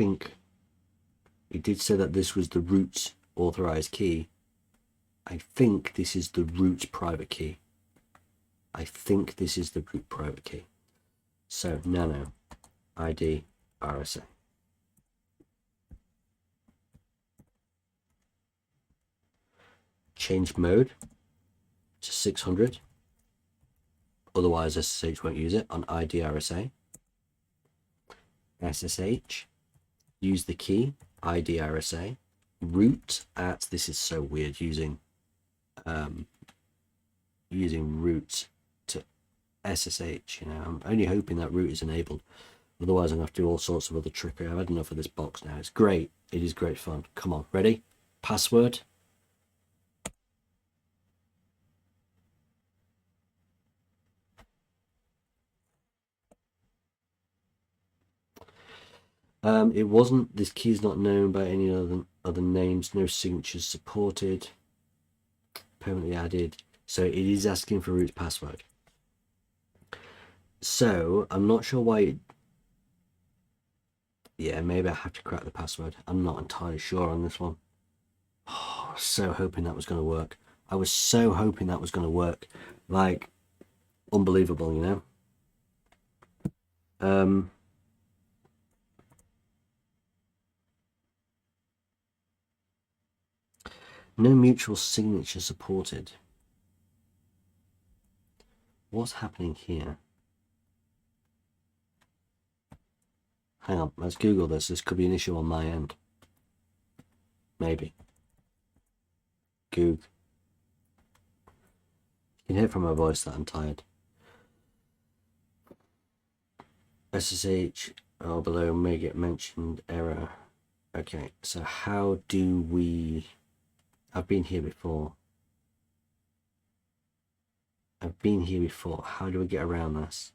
S1: I think it did say that this was the root authorized key. I think this is the root private key. I think this is the root private key. So nano ID RSA. Change mode to 600. Otherwise SSH won't use it on ID RSA. SSH. Use the key ID RSA. Root at, this is so weird using root to SSH, you know. I'm only hoping that root is enabled. Otherwise I'm going to have to do all sorts of other trickery. I've had enough of this box now. It's great. It is great fun. Come on, ready? Password. It wasn't, this key is not known by any other names, no signatures supported, permanently added. So it is asking for root password. So I'm not sure why yeah, maybe I have to crack the password. I'm not entirely sure on this one. Oh, I was so hoping that was going to work. I was so hoping that was going to work. Like, unbelievable, you know? No mutual signature supported. What's happening here? Hang on, let's Google this. This could be an issue on my end. Maybe. Goog. You can hear from my voice that I'm tired. SSH or below may get mentioned error. Okay, so how do we... I've been here before. I've been here before. How do we get around this?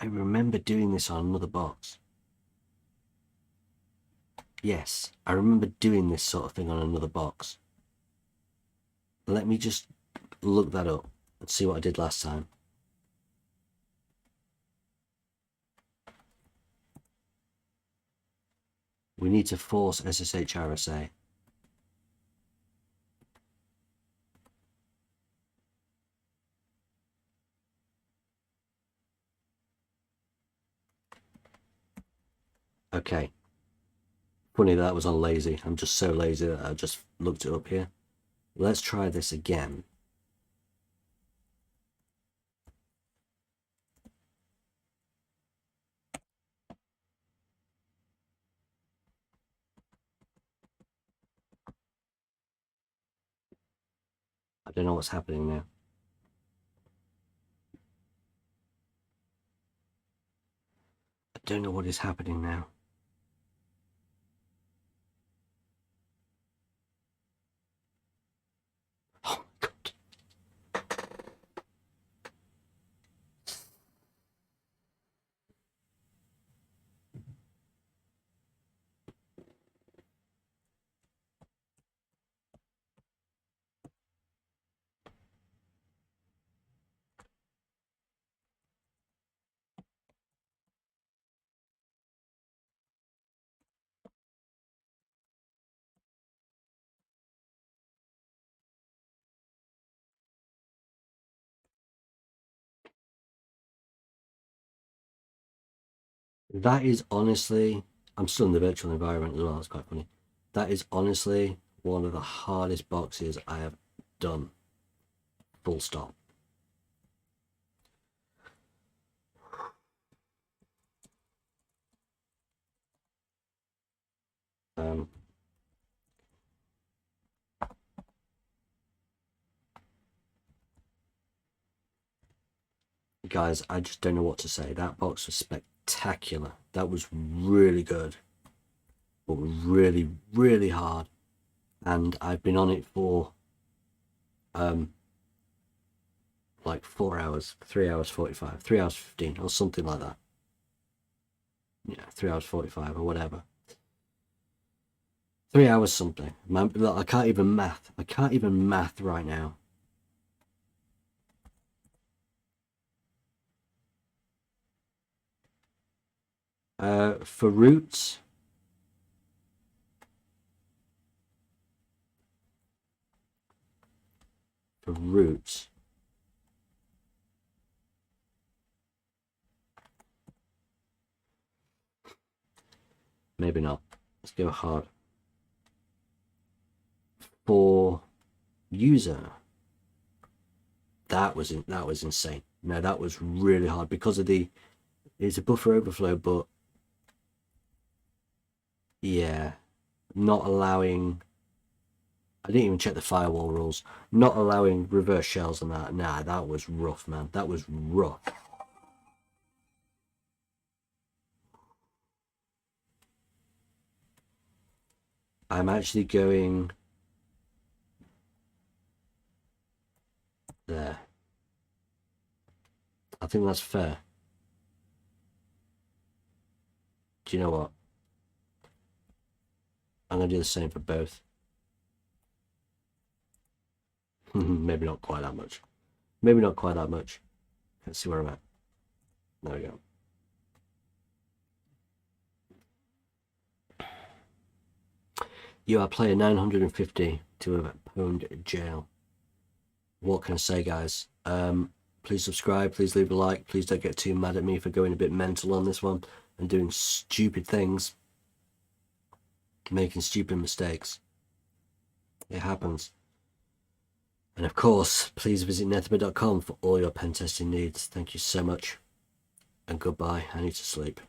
S1: I remember doing this on another box. Yes, I remember doing this sort of thing on another box. Let me just look that up and see what I did last time. We need to force SSH RSA. Okay. Funny that was on lazy. I'm just so lazy that I just looked it up here. Let's try this again. I don't know what's happening now. I don't know what is happening now. Oh my God. That is honestly, I'm still in the virtual environment as well, it's quite funny. That is honestly one of the hardest boxes I have done. Full stop. Guys, I just don't know what to say. That box was spectacular. That was really good, but really, really hard. And I've been on it for like 4 hours, 3 hours 45, 3 hours 15, or something like that. Yeah, 3 hours 45 or whatever. 3 hours something. Look, I can't even math. I can't even math right now. For roots, for roots. Maybe not. Let's go hard. For user, that was insane. No, that was really hard because of it's a buffer overflow, but yeah, not allowing. I didn't even check the firewall rules. Not allowing reverse shells and that. Nah, that was rough, man. That was rough. I'm actually going there. I think that's fair. Do you know what? I'm going to do the same for both. Maybe not quite that much. Maybe not quite that much. Let's see where I'm at. There we go. You are player 950 to have pwned jail. What can I say, guys? Please subscribe, please leave a like, please don't get too mad at me for going a bit mental on this one and doing stupid things, making stupid mistakes. It happens. And of course, please visit Nethemba.com for all your pen testing needs. Thank you so much, and goodbye. I need to sleep.